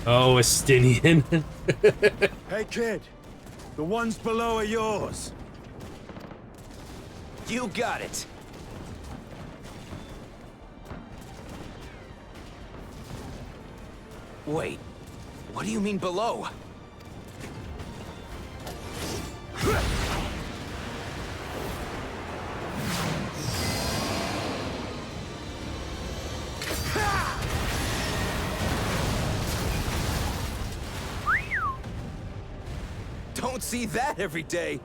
Oh, Estinian. Hey kid, the ones below are yours. You got it. Wait, what do you mean below? Don't see that every day.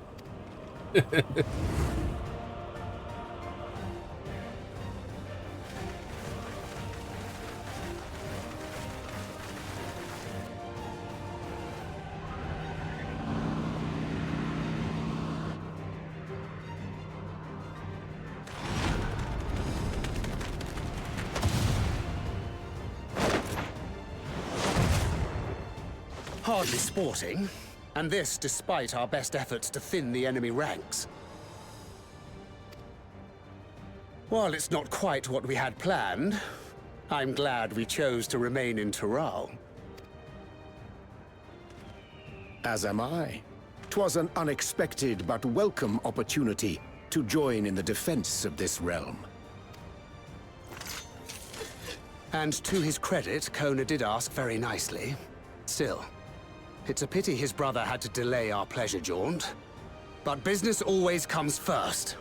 Hardly sporting, and this despite our best efforts to thin the enemy ranks. While it's not quite what we had planned, I'm glad we chose to remain in Tural. As am I. 'Twas an unexpected but welcome opportunity to join in the defense of this realm. And to his credit, Kona did ask very nicely. Still, it's a pity his brother had to delay our pleasure jaunt. But business always comes first.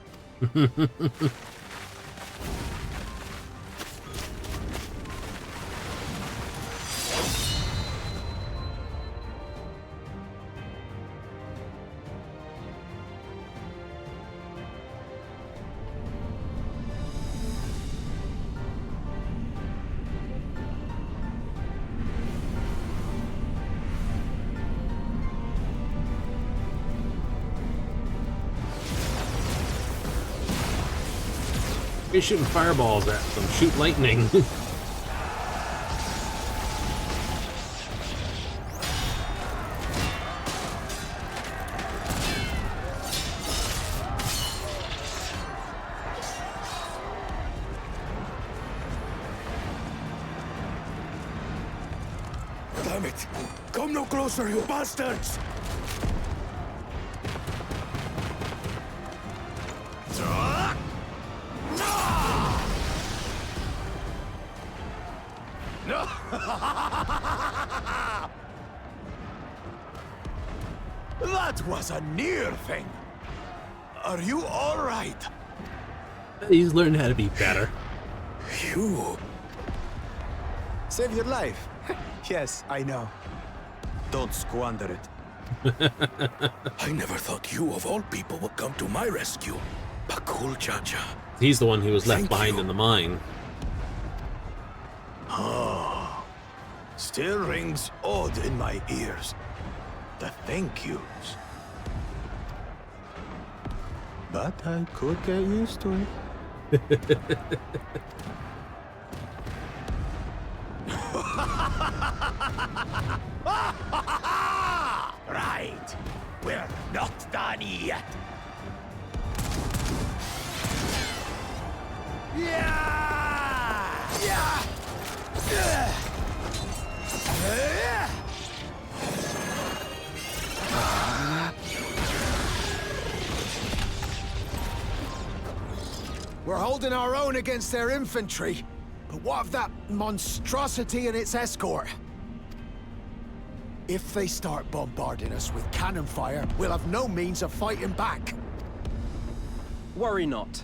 You're shooting fireballs at them. Shoot lightning. Damn it! Come no closer, you bastards! That was a near thing. Are you all right? He's learned how to be better. You save your life. Yes, I know. Don't squander it. I never thought you, of all people, would come to my rescue. Bakul Chacha. He's the one who was left behind in the mine. Oh, still rings odd in my ears. The thank yous. But I could get used to it. Right. We're not done yet. Yeah! Yeah! We're holding our own against their infantry, but what of that monstrosity and its escort? If they start bombarding us with cannon fire, we'll have no means of fighting back. Worry not.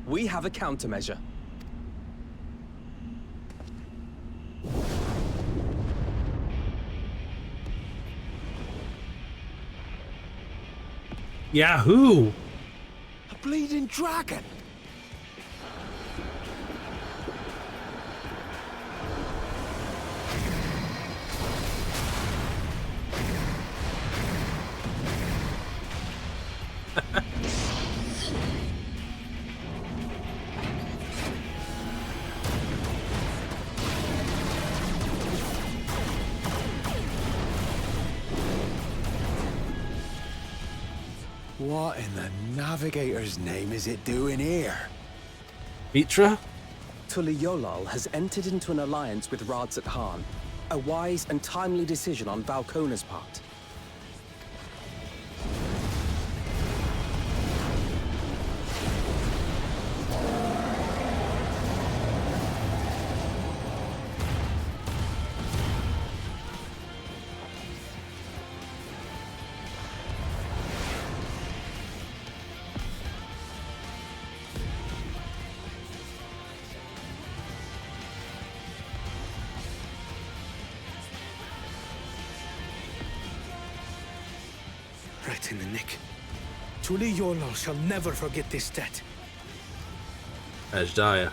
We have a countermeasure. Yahoo! A bleeding dragon! What in the Navigator's name is it doing here? Mitra? Tuliolal has entered into an alliance with Radzat Han. A wise and timely decision on Valkona's part. right in the nick. Truly Yolal shall never forget this debt. Ajdaya.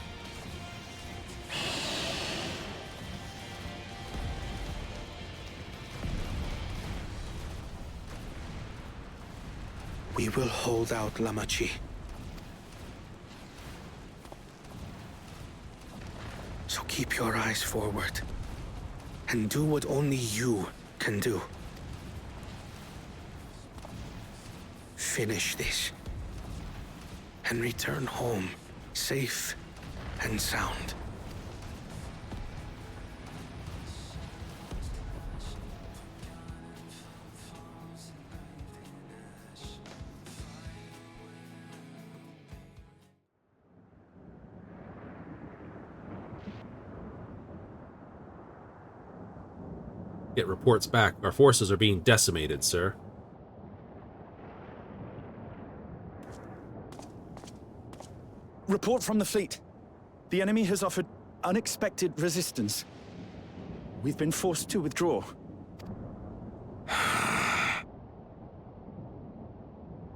We will hold out, Lamachi. So keep your eyes forward, and do what only you can do. Finish this, and return home, safe and sound. Get reports back. Our forces are being decimated, sir. Report from the fleet. The enemy has offered unexpected resistance. We've been forced to withdraw.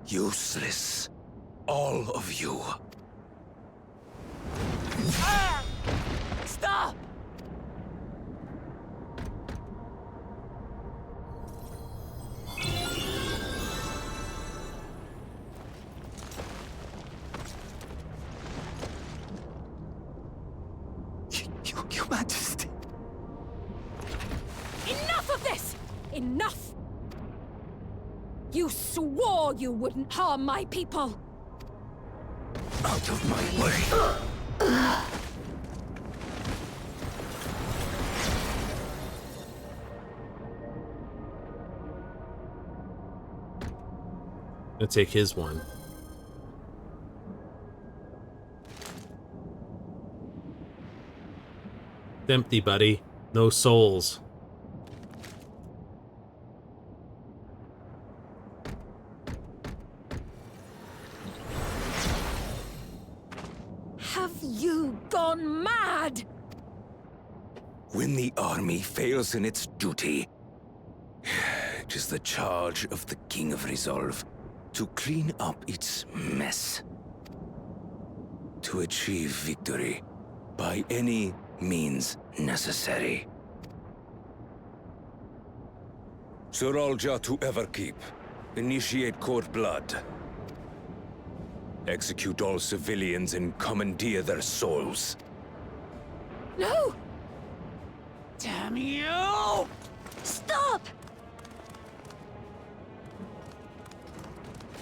Useless. All of you. Ah! Stop! Your Majesty. Enough of this! Enough! You swore you wouldn't harm my people! Out of my way. Let's take his one. It's empty, buddy. No souls. Have you gone mad? When the army fails in its duty, it is the charge of the King of Resolve to clean up its mess. To achieve victory by any means necessary. Suralja to Everkeep. Initiate court blood. Execute all civilians and commandeer their souls. No! Damn you! Stop!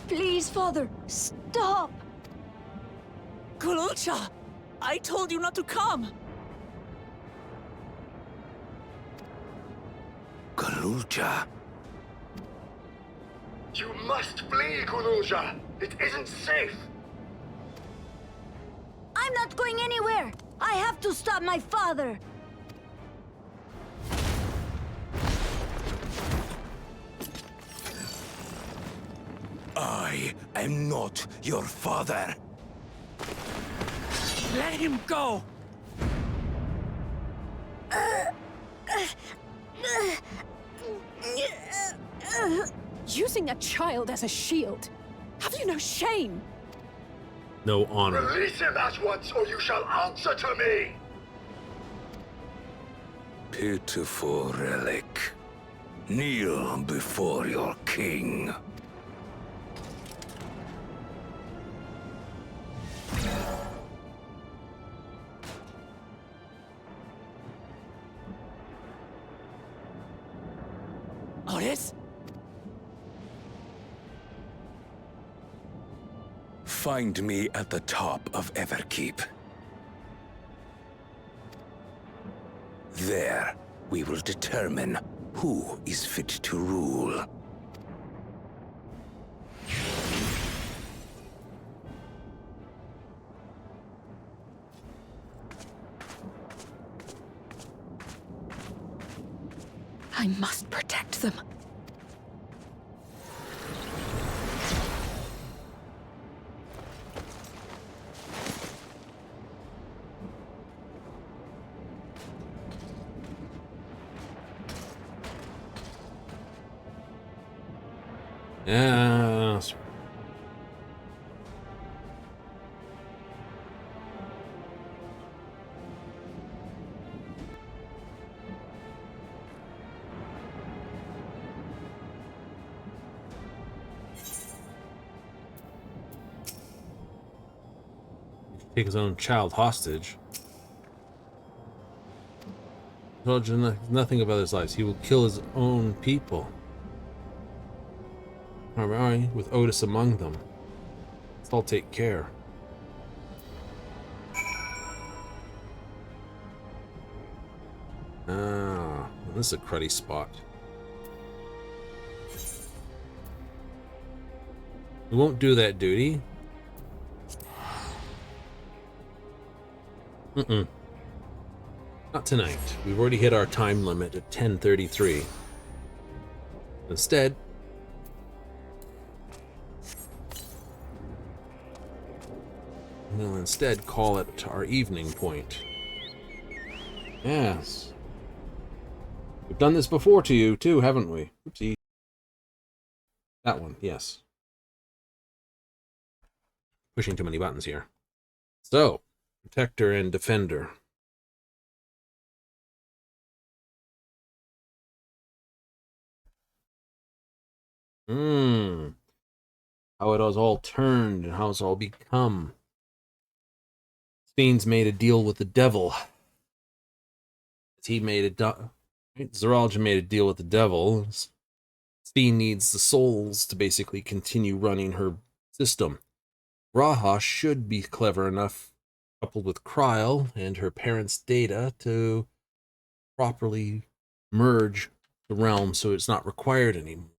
Please, Father, stop! Kululcha! I told you not to come! Kululja. You must flee, Kululja! It isn't safe! I'm not going anywhere! I have to stop my father! I am not your father. Let him go! Using a child as a shield. Have you no shame? No honor. Release him at once, or you shall answer to me! Pitiful relic. Kneel before your king. Otis? Find me at the top of Everkeep. There, we will determine who is fit to rule. I must protect them. Yeah. Take his own child hostage. Told you nothing about his lives. He will kill his own people. Alright, with Otis among them. Let's all take care. Ah, this is a cruddy spot. We won't do that duty. Not tonight. We've already hit our time limit at 10:33. Instead, we'll call it our evening point. Yes. We've done this before to you, too, haven't we? Oopsie. That one, yes. Pushing too many buttons here. So, Protector and Defender. How it has all turned and how it's all become. Fiend's made a deal with the devil. He made a Zeralja made a deal with the devil. Fiend needs the souls to basically continue running her system. Raha should be clever enough, coupled with Kryl and her parents' data, to properly merge the realm so it's not required anymore.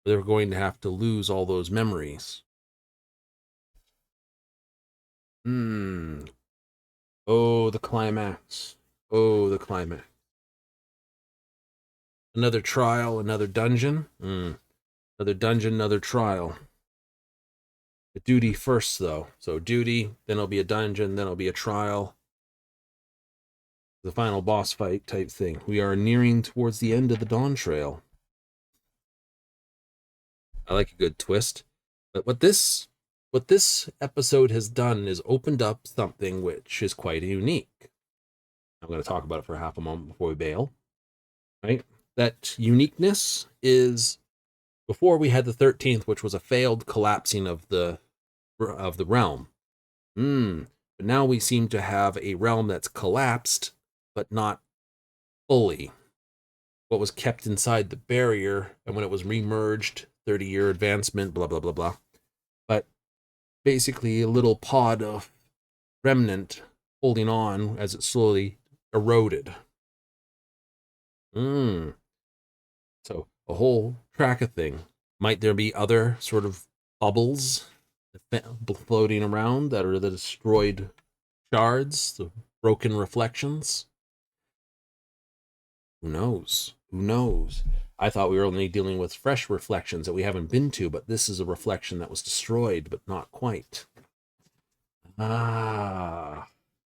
They're going to have to lose all those memories. Oh, the climax. Oh, the climax. Another trial, another dungeon. Another dungeon, another trial. The duty first, though. So duty, then it'll be a dungeon, then it'll be a trial. The final boss fight type thing. We are nearing towards the end of the Dawntrail. I like a good twist. But what this episode has done is opened up something which is quite unique. I'm going to talk about it for half a moment before we bail. Right? That uniqueness is, before we had the 13th, which was a failed collapsing of the realm. But now we seem to have a realm that's collapsed, but not fully. What was kept inside the barrier, and when it was remerged, 30-year advancement, blah, blah, blah, blah. But basically a little pod of remnant holding on as it slowly eroded. So a whole track of thing. Might there be other sort of bubbles floating around that are the destroyed shards, the broken reflections? Who knows? Who knows? I thought we were only dealing with fresh reflections that we haven't been to, but this is a reflection that was destroyed, but not quite.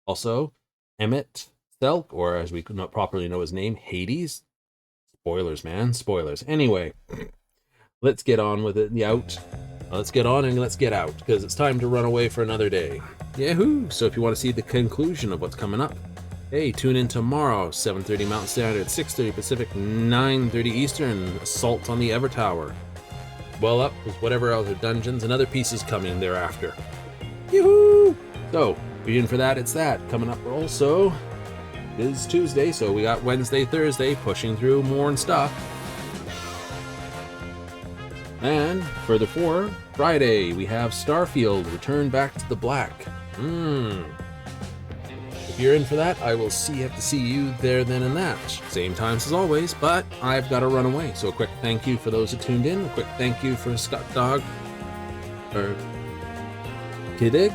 Also, Emmett Selk, or as we could not properly know his name, Hades. Spoilers, man. Spoilers. Anyway, let's get on with it. Let's get on and let's get out, because it's time to run away for another day. Yahoo! So if you want to see the conclusion of what's coming up, hey, tune in tomorrow, 7:30 Mountain Standard, 6:30 Pacific, 9:30 Eastern, Assault on the Ever Tower. Well up with whatever other dungeons and other pieces coming thereafter. Yoo-hoo! So, be in for that, it's that. Coming up also is Tuesday, so we got Wednesday, Thursday, pushing through more and stuff. And further for Friday, we have Starfield, Return Back to the Black. If you're in for that, I will have to see you there then and that. Same times as always, but I've got to run away. So a quick thank you for those who tuned in. A quick thank you for Scott Dog, or Kidig,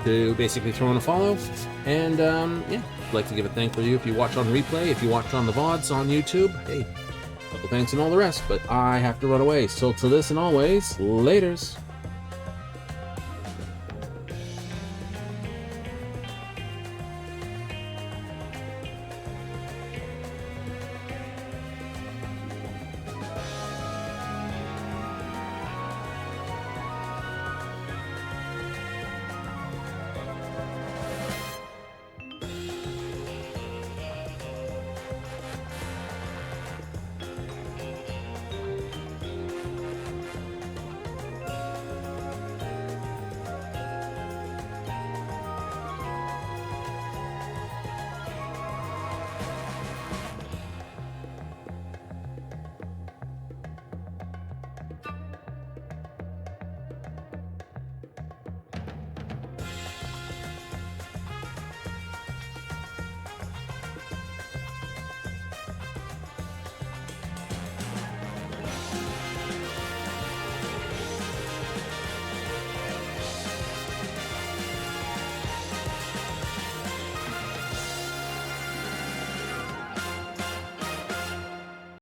to basically throw in a follow. And yeah, I'd like to give a thank you if you watch on replay, if you watch on the VODs on YouTube. Hey, couple thanks and all the rest, but I have to run away. So till this and always, laters.